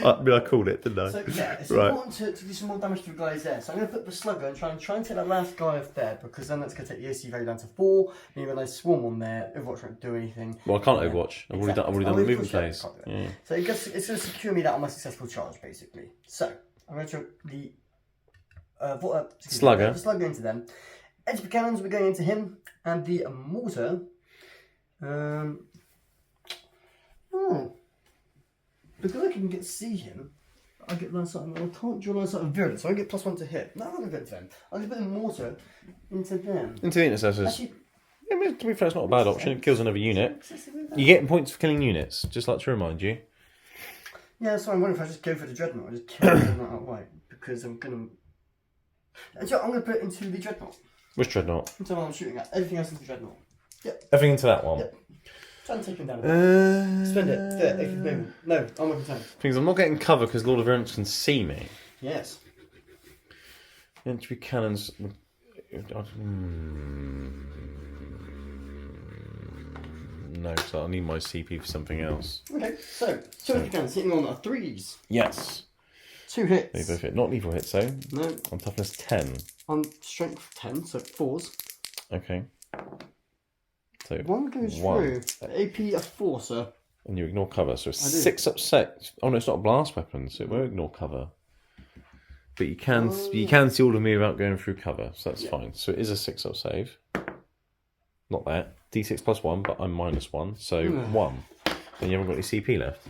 I called it, didn't I? So, yeah, it's Right. important to do some more damage to the guys there. So I'm going to put the Slugger and try and take that last guy off there, because then that's going to take the AC value down to 4. And even though I swarm on there, Overwatch won't do anything. Well, I can't Overwatch. I've already done the movement phase. Yeah. So it's going to secure me that on my successful charge, basically. So I'm going to throw the Slugger. The Slugger into them. Edge cannons, we're going into him, and the mortar. Because I can see him, I get line sight. I can't draw line sight of virulence, so I get +1 to hit. No, I'm not going to them. I'm going to put the mortar into them. Into the intercessors. Actually, I mean, to be fair, it's not a bad option. It kills another unit. You get points for killing units, just like to remind you. yeah, so I'm wondering if I just go for the Dreadnought. I just kill them outright, because I'm going to... Actually, I'm going to put it into the Dreadnought. Which Dreadnought? Into the one I'm shooting at. Everything else is the Dreadnought. Yep. Everything into that one? Yep. Try and take him down a bit. Spend it. There, if you move. No, I'm not going to. Things I'm not getting cover because Lord of Ernst can see me. Yes. Entry cannons. No, so I need my CP for something else. Okay, so 2 entry cannons hitting on 3s. Yes. 2 hits. They both hit. Not lethal hits though. No. On toughness 10. On strength 10, so 4s. Okay. So 1 goes 1. through. AP a 4, sir. And you ignore cover, so 6 upset. Oh no, it's not a blast weapon, so it won't ignore cover. But you can see all of me without going through cover, so that's fine. So it is a 6 up save. Not that. D6 +1, but I'm -1, so 1. Then you haven't got any CP left.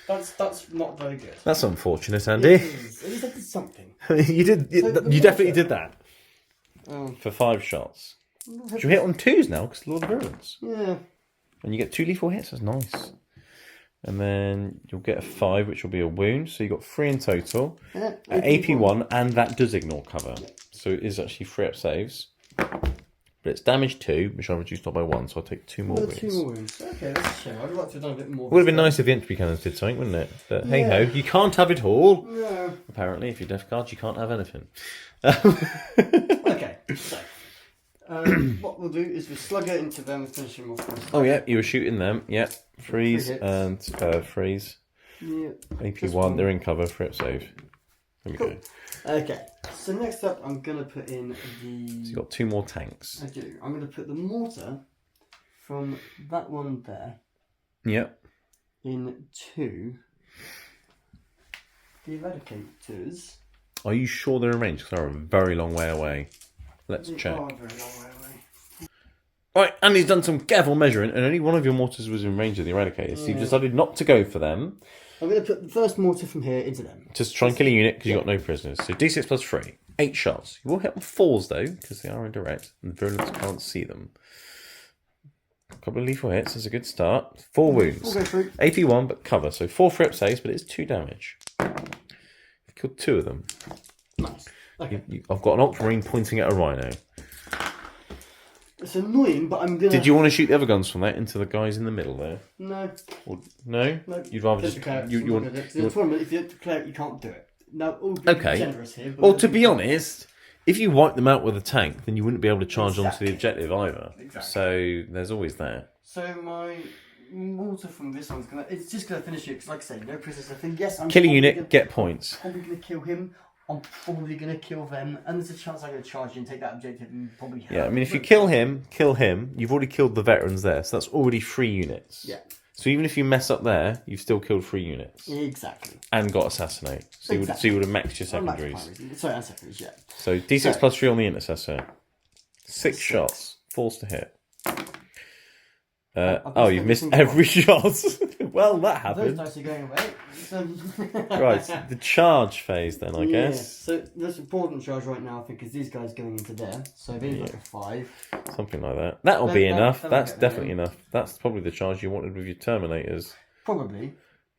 That's not very good. That's unfortunate, Andy. It is. At least I did something. You definitely did that. For 5 shots. You hit on 2s now because Lord of Virulence. Yeah. And you get 2 lethal hits. That's nice. And then you'll get a 5, which will be a wound. So you got 3 in total. Yeah, AP1, and that does ignore cover. Yeah. So it is actually 3 up saves. But it's damage 2, which I reduced by 1, so I'll take 2 more wounds. 2 more wounds. Okay, that's a shame. I'd like to have done a bit more. Would have been nice if the entry cannons did something, wouldn't it? But hey ho, you can't have it all. No. Apparently, if you're death guard, you can't have anything. Okay, so what we'll do is we'll Slugger into them and finish them off. Oh yeah, you were shooting them. Yeah, freeze 3 hits. and freeze. Yeah. AP1, they're in cover. 3 up save. There we go. Okay, so next up I'm going to put in the... So you've got 2 more tanks. I do. I'm going to put the mortar from that one there Yep. into the Eradicators. Are you sure they're in range? Because they're a very long way away. Let's check. Oh, a very long way away. Right, and he's done some careful measuring, and only one of your mortars was in range of the Eradicators. So you've decided not to go for them. I'm going to put the first mortar from here into them. Just try and kill a unit because you've got no prisoners. So D6 plus 3. 8 shots. You will hit on 4s though, because they are indirect, and the virulence can't see them. A couple of lethal hits, that's a good start. 4 wounds. 4 go through. AP1, but cover. So 4 free up saves, but it's 2 damage. You've killed 2 of them. Nice. Okay. I've got an Ultramarine pointing at a Rhino. It's annoying, but I'm gonna... Did you want to shoot the other guns from that into the guys in the middle there? No. Or, no? No. You'd rather just... You want, if you declare it, you can't do it. Now, okay. generous here, but Well, to be honest, if you wipe them out with a tank, then you wouldn't be able to charge onto Exactly. the objective either. Exactly. So there's always that. So my water from this one's it's just gonna finish it because, like I say, no prisoners. I think yes, I'm Kill a probably unit, gonna, get points. probably gonna kill him. I'm probably gonna kill them, and there's a chance I'm gonna charge you and take that objective and probably. Yeah, I mean, if you kill him, you've already killed the veterans there, so that's already 3 units. Yeah. So even if you mess up there, you've still killed 3 units. Exactly. And got assassinate. So you would have maxed your secondaries. Sorry, and secondaries, yeah. So D6 plus 3 on the intercessor. 6 shots. Falls to hit. You've missed every shot. Well, that Those happened. dice are going away. Right, the charge phase then, I guess. So that's important charge right now, I think, because these guys going into there. So these like a 5. Something like that. That'll be enough. that'll That's get there, definitely enough. That's probably the charge you wanted with your Terminators. Probably.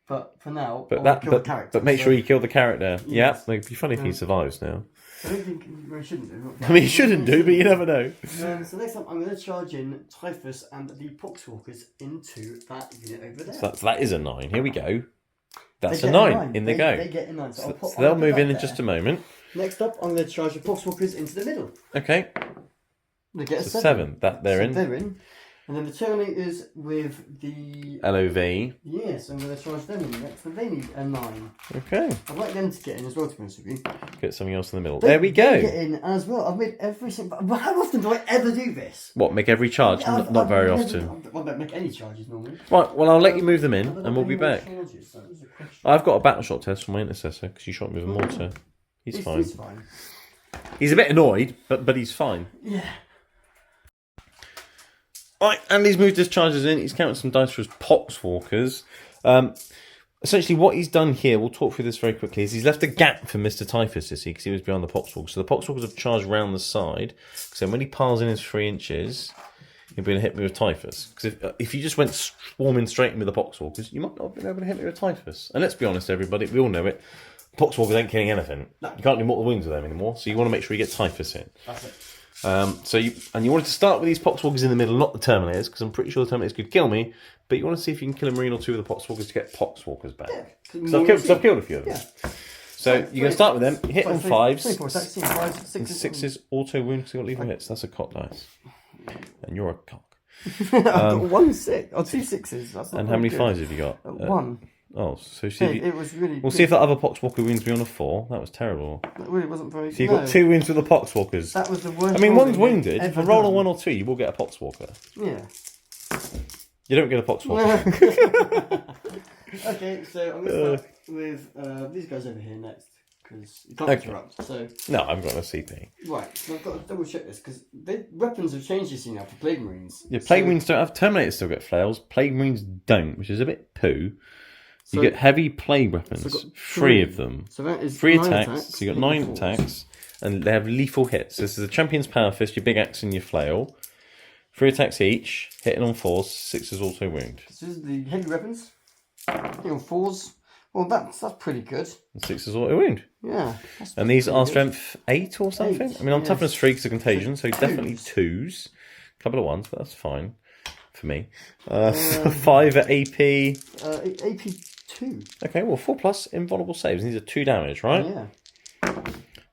But for now, But make sure you kill the character. Yes. Yeah, it'd be funny if he survives now. I don't think we shouldn't do. I mean, he shouldn't do, but you never know. So next up, I'm going to charge in Typhus and the Poxwalkers into that unit over there. So that is a 9. Here we go. That's They a get 9. In they go. They get a 9. So they'll move in just a moment. Next up, I'm going to charge the Poxwalkers into the middle. Okay. They get a So 7. They're So in. they're in. And then the Terminators with the... LOV. Yes, I'm going to charge them in next. And they need a 9. Okay. I'd like them to get in as well, to be honest with you. Get something else in the middle. There we go. They get in as well. I've made every single... But how often do I ever do this? What, make every charge? Not very often. I don't make any charges normally. Right, well, I'll let you move them in, and we'll be back. Charges, that was a question. I've got a battle shot test for my intercessor, because you shot him with a mortar. He's fine. He's fine. He's a bit annoyed, but he's fine. Yeah. Right, Andy's moved his charges in. He's counted some dice for his Poxwalkers. Essentially, what he's done here, we'll talk through this very quickly, is he's left a gap for Mr. Typhus, you see, because he was behind the Poxwalkers. So the Poxwalkers have charged round the side. So when he piles in his 3 inches, he'll be able to hit me with Typhus. Because if you just went swarming straight in with the Poxwalkers, you might not have been able to hit me with Typhus. And let's be honest, everybody, we all know it. Poxwalkers ain't killing anything. No. You can't do mortal wounds with them anymore, so you want to make sure you get Typhus in. That's it. You wanted to start with these Poxwalkers in the middle, not the Terminators, because I'm pretty sure the Terminators could kill me. But you want to see if you can kill a Marine or 2 with the Poxwalkers to get Poxwalkers back. Yeah. Because I've killed a few of them. Yeah. So you're going to start with them. Hit on 5s. 24 attacks, 5s, And 6s auto wound because you've got lethal hits. That's a cock dice. And you're a cock. I've got 1 6 or 2 6s. That's not And how many good. 5s have you got? 1. Oh, so see if you, It was really. we'll see if that other Poxwalker wounds me on a 4. That was terrible. That really wasn't very. So you've got 2 wounds with the Poxwalkers. That was the worst. I mean, one's rolling wounded. ever If I roll a done. 1 or 2, you will get a Poxwalker. Yeah. You don't get a Poxwalker. Okay, so I'm going to start with these guys over here next because you can't interrupt. So No, I haven't got a CP. right, so I've got to double check this because weapons have changed this year now for Plague Marines. Yeah, Plague Marines don't have. Terminators still get flails. Plague Marines don't, which is a bit poo. You So- get heavy plague weapons. so I've got 3 of them. So that is 3 9 attacks. So you got 9 4s. attacks. And they have lethal hits. This is a Champion's Power Fist, your big axe, and your flail. 3 attacks each. Hitting on 4s. 6 is auto wound. This is the heavy weapons. Hitting on 4s. Well, that's pretty good. And 6 is auto wound. Yeah. And these pretty are good. strength 8 or something? 8, I mean, on yes. toughness 3 because of contagion, so definitely 2s. 2s. A couple of 1s, but that's fine for me. 5 at AP. AP 2. Okay, well, 4 plus invulnerable saves. These are 2 damage, right? Yeah.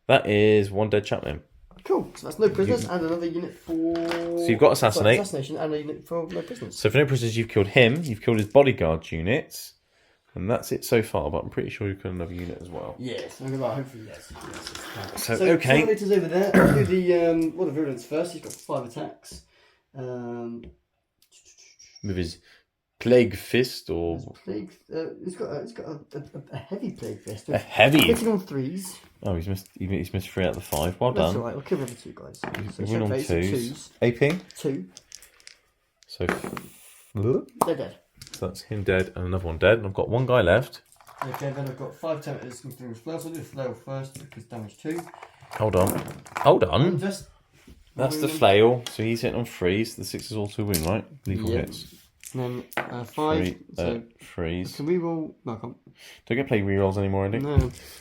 That is 1 dead chaplain. Cool. So that's no prisoners and another unit for. So you've got assassinate. Assassination and a unit for no prisoners. So for no prisoners, you've killed him. You've killed his bodyguard units. And that's it so far, but I'm pretty sure you've killed another unit as well. Yes. Hopefully yes. So okay. Terminators over there. I'll do the the virulence first. He's got 5 attacks. With his plague fist or... Plague. He's got a heavy plague fist. A heavy... Hitting on 3s. Oh, he's missed 3 out of the 5. Well That's done. alright. I'll kill the other 2 guys. So You win on strength 8, 2s. 2s. AP? 2. So They're dead. that's him dead and another one dead. And I've got 1 guy left. Okay, then I've got 5 Terminators coming through with flail. So I'll do the flail first because damage 2. Hold on. Hold And on. just That's the flail. So he's hitting on 3s. The 6 is also win, right? Lethal Yep. hits. And then 5. So 3s. can we roll? No, I can't. Don't get play rerolls anymore, Andy. No.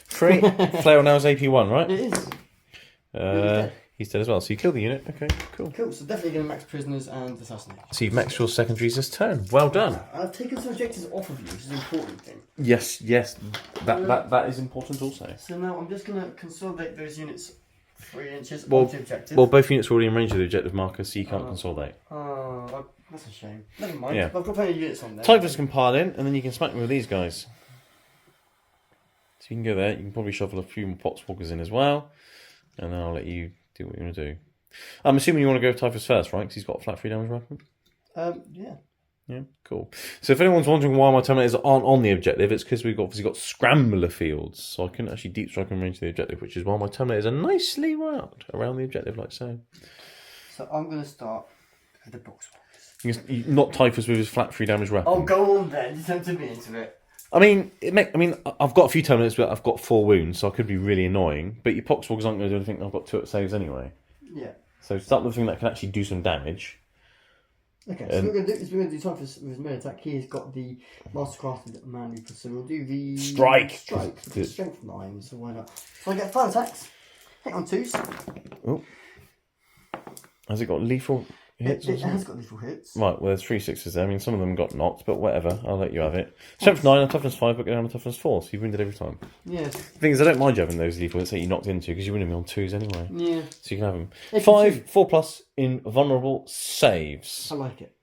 3. Flail now is AP1, right? It is. He's dead as well. So you kill the unit. Okay, cool. Cool. So definitely going to max prisoners and assassinate. So you've maxed your secondaries this turn. Well done. I've taken some objectives off of you, which is an important thing. Yes. That is important also. So now I'm just going to consolidate those units 3 inches Well, onto the objective. Well, both units are already in range of the objective marker, so you can't consolidate. Oh, that's a shame. Never mind. Yeah. I've got plenty of units on there. Typhus can pile in, and then you can smack them with these guys. So you can go there. You can probably shuffle a few more Poxwalkers in as well, and then I'll let you do what you want to do. I'm assuming you want to go with Typhus first, right? Because he's got a flat 3 damage weapon. Yeah. Yeah, cool. So if anyone's wondering why my Terminators aren't on the objective, it's because we've obviously got Scrambler fields, so I couldn't actually deep strike and range to the objective, which is why my Terminators are nicely wrapped around the objective, like so. So I'm going to start with the Poxwalkers. Not Typhus with his flat 3 damage weapon. Oh, go on then. You tempted me into it. I mean, I've got a few Terminators, but I've got 4 wounds, so I could be really annoying. But your Poxwalkers aren't going to do anything. I've got 2 saves anyway. Yeah. So start with the thing that can actually do some damage. Okay, so we're going to do Typhus with his main attack. He's got the Mastercrafted Man Reaper, so we'll do the Strike. Strength 9, so why not? So I get 5 attacks. Hit on 2s. Oh. Has it got lethal hits? It has got lethal hits. Right, well, there's 3 6s there. I mean, some of them got knocked, but whatever. I'll let you have it. Strength 9 and toughness 5, but go down to toughness 4, so you've wounded every time. Yes. The thing is, I don't mind you having those lethal hits that you knocked into, because you win them on 2s anyway. Yeah. So you can have them. If 5, you- 4 plus in vulnerable saves. I like it.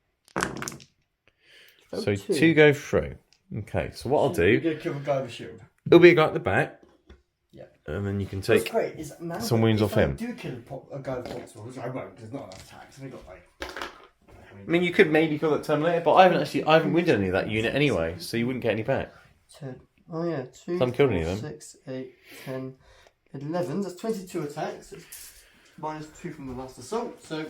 So 2 go through. Okay, so what I'll You're do, going to kill a guy with a shield. it'll be a guy at the back, Yeah. and then you can What's take great is now some wounds off him. If I do kill a guy with Poxwalkers, I won't, because there's not enough attacks. I've got I mean, you could maybe kill that Terminator, but I haven't wounded any of that unit anyway, so you wouldn't get any back. 10. Oh yeah, 2, Some killed any of 4, them. 6, 8, 10, 11. That's 22 attacks. It's minus 2 from the last assault. So,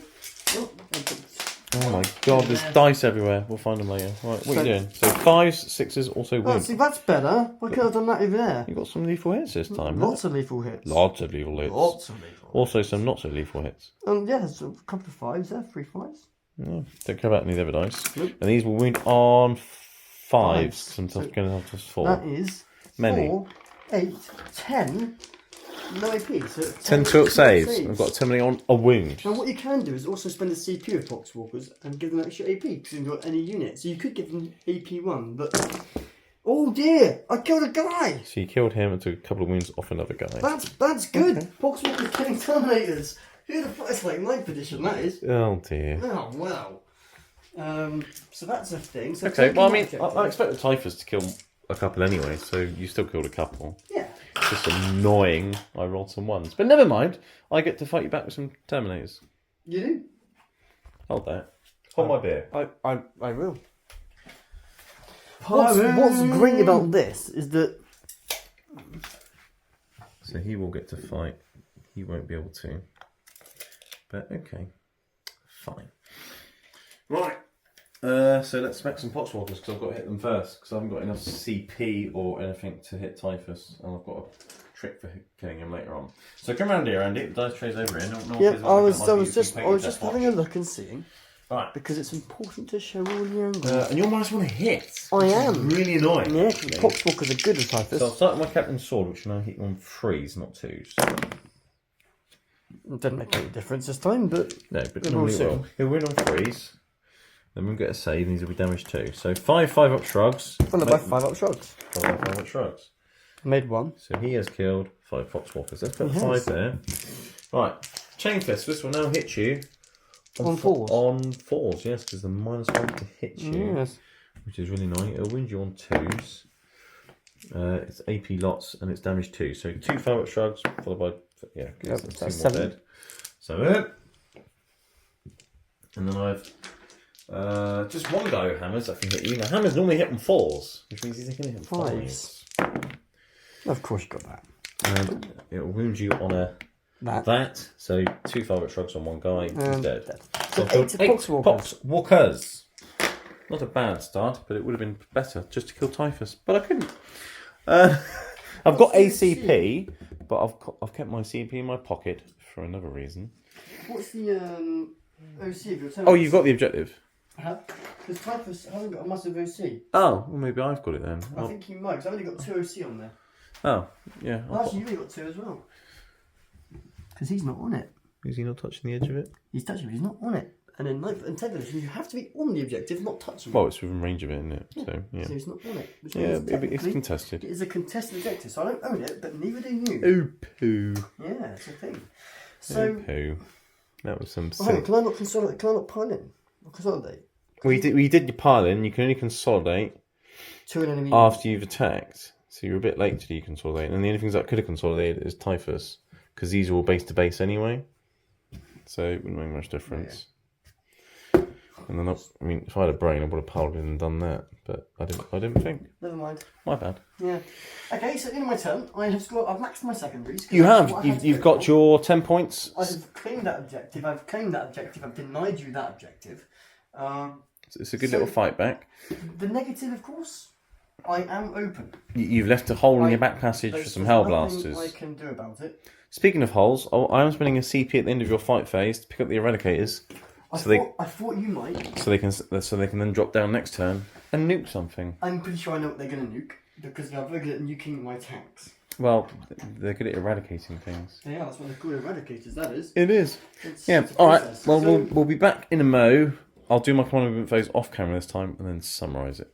Oh my god, there's dice everywhere. We'll find them later. Right, what are you doing? So 5s, 6s, also oh, wound. see, that's better. Why couldn't I have done that over there? You got some lethal hits this time. Lots of lethal hits. Lots of lethal hits. Lots of lethal. Also some not so lethal hits. Yeah, there's a couple of 5s there, 3 5s. Yeah, don't care about any of the other dice. Nope. And these will wound on 5s. Fives. Sometimes So going to 4. That is Many. 4, 8, 10. No AP. So 10 tilt saves. I've got a Terminator on a wound. Now, what you can do is also spend a CP with Poxwalkers and give them extra AP because you've got any unit. So you could give them AP 1, but. Oh dear! I killed a guy! So you killed him and took a couple of wounds off another guy. That's good! Okay. Poxwalkers killing Terminators! Who'd have thought it's like 9th edition, that is. Oh dear. Oh, wow. So that's a thing. So Okay, well, I mean, taking I expect the Typhus to kill a couple anyway, so you still killed a couple. Yeah. It's just annoying I rolled some 1s. But never mind, I get to fight you back with some Terminators. You do? Hold that. Hold my beer. I will. What's great about this is that So he will get to fight. He won't be able to. But okay. Fine. Right. So let's smack some Poxwalkers because I've got to hit them first because I haven't got enough CP or anything to hit Typhus, and I've got a trick for killing him later on. So come around here, Andy. The dice tray's over here. yeah, I was just having a look and seeing. Right. Because it's important to show all the angles. And you're minus 1 to hit. I am. Really annoying. Yeah, Poxwalkers are good with Typhus. So I'll start with my Captain's Sword, which will now hit you on 3s, not 2s. It doesn't make any difference this time, but No, but Good normally roll it will. He'll win on 3s. Then we'll get a save, and these will be damaged too. So 5 up shrugs. well, by 5 up shrugs. 5 up shrugs. Made 1. So he has killed 5 Poxwalkers. Let's put He 5 has. there. Right, Chain Fist. This will now hit you On 4s. On 4s, yes, because the minus 1 to hit you, Yes. which is really annoying. It'll wound you on 2s. It's AP lots and it's damage 2. So 2 5 up shrugs followed by Yep, that's that's 2 more 7. dead. 7. And then I've just one guy with hammers that can hit you. Now hammers normally hit on 4s, which means he's going to hit 5s. Of course you got that. And it will wound you on a that. So 2 5 up shrugs on one guy. He's dead. So I've killed 8 Poxwalkers. Poxwalkers. Not a bad start, but it would have been better just to kill Typhus. But I couldn't. I've got ACP, but I've kept my CP in my pocket for another reason. What's the OC of your turn? Oh, you've got the objective. Because Typhus hasn't got a massive OC. Oh, well maybe I've got it then. I think he might, because I've only got 2 OC on there. Oh, yeah. Actually, you've only got 2 as well. Because he's not on it. Is he not touching the edge of it? He's touching it, but he's not on it. And in 9th and 10th edition, you have to be on the objective, not touching it. Well, it's within range of it, isn't it? Yeah. So, yeah. So it's not on it. Which Yeah, means it's technically contested. It is a contested objective, so I don't own it, but neither do you. Oh, poo. Yeah, it's a thing. So, poo. That was some hang on, can I not consolidate? Can I not pile in? Or consolidate? We did your piling. You can only consolidate To an enemy. after you've attacked. So you're a bit late to deconsolidate. And the only things that could have consolidated is Typhus. Because these are all base to base anyway. So it wouldn't make much difference. Yeah. And then, I mean, if I had a brain, I would have piled in and done that. But I didn't think. Never mind. My bad. Yeah. Okay, so in my turn, I've maxed my secondaries. You have. You've got your 10 points. I've claimed that objective. I've claimed that objective. I've denied you that objective. It's a good little fight back. The negative, of course, I am open. You've left a hole in your back passage for some hell blasters. I can do about it. Speaking of holes, I am spending a CP at the end of your fight phase to pick up the eradicators. I thought you might. So they can then drop down next turn and nuke something. I'm pretty sure I know what they're going to nuke because they're very good at nuking my tanks. Well, they're good at eradicating things. Yeah, that's what they're called, eradicators. That is. It is. It's All right. Well, so, we'll be back in a mo. I'll do my command movement phase off camera this time and then summarise it.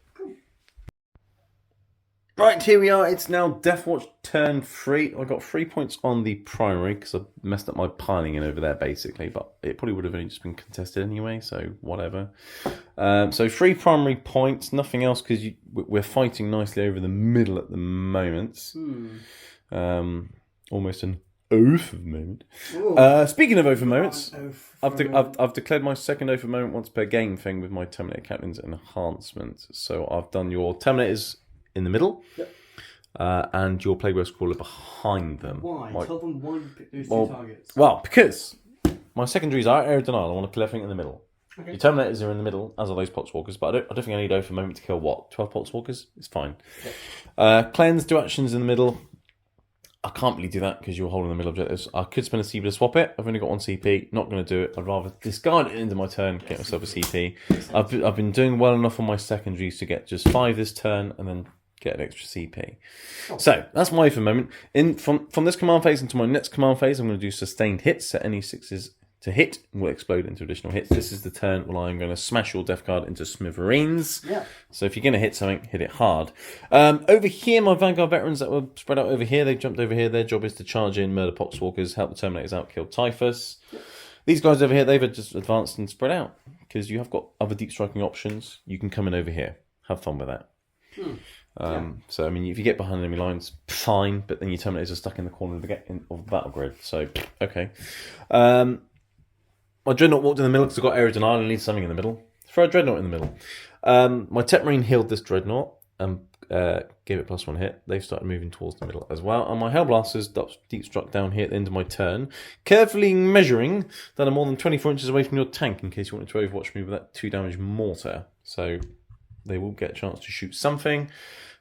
Right, here we are. It's now Deathwatch turn 3. I got 3 points on the primary because I messed up my piling in over there, basically. But it probably would have only just been contested anyway, so whatever. So 3 primary points, nothing else because we're fighting nicely over the middle at the moment. Almost an oath of moment. Speaking of oath of moments, I've declared my second oath of moment once per game thing with my Terminator Captain's enhancement. So I've done your Terminators in the middle, and your Plague West Crawler behind them. Why? Tell them why you pick those two targets. Well, because my secondaries are Air Denial. I want to kill everything in the middle. Okay. Your Terminators are in the middle, as are those Poxwalkers, but I don't think I need oath of moment to kill what? 12 Poxwalkers? It's fine. Cleanse, do actions in the middle. I can't really do that because you're holding the middle objectives. I could spend a CP to swap it. I've only got 1 CP. Not going to do it. I'd rather discard it into my turn, get myself a CP. I've been doing well enough on my secondaries to get just 5 this turn and then get an extra CP. So that's my oath of moment. From this command phase into my next command phase, I'm going to do sustained hits. Set any 6s to hit will explode into additional hits. This is the turn where I'm going to smash your Death Guard into smithereens. Yeah. So if you're going to hit something, hit it hard. Over here, my Vanguard veterans that were spread out over here, they jumped over here. Their job is to charge in, murder Poxwalkers, help the Terminators out, kill Typhus. Yeah. These guys over here, they've just advanced and spread out because you have got other deep striking options. You can come in over here. Have fun with that. So, I mean, if you get behind enemy lines, fine, but then your Terminators are stuck in the corner of the battle grid. So, okay. My Dreadnought walked in the middle because I've got Area Denial and need something in the middle. Throw a Dreadnought in the middle. My Tech Marine healed this Dreadnought and gave it +1 hit. They've started moving towards the middle as well. And my Hellblasters deep struck down here at the end of my turn, carefully measuring that I'm more than 24 inches away from your tank in case you wanted to overwatch me with that 2 damage mortar. So they will get a chance to shoot something.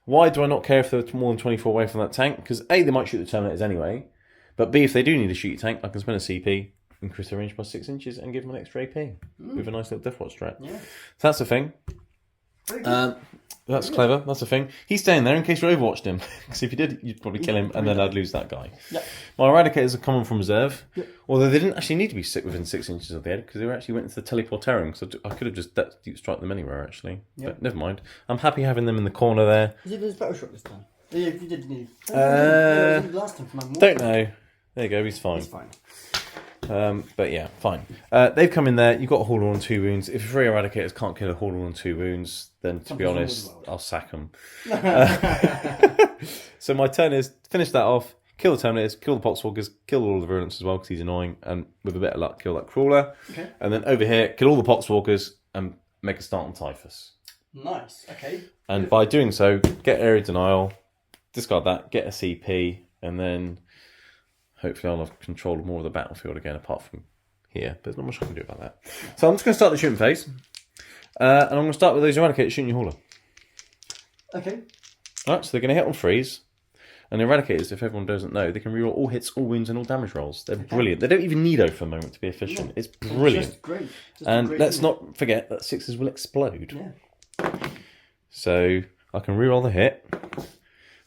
Why do I not care if they're more than 24 away from that tank? Because A, they might shoot the Terminators anyway. But B, if they do need to shoot your tank, I can spend a CP, increase their range by 6 inches, and give them an extra AP with a nice little Deathwatch strat. Yeah. So that's the thing. That's clever. That's the thing. He's staying there in case you overwatched him. Because if you did, you'd probably kill him, and then I'd lose that guy. Yep. My Eradicators are coming from reserve. Yep. Although they didn't actually need to be within 6 inches of the head, because they actually went into the teleportarium. So I could have just deep strike them anywhere, actually. Yep. But never mind. I'm happy having them in the corner there. Is it his battle shot this time? Yeah, you did need. Last time from don't know. There you go. He's fine. He's fine. But yeah, fine. They've come in there. You've got a Hauler on 2 wounds. If 3 Eradicators can't kill a Hauler on 2 wounds, then to be honest, I'll sack them. So my turn is finish that off, kill the Terminators, kill the Poxwalkers, kill all the Virulence as well because he's annoying, and with a bit of luck, kill that Crawler. Okay. And then over here, kill all the Poxwalkers and make a start on Typhus. Nice. Okay. And by doing so, get Area Denial, discard that, get a CP, and then hopefully I'll have control of more of the battlefield again, apart from here. But there's not much I can do about that. So I'm just going to start the shooting phase. And I'm going to start with those Eradicators shooting your Hauler. Okay. Alright, so they're going to hit on freeze. And the Eradicators, if everyone doesn't know, they can reroll all hits, all wounds, and all damage rolls. They're brilliant. They don't even need oath for a moment to be efficient. No. It's brilliant. Just great. And let's not forget that 6s will explode. Yeah. So I can reroll the hit.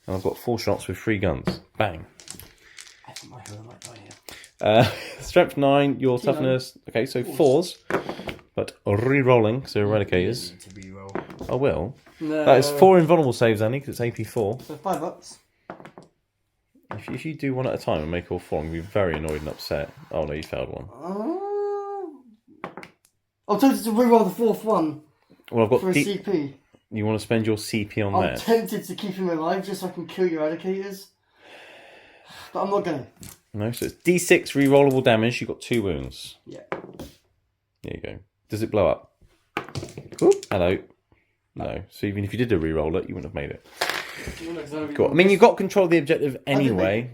And I've got 4 shots with 3 guns. Bang. I think my Hauler might die here. Strength 9, your toughness. Okay, so 4s. But re-rolling, so eradicators. Need to re-roll. I will. No. That is 4 invulnerable saves, Annie, because it's AP4. So $5. If you do one at a time and make all 4, I'm going to be very annoyed and upset. Oh no, you failed one. I'm tempted to re-roll the 4th one. Well, I've got for a CP. You want to spend your CP on I'm that? tempted to keep him alive just so I can kill your eradicators. But I'm not going to. No, so it's D6 re-rollable damage. You've got 2 wounds. Yeah. There you go. Does it blow up? Ooh, hello. No. So even if you did a re-roll it, you wouldn't have made it. Cool. I mean, you've got control of the objective anyway.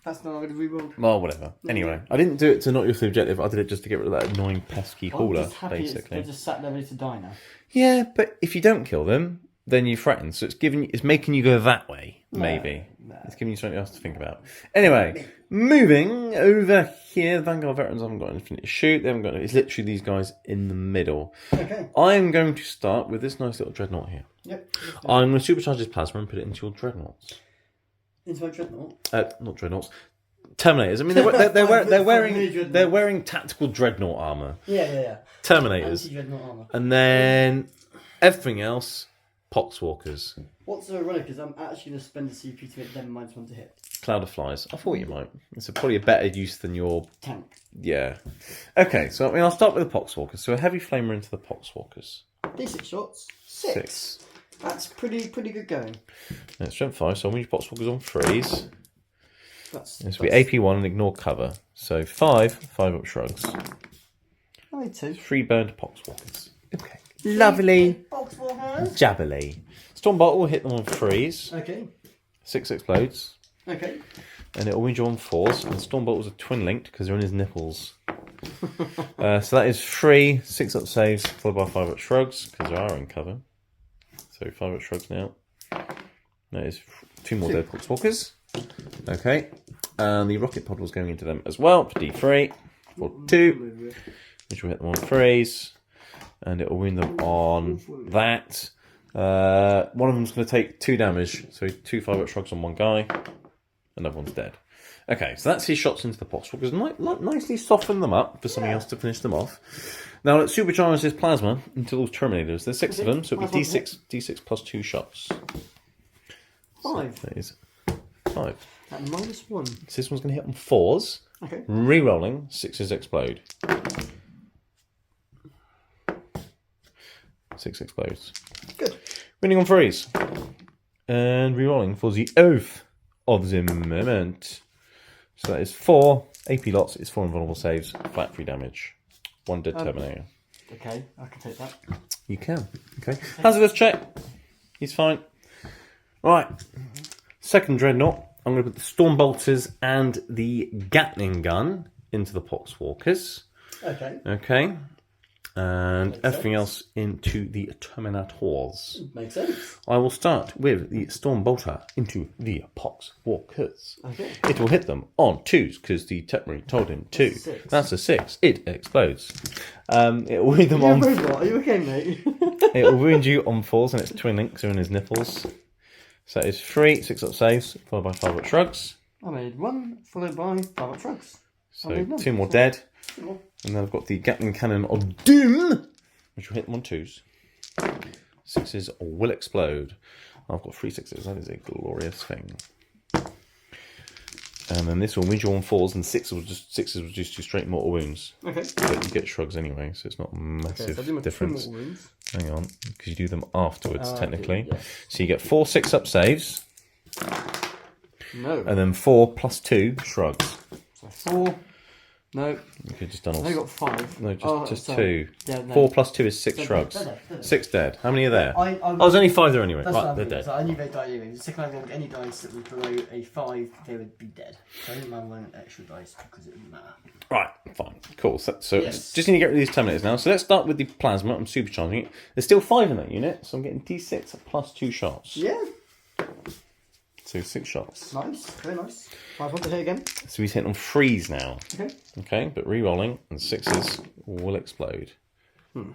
That's not going to re-roll. Well, whatever. Anyway, I didn't do it to not use the objective. I did it just to get rid of that annoying pesky hauler, basically. They're just sat there ready to die now. Yeah, but if you don't kill them, then you threaten. So it's making you go that way, maybe. No. It's giving you something else to think about. Anyway, moving over here. Vanguard veterans haven't got anything to shoot. They haven't got. It's literally these guys in the middle. Okay. I'm going to start with this nice little dreadnought here. Yep. I'm going to supercharge this plasma and put it into your dreadnoughts. Into my dreadnought? Not dreadnoughts. Terminators. I mean, they're wearing tactical dreadnought armor. Yeah. Terminators. Anti-dreadnought armor. And then everything else, poxwalkers. What's ironic is I'm actually going to spend a CP to make them -1 to hit. Cloud of flies. I thought you might. It's probably a better use than your tank. Yeah. Okay, so I mean, I'll start with the poxwalkers. So a heavy flamer into the poxwalkers. D6 shots. 6. That's pretty good going. It's strength 5, so I'll move your poxwalkers on freeze. This will be AP1 and ignore cover. So 5 up shrugs. I need 2. 3 burned poxwalkers. Okay. Lovely. Jabbly. Stormbolt will hit them on freeze. Okay. 6 explodes. Okay. And it will wound you on 4s. And Stormbolt was a twin linked because they're in his nipples. So that is 3 6 up saves followed by 5 up shrugs because they are in cover. So 5 up shrugs now. That is 2 more dead poxwalkers. Okay. And the rocket pod was going into them as well for D3 for 2, which will hit them on freeze. And it will wound them on that. One of them's going to take 2 damage. So 2 5 up shrugs on one guy. Another one's dead. Okay, so that's his shots into the poxwalkers. Nicely soften them up for something else to finish them off. Now let's supercharge this plasma into those Terminators. There's 6 of them, so it'll be D6 plus 2 shots. 5. So that is 5. At -1. So this one's going to hit on 4s. Okay. Re-rolling, 6s explode. 6 explodes. Good. Winning on freeze. And re-rolling for the oath of the moment. So that is 4 AP lots. It's 4 invulnerable saves. Flat 3 damage. 1 dead Terminator. Okay, I can take that. You can. Okay. Hazardous check. He's fine. Right. Second dreadnought. I'm going to put the Stormbolters and the Gatling gun into the poxwalkers. Okay. Okay. And everything else into the Terminators. Makes sense. I will start with the Stormbolter into the poxwalkers. Okay. It will hit them on 2s because the Tetmary told him to. That's a 6. It explodes. It will wound them on. Are you okay, mate? It will wound you on 4s, and its twin links are in his nipples. So that is 3 6 up saves followed by 5 up shrugs. I made 1 followed by 5 up shrugs. So 2 more dead. 2 more. And then I've got the Gatling Cannon of Doom, which will hit them on 2s. 6s will explode. I've got 3 6s. That is a glorious thing. And then this will wound you on 4s, and 6s will just do straight mortal wounds. Okay. But you get shrugs anyway, so it's not a massive difference. Hang on, because you do them afterwards, technically. Yeah. So you get 4 6 up saves. No. And then 4 plus 2 shrugs. So 4. No. You could just done all. I got 5. No, just 2. Yeah, no. 4 plus 2 is 6 shrugs. They're 6 dead. How many are there? I there's only 5 there anyway. That's Right, what they're I'm dead. so I knew they'd die anyway. The second I rolled any dice that was below a 5, they would be dead. So I didn't mind rolling extra dice because it didn't matter. Right, fine. Cool. So Yes. just need to get rid of these Terminators now. So let's start with the plasma. I'm supercharging it. There's still 5 in that unit, so I'm getting D6 plus 2 shots. Yeah. So 6 shots. Nice. Very nice. 5 to hit again. So he's hitting on freeze now. Okay. Okay, but re-rolling, and 6s will explode. Do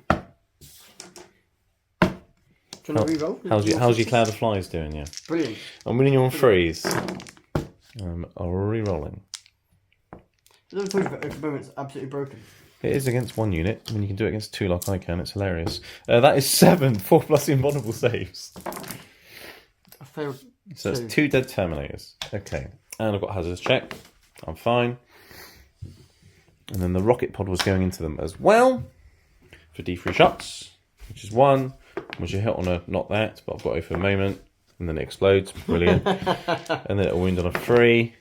you want to re-roll? How's your Cloud of Flies doing, yeah? Brilliant. I'm winning you on freeze. I'm re-rolling. I never told you that the moment's absolutely broken. It is against 1 unit. I mean, you can do it against 2 like I can. It's hilarious. That is 7 4+ invulnerable saves. I failed. So it's 2 dead Terminators. Okay. And I've got hazardous check. I'm fine. And then the rocket pod was going into them as well for D3 shots, which is 1. Which you hit on a not that, but I've got 0 for a moment. And then it explodes. Brilliant. And then it'll wound on a 3.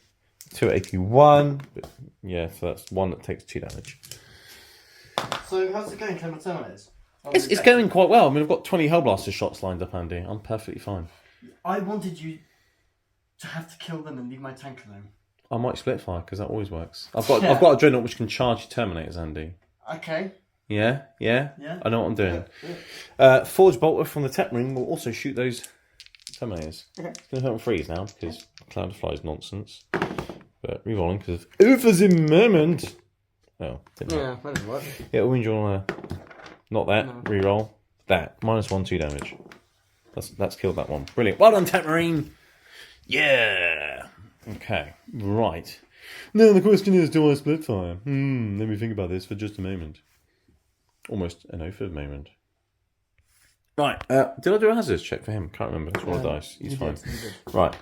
2 at AP1. But yeah, so that's 1 that takes 2 damage. So how's it going, Clement Terminators? It's going quite well. I mean, I've got 20 Hellblaster shots lined up, Andy. I'm perfectly fine. I wanted you to have to kill them and leave my tank alone. I might split fire because that always works. I've got a Dreadnought which can charge your Terminators, Andy. Okay. Yeah. I know what I'm doing. Yeah. Forge Bolter from the Tech Ring will also shoot those Terminators. Okay. It's going to hurt them freeze now because Cloud of Fly is nonsense. But rerolling because over the moment. Oh, didn't Yeah, that doesn't work. Yeah, it'll wound you on not that. No. Reroll that -1 2 damage. That's killed that one. Brilliant. Well done, Tech Marine. Yeah. Okay. Right. Now the question is, do I split fire? Let me think about this for just a moment. Almost an oath of a moment. Right. Did I do a hazards check for him? Can't remember. It's one of the dice. He's fine. Right.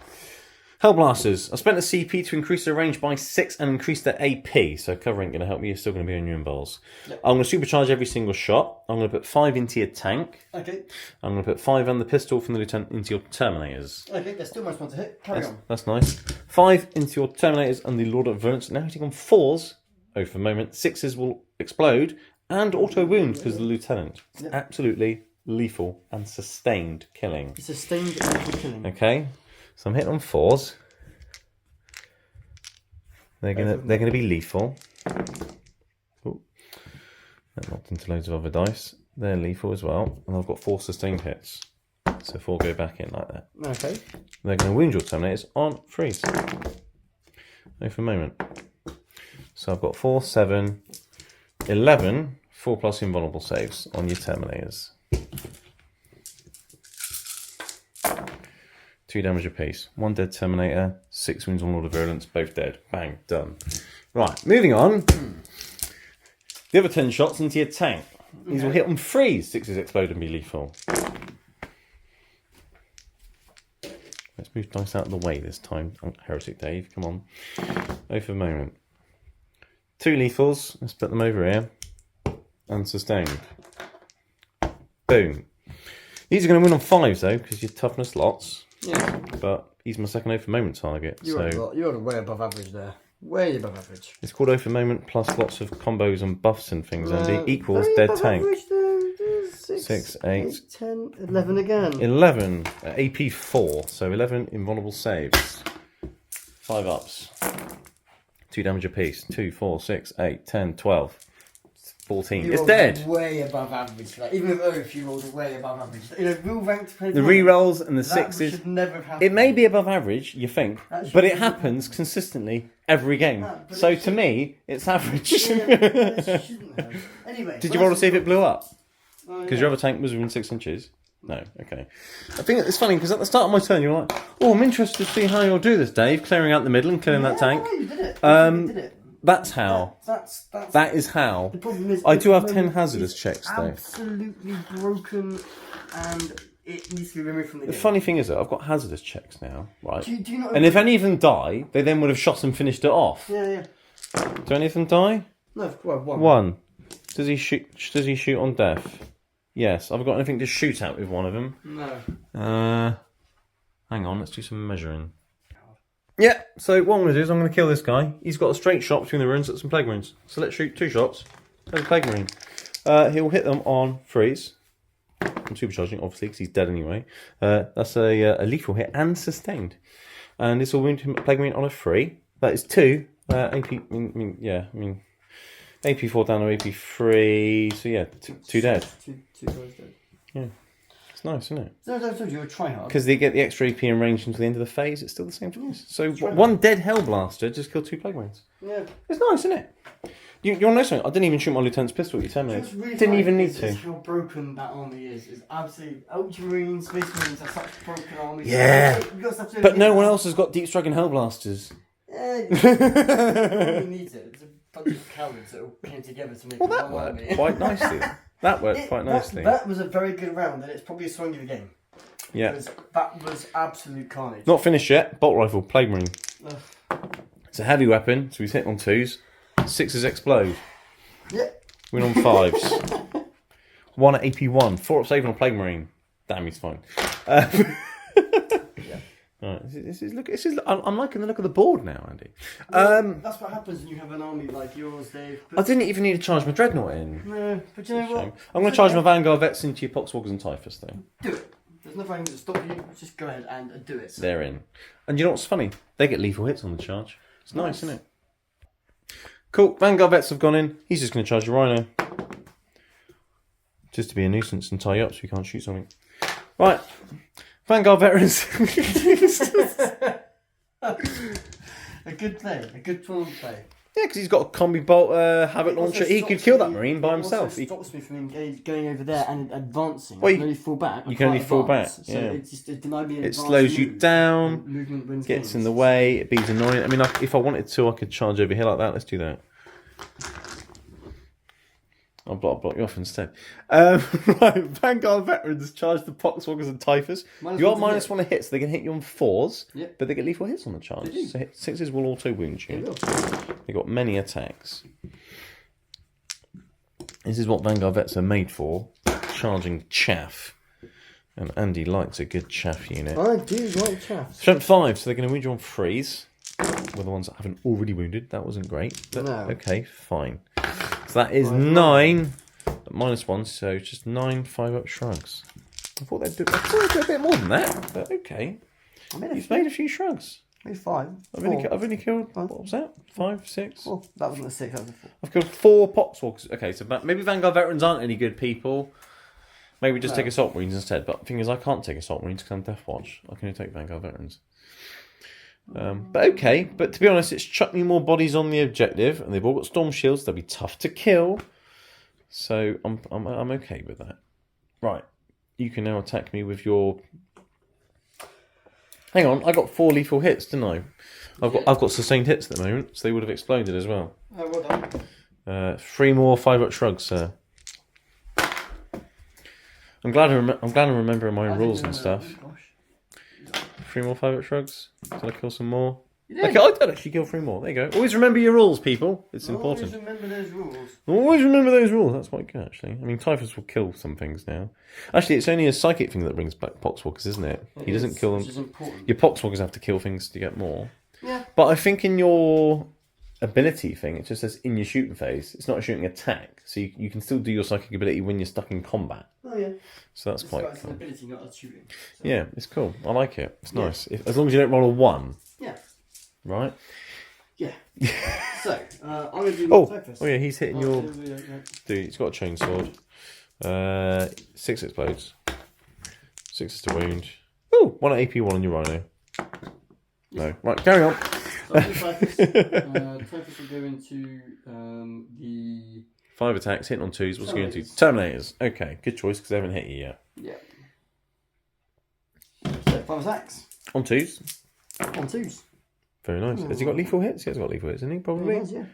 Hellblasters. I spent a CP to increase their range by 6 and increase their AP. So cover ain't going to help you. You're still going to be on your involves. Yep. I'm going to supercharge every single shot. I'm going to put 5 into your tank. Okay. I'm going to put 5 on the pistol from the lieutenant into your Terminators. Okay, there's still -1 to hit. Carry on. That's nice. 5 into your Terminators and the Lord of Violence. Now hitting on 4s. Oh, for a moment. 6s will explode and auto wound because of the lieutenant. It's absolutely lethal and sustained killing. Sustained lethal killing. Okay. So I'm hitting on 4s. They're gonna be lethal. Ooh. That knocked into loads of other dice. They're lethal as well, and I've got 4 sustained hits. So 4 go back in like that. Okay. They're gonna wound your Terminators on freeze. Wait for a moment. So I've got 4, 7, 11 4+ invulnerable saves on your Terminators. 2 damage apiece. 1 dead Terminator, 6 wounds on Lord of Virulence, both dead. Bang, done. Right, moving on. The other 10 shots into your tank. These will hit on freeze. 6s explode and be lethal. Let's move dice out of the way this time. Oh, Heretic Dave, come on. Oh, for a moment. 2 lethals. Let's put them over here. And sustained. Boom. These are going to win on 5s though, because your toughness lots. Yeah. But he's my second for moment target. You're way above average there. Way above average. It's called for moment plus lots of combos and buffs and things, Andy. Equals dead tank. 6, 8, 10, 11 again. 11. AP 4. So 11 invulnerable saves. 5 ups. 2 damage apiece. 2, 4, 6, 8, 10, 12. 14. It's dead. Way above average for that. Even with Oath, you rolled way above average. You know, real ranked players. The re-rolls and the 6s. Should never have happened. It may be above average, you think, but it happens consistently every game. So to me, it's average. It shouldn't have. Anyway. Did you roll to see if it blew up? Because your other tank was within 6 inches. No, okay. I think it's funny because at the start of my turn, you're like, "Oh, I'm interested to see how you'll do this, Dave, clearing out the middle and killing that tank." You did it. You did it. That's how. That is how. The problem is, I do have 10 hazardous checks though. Absolutely broken, and it needs to be removed from the game. The funny thing is that I've got hazardous checks now, right? Do you not? And if any of them die, they then would have shot and finished it off. Yeah. Do any of them die? No, well, one. One. Does he shoot on death? Yes. I've got anything to shoot at with one of them. No. Hang on. Let's do some measuring. Yeah, so what I'm going to do is I'm going to kill this guy. He's got a straight shot between the runes at some plague marines. So let's shoot 2 shots. There's a plague marine. He'll hit them on freeze. I'm supercharging, obviously, because he's dead anyway. That's a lethal hit and sustained. And this will wound him plague marine on a 3. That is 2. AP, AP 4 down or AP 3. So yeah, 2 dead. Two guys dead. Yeah. It's nice, isn't it? No, I told you, you're try hard. Because they get the extra AP and range until the end of the phase, it's still the same twice. So one dead Hellblaster just killed 2 plague marines. Yeah. It's nice, isn't it? You want to know something? I didn't even shoot my lieutenant's pistol at your Terminators. Really didn't even need to. How broken that army is. It's absolutely... Ultramarines, Space Marines have such broken armies. Yeah. But no one else has got deep striking Hellblasters. Yeah, you needs it. bunch of cowards that all came together to make Well, one that worked army. quite nicely. That worked quite nicely. That was a very good round, and it's probably swung you the game. Yeah. Because that was absolute carnage. Not finished yet. Bolt rifle, plague marine. Ugh. It's a heavy weapon, so he's hitting on 2s. 6s explode. Yep. Win on 5s. 1 at AP1. 4 up save on a plague marine. Damn, he's fine. Yeah. Right, I'm liking the look of the board now, Andy. That's what happens when you have an army like yours, Dave. I didn't even need to charge my dreadnought in. No, but you know what? I'm going to charge my Vanguard vets into your Poxwalkers and Typhus, though. Do it. There's nothing to stop you. Just go ahead and do it. They're in. And you know what's funny? They get lethal hits on the charge. It's nice, isn't it? Cool. Vanguard vets have gone in. He's just going to charge your Rhino. Just to be a nuisance and tie you up so you can't shoot something. Right. Vanguard veterans. A good play. A good tool play. Yeah, because he's got a combi bolt Havoc launcher. He could kill that marine by himself. It stops me from going over there and advancing. Well, I can only fall back. You can only fall back. So Yeah. it denied me an It slows you down. Movement wins Gets games. in the way. It beats annoying. I mean, if I wanted to, I could charge over here like that. Let's do that. I'll block you off instead. Right, Vanguard veterans charge the Poxwalkers and Typhus. You are -1 to hit, so they can hit you on 4s, Yep. but they get lethal hits on the charge. So 6s will auto wound you. They've got many attacks. This is what Vanguard vets are made for, charging chaff. And Andy likes a good chaff unit. I do like chaff. Strength 5, so they're going to wound you on 3s. With the ones that haven't already wounded. That wasn't great. But No. okay, fine. So that is 9 at -1, so just 9 5-up shrugs. I thought they'd do a bit more than that, but okay. You've made a few shrugs. Maybe 5. I've only killed, what was that? 5, 6? 4. That wasn't a 6, that was a 4. I've killed 4 Poxwalkers. Okay, so maybe Vanguard veterans aren't any good people. Maybe just take Assault Marines instead. But the thing is, I can't take Assault Marines because I'm Deathwatch. I can only take Vanguard veterans. But okay, but to be honest, it's chucked me more bodies on the objective, and they've all got storm shields. They'll be tough to kill, so I'm okay with that. Right, you can now attack me with your. Hang on, I got 4 lethal hits, didn't I? I've got sustained hits at the moment, so they would have exploded as well. Oh, well done. 3 more 5-up shrugs, sir. I'm glad I'm remembering my rules and stuff. Oh, gosh. 3 more 5-up shrugs. Did I kill some more? You Okay, I did actually kill 3 more. There you go. Always remember your rules, people. It's important. Always remember those rules. Always remember those rules. That's quite good, actually. I mean, Typhus will kill some things now. Actually, it's only a psychic thing that brings back Poxwalkers, isn't it? He doesn't kill them. Which is important. Your Poxwalkers have to kill things to get more. Yeah. But I think in your ability thing, it just says in your shooting phase. It's not a shooting attack. So you can still do your psychic ability when you're stuck in combat. Oh, yeah. So that's quite It's an cool. ability, not a shooting. So. Yeah, it's cool. I like it. It's nice. As long as you don't roll a 1. Yeah. Right? Yeah. So, I'm going to do my Typhus. Oh yeah, he's hitting your... Yeah. Dude, he's got a chain sword. 6 explodes. 6 is to wound. Ooh, 1 at AP1 on your Rhino. No. Right, carry on. So I'll do Typhus. Typhus will go into the... 5 attacks, hitting on 2s. What's he going to do? Terminators. Okay, good choice because they haven't hit you yet. Yeah. So 5 attacks. On 2s. On 2s. Very nice. Has he got lethal hits? He has got lethal hits, hasn't he? Probably. Yeah.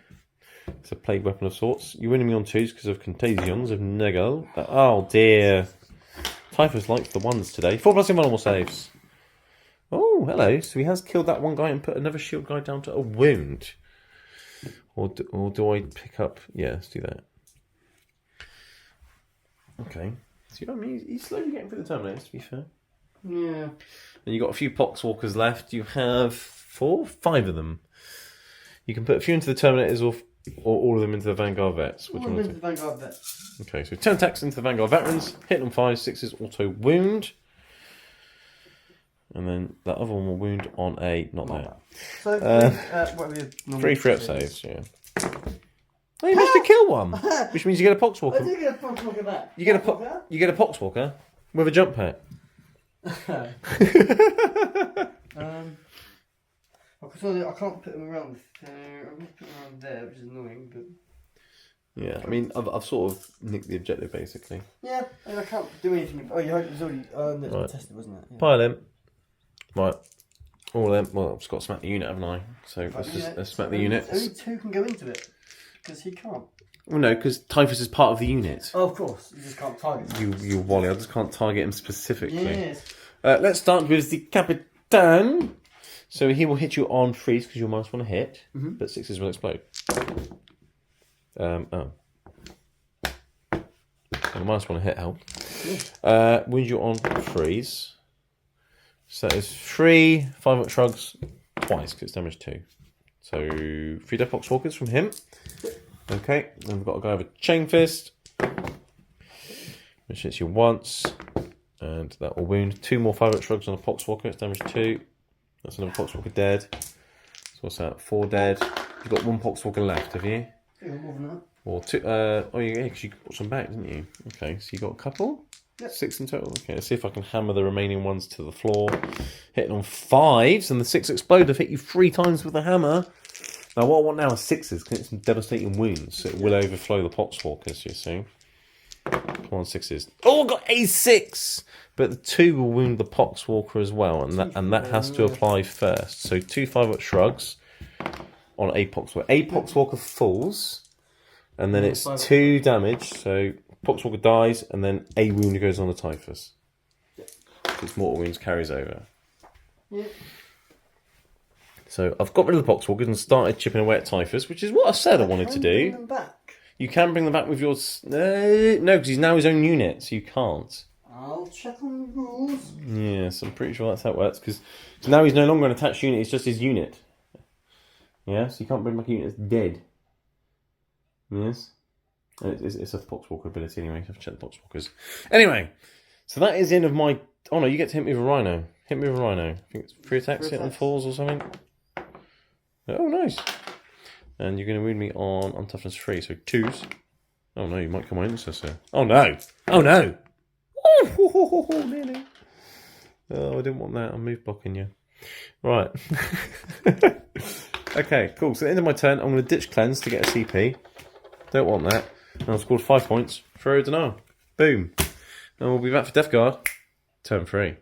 It's a plague weapon of sorts. You're winning me on 2s because of Contagions of Negel. Oh dear. Typhus likes the 1s today. 4+ invulnerable saves. Oh, hello. So he has killed that one guy and put another shield guy down to a wound. Or do I pick up... Yeah, let's do that. Okay. See what I mean? He's slowly getting through the Terminators, to be fair. Yeah. And you've got a few Poxwalkers left. You have 5 of them. You can put a few into the Terminators or all of them into the Vanguard Vets. Which one into the Vanguard Vets. Okay, so 10 attacks into the Vanguard Veterans. Hit on 5, 6s auto wound. And then that other one will wound on a... Not there. So, what are we... 3 free up saves, yeah. Oh, you managed to kill one, which means you get a I Poxwalker. do get a Poxwalker back. You get a Poxwalker with a jump pet. I can't put them around. I'm going to put them around there, which is annoying, but... Yeah, I mean, I've sort of nicked the objective, basically. Yeah, I can't do anything. Oh, you heard it was already Right. tested, wasn't it? Yeah. Pile them. Right. All of them. Well, I've just got to smack the unit, haven't I? So let's smack the units. Only 2 can go into it. Because he can't. Well, no, because Typhus is part of the unit. Oh, of course. You just can't target him. You Wally, I just can't target him specifically. Yes. Let's start with the Capitan. So he will hit you on freeze because you'll -1 to hit, but 6s will explode. And -1 to hit help. Wound you on freeze. So that is 3 5-foot shrugs twice because it's damage 2. So 3 Deathwatch walkers from him. Okay, then we've got a guy with a chain fist, which hits you once, and that will wound 2 more 5-foot shrugs on a poxwalker. It's damage 2. That's another poxwalker dead. So what's that? 4 dead. You've got 1 poxwalker left, have you? Yeah, more than that. Or 2. Oh yeah, because you got some back, didn't you? Okay, so you got a couple. Yep. 6 in total. Okay, let's see if I can hammer the remaining ones to the floor. Hitting on 5s, and the 6 explode. I've hit you 3 times with the hammer. Now what I want now is 6s, because it's some devastating wounds, so it will overflow the poxwalkers, you see. Come on, 6s. Oh, I got a 6! But the 2 will wound the poxwalker as well, and that has to apply first. So 2 5-foot shrugs on a poxwalker. A poxwalker falls, and then it's 2 damage, so poxwalker dies, and then a wound goes on the Typhus. So its mortal wounds carries over. Yeah. So I've got rid of the poxwalkers and started chipping away at Typhus, which is what I said I wanted to do. Bring them back. You can bring them back with your... no, because he's now his own unit, so you can't. I'll check on the rules. Yes, I'm pretty sure that's how it works, because now he's no longer an attached unit, it's just his unit. Yeah, so you can't bring back a unit that's dead. Yes? It's a poxwalker ability anyway, I've checked the poxwalkers. Anyway, so that is the end of my... Oh no, you get to hit me with a rhino. Hit me with a rhino. I think it's 3 attacks, hit on 4s or something. Oh, nice. And you're going to wound me on toughness 3, so 2s. Oh no, you might come on intercessor. Oh no! Oh no! Oh, nearly. Oh, I didn't want that. I'm move blocking you. Right. Okay, cool. So at the end of my turn, I'm going to ditch cleanse to get a CP. Don't want that. And I've scored 5 points. Throw denial. Boom. And we'll be back for Death Guard. Turn 3.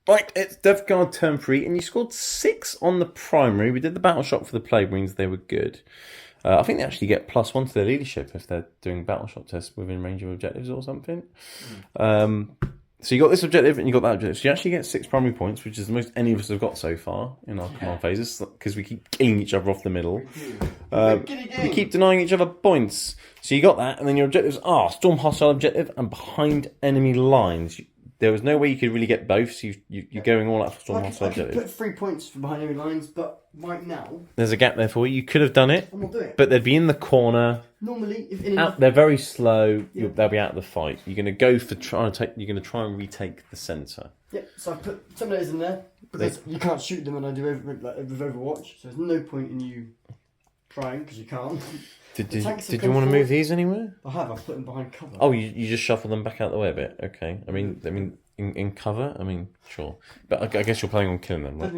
Right, it's Death Guard turn 3, and you scored 6 on the primary. We did the battle shot for the plague wings, they were good. I think they actually get +1 to their leadership if they're doing battle shot tests within range of objectives or something. So you got this objective and you got that objective. So you actually get 6 primary points, which is the most any of us have got so far in our command phases, because we keep killing each other off the middle. We keep denying each other points. So you got that, and then your objectives are storm hostile objective and behind enemy lines. There was no way you could really get both, so you're going all out for storm hostile I could objective. put 3 points for behind enemy lines, but right now... There's a gap there for you. You could have done it, I'm not doing it. but they'd be in the corner. Normally, if Out, they're very slow. They'll be out of the fight. You're going to go for trying to take. You're going to try and retake the centre. Yep. So I put Terminators in there because you can't shoot them when I do with Overwatch. So there's no point in you trying because you can't. Did you want to move these anywhere? I have. I've put them behind cover. Oh, you just shuffle them back out the way a bit. Okay. I mean, in cover. I mean, sure. But I guess you're planning on killing them, right?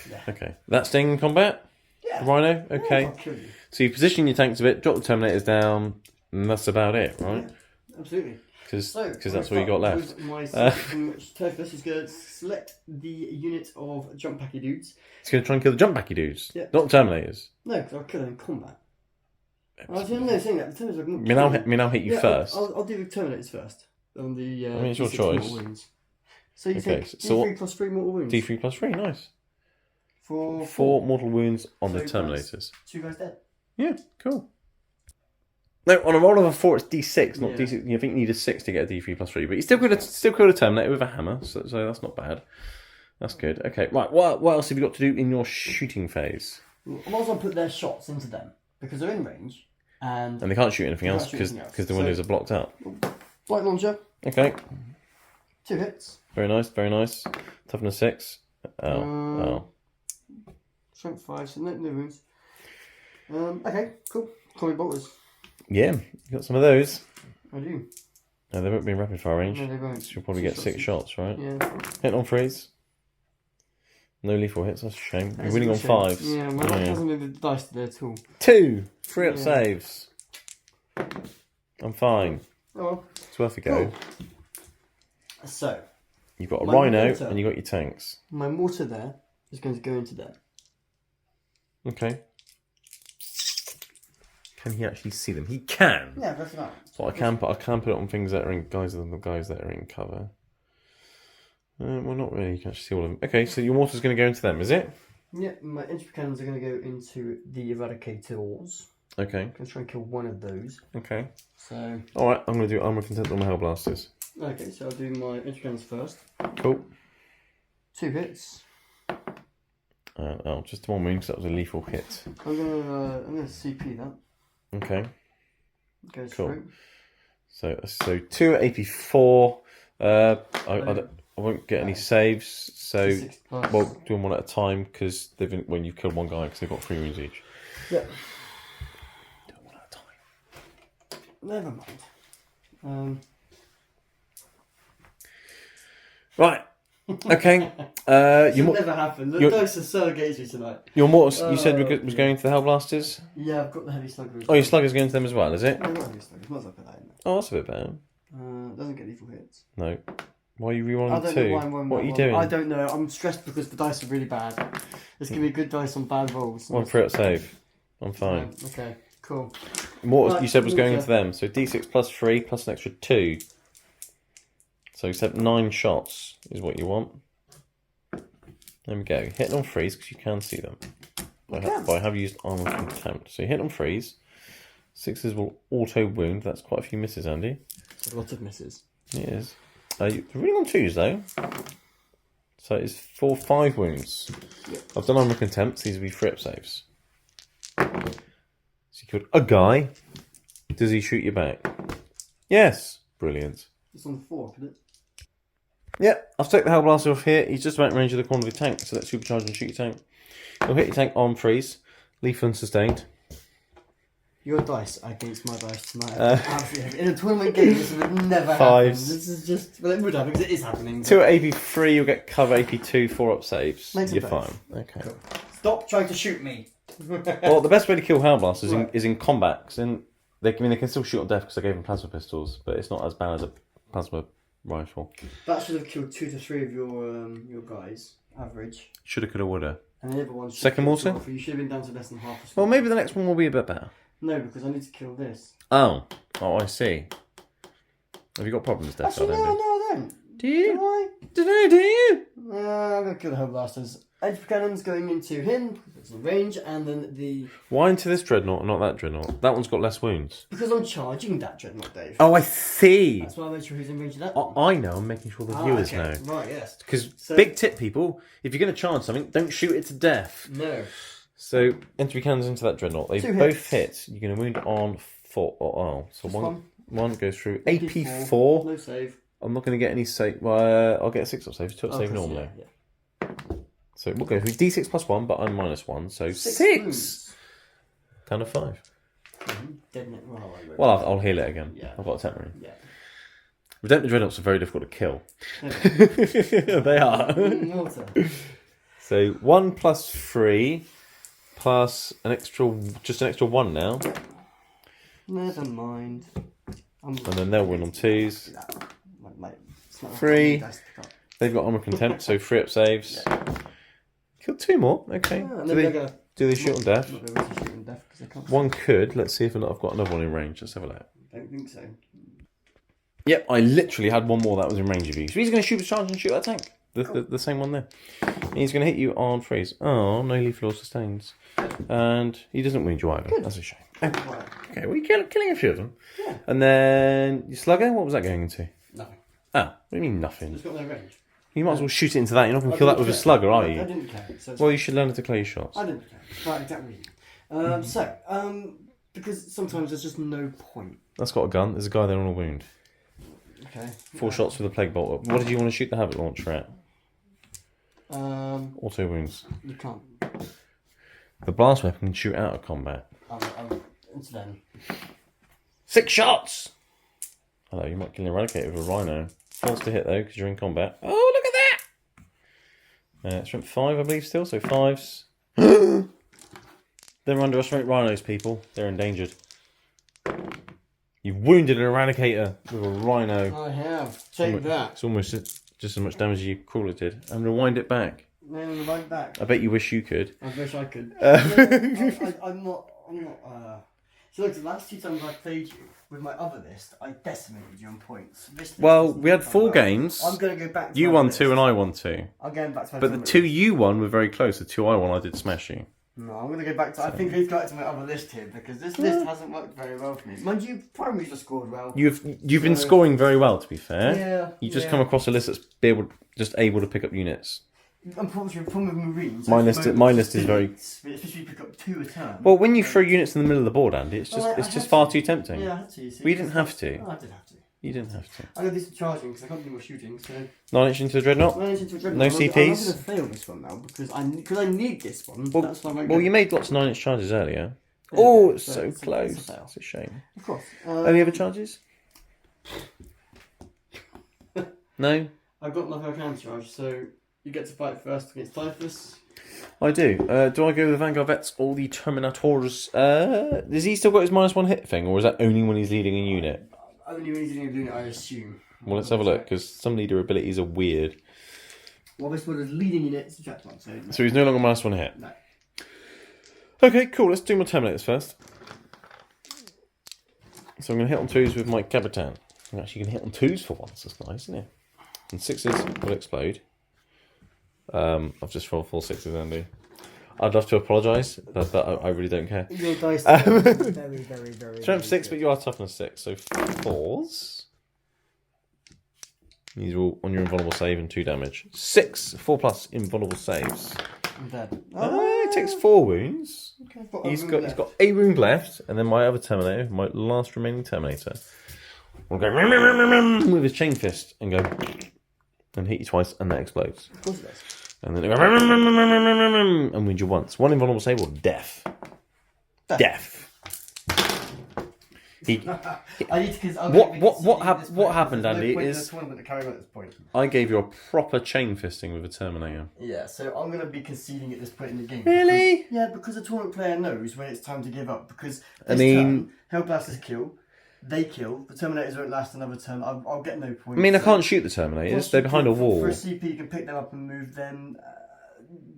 Yeah. Okay. That staying in combat. Yeah. Rhino. Okay. I'll kill you. So you position your tanks a bit, drop the Terminators down, and that's about it, right? Yeah, absolutely. Because So, that's what you got left. My Typhus is going to select the unit of jump packy dudes. It's going to try and kill the jump backy dudes, not Terminators. No, because I'll kill them in combat. I was saying that. The Terminators I'll hit you first. I'll do the Terminators first. On the, I mean, it's your choice. So you take D3 plus 3 mortal wounds. D3 plus 3, nice. For 4 mortal wounds on the Terminators. 2 guys dead. Yeah, cool. No, on a roll of a 4, it's D6, not D6. You think you need a 6 to get a D3 plus 3, but you still could have Terminator with a hammer, so that's not bad. That's good. Okay, right. What else have you got to do in your shooting phase? I might as well put their shots into them because they're in range, and they can't shoot anything else because the windows are blocked out. Light launcher. Okay. 2 hits. Very nice. Very nice. Toughness 6. Oh. Strength 5. So no wounds. Okay, cool. Call me bolters. Yeah, you got some of those. I do. No, they won't be in rapid fire range. No, they won't. So you'll probably get 6 shots, right? Yeah. Hit on 3s. No lethal hits, that's a shame. You're winning on 5s. Yeah, well, that doesn't move the dice there at all. 2! 3 up saves. I'm fine. Oh well. It's worth a go. Cool. So. You've got a rhino and you've got your tanks. My mortar there is going to go into there. Okay. Can he actually see them? He can. Yeah, that's right. So I can put it on things that are in guys that are in cover. Well, not really. You can actually see all of them. Okay, so your mortar's going to go into them, is it? Yeah, my infantry cannons are going to go into the eradicators. Okay. I'm going to try and kill one of those. Okay. So. All right, I'm going to do armor content on my hellblasters. Okay, so I'll do my infantry cannons first. Cool. 2 hits. Just one wound because that was a lethal hit. I'm gonna CP that. Okay. Goes Cool. through. So 2 AP4. I won't get any saves. So well, do them one at a time because when you've killed one guy because they've got 3 wounds each. Yeah. Do them one at a time. Never mind. Right. Okay. Never happened. The dice are so against me tonight. Your mortar, you said was going to the hellblasters. Yeah, I've got the heavy slugger. Oh, your slugger's going to them as well, is it? No, not heavy slugger. Might as well put that in there. Oh, that's a bit better. Doesn't get lethal hits. No. Why are you rerolling I don't 2? know why I'm rolling What are that you one. doing? I don't know. I'm stressed because the dice are really bad. Let's give me a good dice on bad rolls. 1 crit save. I'm fine. Okay, cool. Mortar, Right, you said was going mortar. into them. So D6 plus 3 plus an extra 2. So except 9 shots is what you want. There we go. Hit on freeze because you can see them. But I have used armor contempt. So you hit on freeze. 6s will auto wound. That's quite a few misses, Andy. A lot of misses. It is. You're really on 2s though. So it's 5 wounds. Yep. I've done armor contempt. These will be free up saves. So you killed a guy. Does he shoot you back? Yes. Brilliant. It's on 4, isn't it? Yep, I've taken the Hellblaster off here. He's just about in range of the corner of the tank, so let's supercharge and shoot your tank. He'll hit your tank on freeze. Lethal and sustained. Your dice against my dice tonight. Absolutely. In a tournament game, this would never happen. 5s. This is just... Well, it would happen because it is happening. 2 at AP3, you'll get cover. AP2, 4 up saves. Makes You're it fine. both. Okay. Cool. Stop trying to shoot me. Well, the best way to kill Hellblasters Right. is in combat. Cause they can still shoot on death because I gave them plasma pistols, but it's not as bad as a plasma rifle. That should have killed 2 to 3 of your guys, average. Shoulda, coulda, woulda. And the other one should Second have killed mortar? 2 or 3. You should have been down to less than half a squad. Well, maybe the next one will be a bit better. No, because I need to kill this. Oh, I see. Have you got problems, Death Actually, Guard, no, Andy? I don't. Do you? Do I? Do you? I'm going to kill the Home Blasters. Edge cannons going into him, because it's in range, and then the... Why into this dreadnought and not that dreadnought? That one's got less wounds. Because I'm charging that dreadnought, Dave. Oh, I see. That's why I made sure who's in range of that one. I know. I'm making sure the viewers know. Right, yes. Because So- big tip, people. If you're going to charge something, don't shoot it to death. No. So entry cannons into that dreadnought. They 2 both hits. hit. You're going to wound on 4. So Just one goes through AP4. AP4. No save. I'm not going to get any save. Well, I'll get 6 up saves. 2 up save normally. Yeah. So we'll go through D6 plus 1, but I'm -1. So 6. wounds. Down to 5. Dead net. Well, I'll heal it again. Yeah. I've got a temporary. Yeah. Redemptor dreadnoughts are very difficult to kill. They are. Mortar. So 1 plus 3 plus an extra 1 now, Never mind. and then they'll win on 2s. Mate, it's not 3. dice to pick up. They've got armor contempt, so 3 up saves. Kill 2 more. Okay. Yeah, and do, then they, they're gonna do they shoot on death? not be able to shoot on death because they can't. One could. Let's see if I've got another one in range. Let's have a look. I don't think so. Yep, I literally had one more that was in range of you. So he's going to shoot his charge and shoot that tank. The same one there. And he's going to hit you on freeze. Oh, no lethal or sustains. And he doesn't wound you either. That's a shame. Right. Okay, well, you're killing a few of them. Yeah. And then your slugger, what was that going into? Nothing. Ah, what do you mean nothing? It's got no range. You might as well shoot it into that. You're not going to kill that with a slugger, are I you? didn't care. So Well, you should learn to declare your shots. I didn't care. Right, exactly. Because sometimes there's just no point. That's got a gun. There's a guy there on a wound. Okay. 4 shots with a plague bolt. What did you want to shoot the Havoc launcher at? Auto wounds. You can't. The blast weapon can shoot out of combat. It's then. 6 shots! Hello, you might kill an Eradicator with a Rhino. False to hit though, because you're in combat. Oh, look at that! Strength 5, I believe, still, so 5s. Never underestimate Rhinos, people. They're endangered. You've wounded an Eradicator with a Rhino. I have. Take that. It's almost just as much damage as your crawler did. And rewind it back. No, right back. I bet you wish you could. I wish I could. I'm not. So look, the last 2 times I played you with my other list, I decimated you on points. This list Well, has we not had done 4 well. games. I'm going to go back to You my won list. 2 and I won 2. I'm going back to my But the tournament 2 list. you won were very close. The 2 I won, I did smash you. No, I'm going to go back to... I think let's go back to my other list here, because this list hasn't worked very well for me. Mind you, primaries have scored well. You've been scoring very well, to be fair. Yeah. You just come across a list that's able to pick up units. Unfortunately, the problem with Marines... My list is very... Especially pick up 2 a turn. Well, when you throw units in the middle of the board, Andy, it's just far too tempting. Yeah, I had to, you see. We didn't have to. Oh, I did have to. You didn't have to. I'm going to do some charging, because I can't do more shooting, so... 9 inch into the Dreadnought? No CPs? No I'm CPs? going to fail this one now, because I need this one. Well, That's why I'm well, you made lots of 9 inch charges earlier. Oh, it's so close. It's a shame. Of course. Any other charges? No? I've got nothing I can charge, so you get to fight first against Typhus. I do. Do I go with the Vanguard Vets or the Terminators? Has he still got his -1 hit thing, or is that only when he's leading a unit? Only when he's doing a unit, I assume. Well, let's have a look, because some leader abilities are weird. Well, this one is leading unit, subtract 1, so... So he's no longer -1 hit? No. Okay, cool. Let's do my Terminators first. So I'm going to hit on 2s with my Capitan. I'm actually going to hit on 2s for once. That's nice, isn't it? And 6s will explode. I've just rolled 4 6s, Andy. I'd love to apologise, but I really don't care. Your dice are very Strength 6, but you are toughness 6, so 4s. These are all on your invulnerable save and 2 damage. 6 4+ invulnerable saves. I'm dead. It takes 4 wounds. Okay, He's got a wound left, and then my other Terminator, my last remaining Terminator, will go with his chain fist and go and hit you twice, and that explodes. Of course it does. And then it go and wound you once. 1 invulnerable save or death. Death. What happened, Andy, is I gave you a proper chain fisting with a Terminator. Yeah, so I'm going to be conceding at this point in the game. Really? Because the tournament player knows when it's time to give up. Because Hellblasters kill, they kill, the Terminators won't last another turn, I'll get no points. I mean, I can't shoot the Terminators, they're behind a wall. For a CP, you can pick them up and move them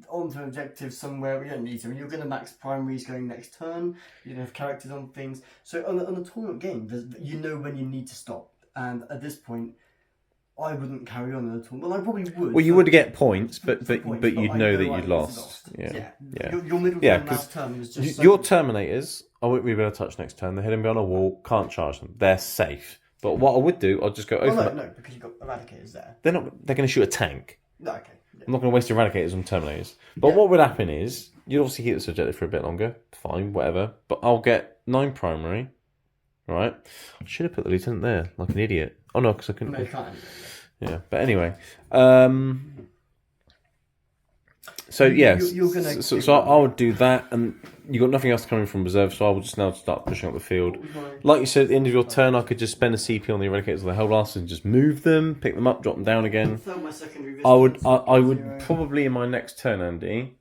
onto an objective somewhere where you don't need to. And you're going to max primaries going next turn, you're going to have characters on things. So on a tournament game, you know when you need to stop. And at this point, I wouldn't carry on in a tournament. Well, I probably would. Well, you would get points, but you'd know that you'd lost. Yeah. Your middle turn last turn was just your Terminators, I won't be able to touch next turn. They're hidden behind a wall, can't charge them. They're safe. But what I would do, I'll just go over. No, because you've got Eradicators there. They're going to shoot a tank. No, okay. Yeah. I'm not going to waste Eradicators on Terminators. But what would happen is, you'd obviously keep this objective for a bit longer. Fine, whatever. But I'll get 9 primary. Right? I should have put the lieutenant there, like an idiot. Oh no, because I couldn't. No, you can't. Yeah, but anyway. So yes, so I would do that, and you got nothing else coming from reserve, so I will just now start pushing up the field. Like you said, at the end of your turn, I could just spend a CP on the Eradicators of the Hellblasters and just move them, pick them up, drop them down again. I would probably in my next turn, Andy,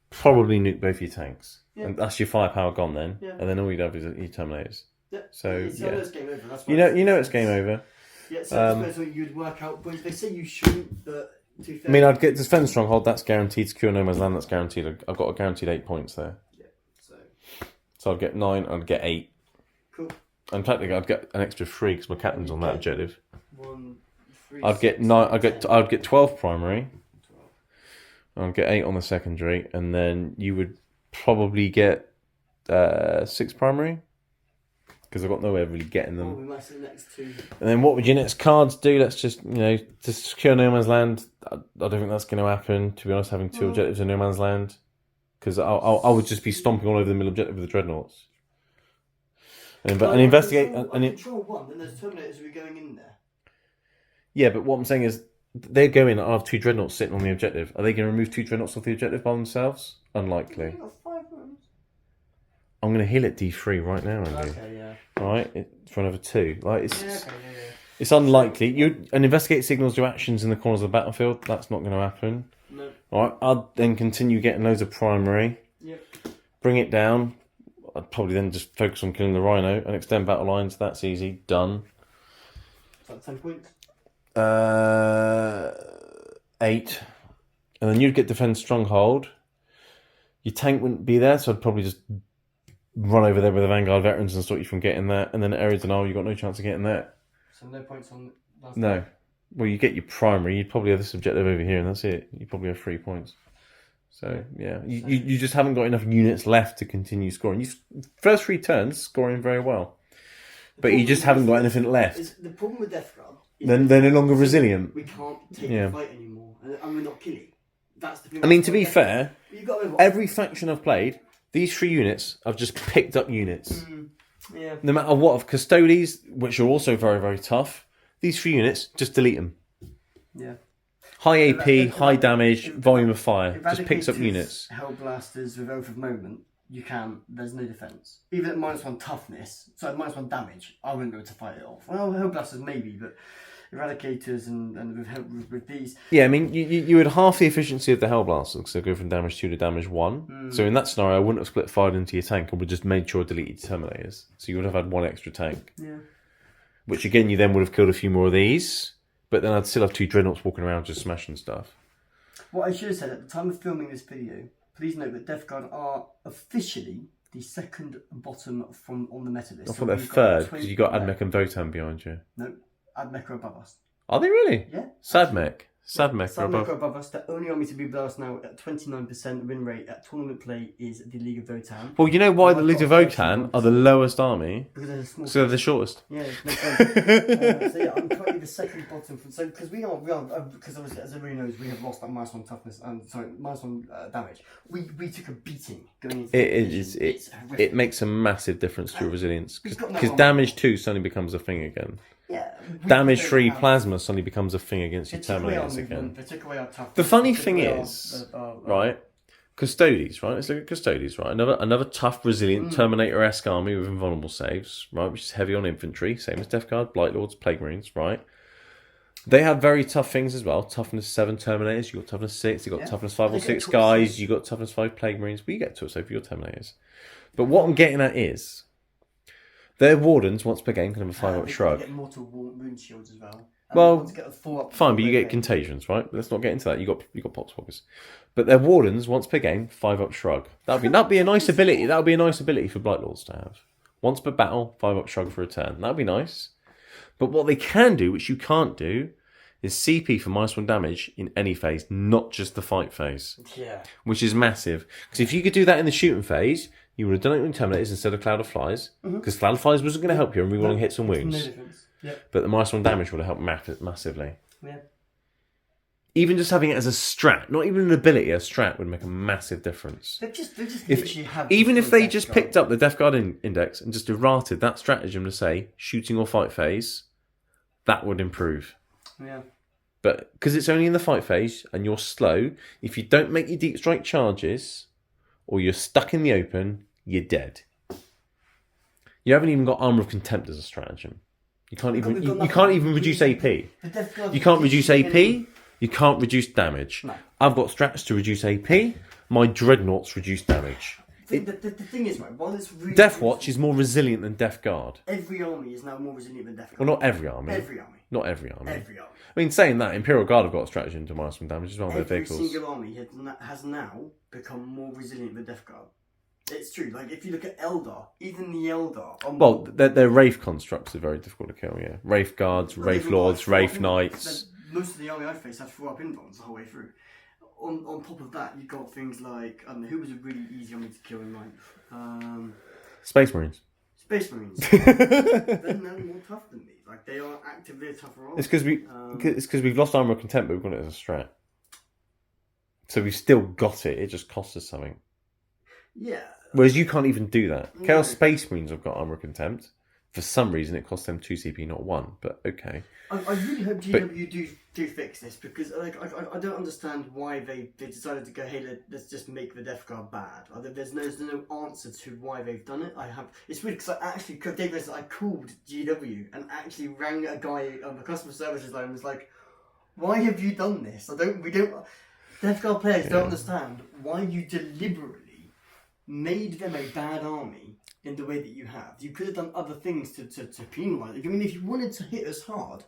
probably nuke both your tanks, and that's your firepower gone then, and then all you'd have is your Terminators. So it's game over. That's you know it's game over. Yeah, so that's what you'd work out. But they say you shouldn't, but. I mean, I'd get Defend Stronghold, that's guaranteed. Secure No Man's Land, that's guaranteed. I've got a guaranteed 8 points there. Yeah, so I'd get 9, I'd get 8. Cool. And technically, I'd get an extra 3 because my captain's on that objective. 1, 3, I'd get 9. I'd get 12 primary. I'd get 8 on the secondary, and then you would probably get 6 primary. Because I've got no way of really getting them. We might see the next 2. And then what would your next cards do? Let's just, to secure No Man's Land, I don't think that's going to happen, to be honest, having 2 objectives in No Man's Land. Because I would just be stomping all over the middle objective with the Dreadnoughts. And investigate... Control 1, then those Terminators will be going in there. Yeah, but what I'm saying is, they go in, I'll have 2 Dreadnoughts sitting on the objective. Are they going to remove 2 Dreadnoughts off the objective by themselves? Unlikely. I'm going to heal at D3 right now, Andy. Okay, yeah. Right, for another 2. It's unlikely. And investigate signals your actions in the corners of the battlefield. That's not going to happen. No. Alright, I'd then continue getting loads of primary. Yep. Bring it down. I'd probably then just focus on killing the Rhino and extend battle lines. That's easy. Done. Is that 10 points? 8. And then you'd get Defend Stronghold. Your tank wouldn't be there, so I'd probably just run over there with the Vanguard veterans and stop you from getting that. And then at Eridonal, you've got no chance of getting that. So no points on last No. time. Well, you get your primary. You'd probably have this objective over here, and that's it. You probably have 3 points. So, yeah. You just haven't got enough units left to continue scoring. First 3 turns, scoring very well. But you just haven't got anything left. The problem with Death Guard is Then they're no longer resilient. we can't take the fight anymore, and we're not killing. That's the thing. I mean, to be fair, you've got to every faction I've played, these 3 units, I've just picked up units. Yeah. No matter what, of Custodies, which are also very, very tough, these 3 units, just delete them. Yeah. High AP, high damage, volume of fire. Just picks up units. Hellblasters with Oath of Moment, you can. There's no defense. Even at -1 toughness, so at -1 damage, I wouldn't be able to fight it off. Well, Hellblasters maybe, but Eradicators and with these. Yeah, I mean, you had half the efficiency of the Hellblasters, because they go from damage 2 to damage 1. So in that scenario, I wouldn't have split fired into your tank. I would have just made sure deleted Terminators. So you would have had 1 extra tank. Yeah. Which again, you then would have killed a few more of these. But then I'd still have 2 Dreadnoughts walking around just smashing stuff. What I should have said at the time of filming this video, please note that Death Guard are officially the second bottom from on the meta list. I thought they're third, because you got Admech and Votan behind you. No, Admech are above us. Are they really? Yeah. Sadmech. Sadmech are Sadmech above. are above us. The only army to be below us now at 29% win rate at tournament play is the League of Votan. Well, you know why Oh, the I've League got of 13 Votan points. are the lowest army? Because they're small. So they're the shortest. Yeah, it makes sense. So yeah, I'm currently the second bottom from because we are because obviously as everybody knows we have lost that -1 toughness and -1 damage. We took a beating going into It horrific. makes a massive difference to your resilience We've got no because armor. damage 2 suddenly becomes a thing again. Yeah, Damage 3 plasma suddenly becomes a thing against your They took away our Terminators again. movement, they took away our toughness. The funny they took thing away is, our- right? Custodies, right? Let's look at Custodies, right? Another tough, resilient Terminator-esque army with invulnerable saves, right? Which is heavy on infantry, same as Death Guard, Blight Lords, Plague Marines, right? They have very tough things as well. Toughness 7 Terminators, you got toughness 6, you got toughness 5 or They 6 get guys, you got toughness 5 Plague Marines, but you get to it so for your Terminators. But what I'm getting at is, their Wardens once per game can have a 5-up they shrug. get mortal wound shields as well. And Well, they want to get a 4-up Fine, but you get rating. contagions, right? Let's not get into that. You got poxpockers, but their Wardens once per game 5-up shrug. That'd be a nice ability. That would be a nice ability for Blight Lords to have. Once per battle, 5-up shrug for a turn. That'd be nice. But what they can do, which you can't do, is CP for -1 damage in any phase, not just the fight phase, Yeah. which is massive. Because if you could do that in the shooting phase, you would have done it with Terminators instead of Cloud of Flies. Because Cloud of Flies wasn't going to help you in rerolling hits and No wounds. difference. Yeah. But the -1 damage would have helped massively. Yeah. Even just having it as a strat, not even an ability, a strat would make a massive difference. They just If, literally have. even if destroyed they Death just Guard. picked up the Death Guard index and just errated that stratagem to say shooting or fight phase, that would improve. Yeah. But because it's only in the fight phase and you're slow, if you don't make your deep strike charges or you're stuck in the open, you're dead. You haven't even got Armor of Contempt as a stratagem. You can't We've even got you can't nothing. even reduce AP. The Death Guard You can't reduce AP. literally- You can't reduce damage. No. I've got strats to reduce AP. My Dreadnoughts reduce damage. The thing is, right, while it's really Deathwatch is more resilient than Death Guard. every army is now more resilient than Death Guard. Well, not every army. Every army. Not every army. Every army. I mean, saying that, Imperial Guard have got a stratagem to -1 damage as well on their Every vehicles. single army has now become more resilient than Death Guard. It's true. Like if you look at Eldar, even the Eldar. Well, their Wraith constructs are very difficult to kill, yeah. Wraith Guards, Wraith Lords, Wraith Knights. Most of the army I faced had 4-up invulns the whole way through. On top of that, you got things like who was a really easy army to kill in Ninth? Space Marines. Space Marines. They're now more tough than me. Like they are actively a tougher army. It's because we've lost Armor of Contempt, but we've got it as a strat. So we've still got it. It just costs us something. Yeah. Whereas you can't even do that. No. Chaos Space Marines have got Armor of Contempt. For some reason, it costs them 2 CP, not 1. But okay. I really hope GW do fix this because I don't understand why they decided to go, hey, let's just make the Death Guard bad. There's no answer to why they've done it. It's weird because I actually I called GW and actually rang a guy on the customer services line and was like, why have you done this? Death Guard players don't understand why you deliberately made them a bad army in the way that you have. You could have done other things to penalise it. I mean, if you wanted to hit us hard,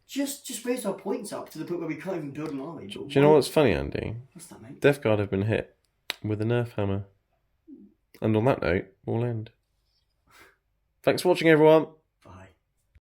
just raise our points up to the point where we can't even build an army. Do you know what's funny, Andy? What's that, mate? Death Guard have been hit with a nerf hammer. And on that note, we'll end. Thanks for watching, everyone.